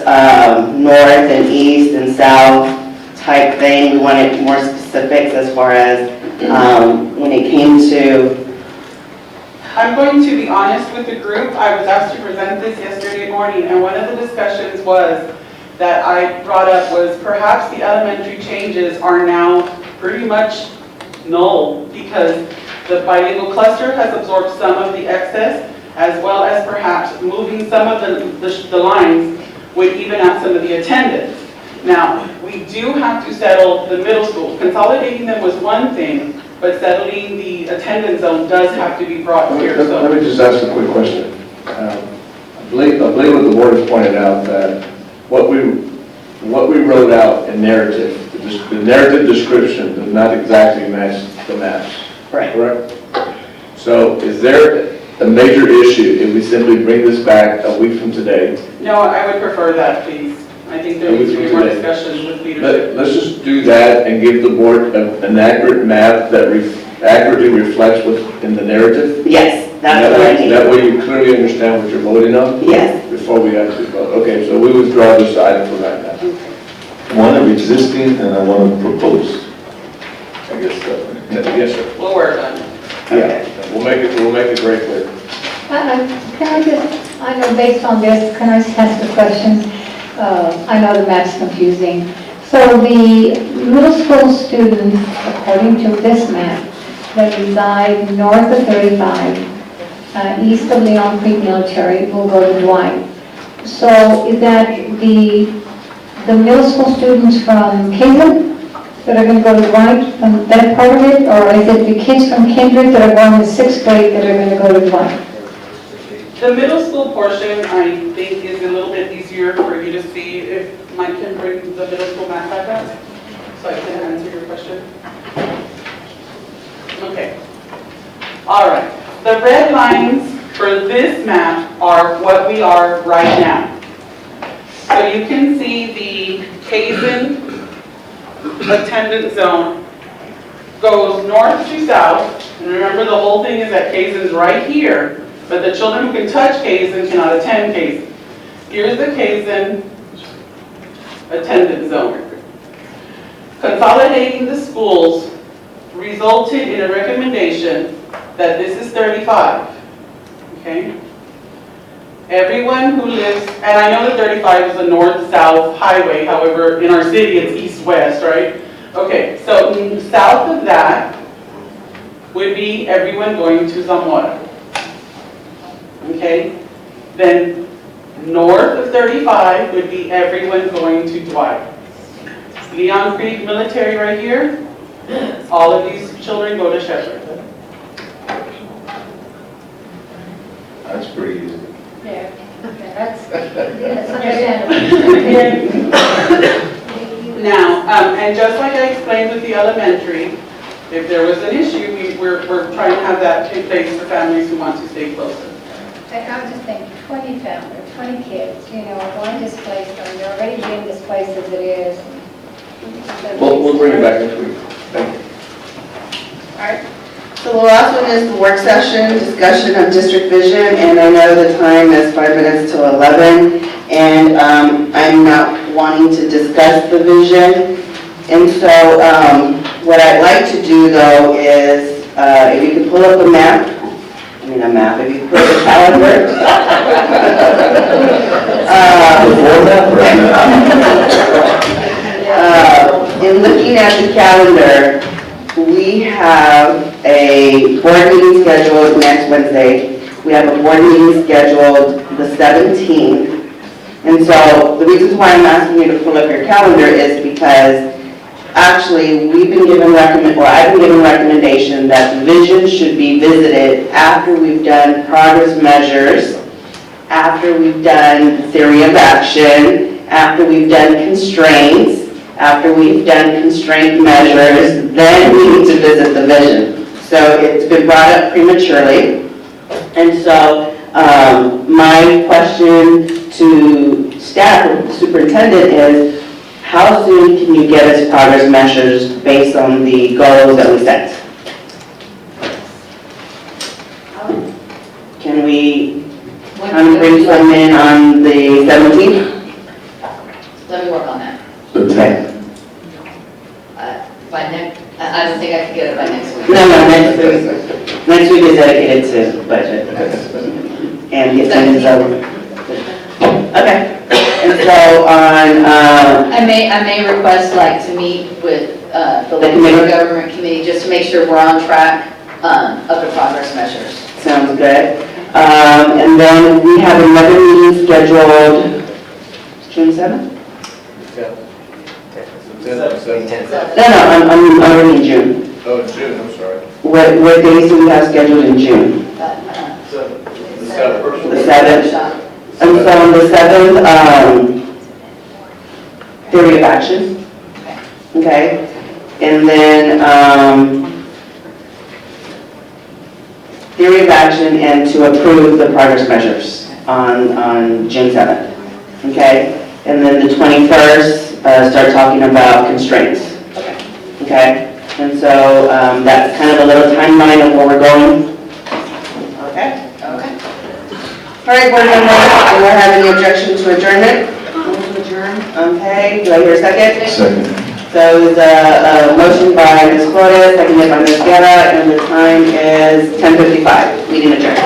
S1: north and east and south type thing. We wanted more specifics as far as when it came to.
S21: I'm going to be honest with the group. I was asked to present this yesterday morning, and one of the discussions that I brought up was perhaps the elementary changes are now pretty much null because the bilingual cluster has absorbed some of the excess, as well as perhaps moving some of the lines would even out some of the attendance. Now, we do have to settle the middle school. Consolidating them was one thing, but settling the attendance zone does have to be brought here. So
S3: Let me just ask a quick question. I believe what the board has pointed out that what we wrote out in narrative, the narrative description does not exactly match the maps.
S1: Right.
S3: Correct? So is there a major issue if we simply bring this back a week from today?
S21: no, I would prefer that, please. I think there needs to be more discussion with leadership.
S3: Let's just do that and give the board an accurate map that accurately reflects what's in the narrative.
S1: Yes, that's what I need.
S3: That way you clearly understand what you're voting on.
S1: Yes.
S3: Before we actually vote. Okay, so we withdraw this item from right now.
S7: One of existing and I want to propose.
S3: I guess so. Yes, sir.
S21: We'll work on it.
S3: Yeah, we'll make it very clear.
S9: I know based on this, can I just ask a question? I know the map's confusing. So the middle school students, according to this map, that reside north of 35, east of Leon Creek Military, will go to Dwight. So is that the middle school students from Kingwood that are going to go to Dwight, that part of it? Or is it the kids from Kindred that are going to 6th grade that are going to go to Dwight?
S21: The middle school portion, I think, is a little bit easier for you to see if Mike can bring the middle school math back up, so I can answer your question. Okay. All right. The red lines for this map are what we are right now. So you can see the Kaizen attendance zone goes north to south. And remember, the whole thing is that Kaizen's right here, but the children who can touch Kaizen cannot attend Kaizen. Here's the Kaizen attendance zone. Consolidating the schools resulted in a recommendation that this is 35, okay? Everyone who lives, and I know that 35 is a north-south highway, however, in our city it's east-west, right? Okay, so south of that would be everyone going to Zamora, okay? Then north of 35 would be everyone going to Dwight. Leon Creek Military right here, all of these children go to Shepherd.
S7: That's pretty easy.
S9: Yeah, that's understandable.
S21: Now, and just like I explained with the elementary, if there was an issue, we're trying to have that in place for families who want to stay closer.
S9: I was just thinking, 20 families, 20 kids, you know, going displaced, or they're already being displaced as it is.
S3: We'll bring it back next week. Thank you.
S1: All right. So the last one is the work session, discussion of district vision, and I know the time is 5 minutes to 11, and I'm not wanting to discuss the vision. And so what I'd like to do though is, if you could pull up a map, if you put a calendar. In looking at the calendar, we have a board meeting scheduled next Wednesday. We have a board meeting scheduled the 17th. And so the reasons why I'm asking you to pull up your calendar is because actually I've been given recommendation that the vision should be visited after we've done progress measures, after we've done theory of action, after we've done constraints, after we've done constraint measures, then we need to visit the vision. So it's been brought up prematurely. And so my question to staff or the superintendent is, how soon can you get us progress measures based on the goals that we set? Can we bring some in on the 17th?
S4: Let me work on that.
S1: Okay.
S4: By next, I don't think I could get it by next week.
S1: No, next week. Next week is dedicated to budget. And the attendance of. Okay. And so on,
S4: I may request like to meet with the local government committee just to make sure we're on track of the progress measures.
S1: Sounds good. And then we have another meeting scheduled June 7th? No, I'm already in June.
S11: Oh, in June, I'm sorry.
S1: What days do we have scheduled in June?
S11: The 7th.
S1: The 7th. And so on the 7th, theory of action. Okay. And then theory of action and to approve the progress measures on June 7th. Okay. And then the 21st, start talking about constraints. Okay. And so that's kind of a little timeline of where we're going. Okay. All right, board members, do I have any objection to adjournment? Okay, do I hear a second?
S7: Second.
S1: So the motion by Ms. Flores, seconded by Ms. Guerra, and the time is 10:55. Meeting adjourned.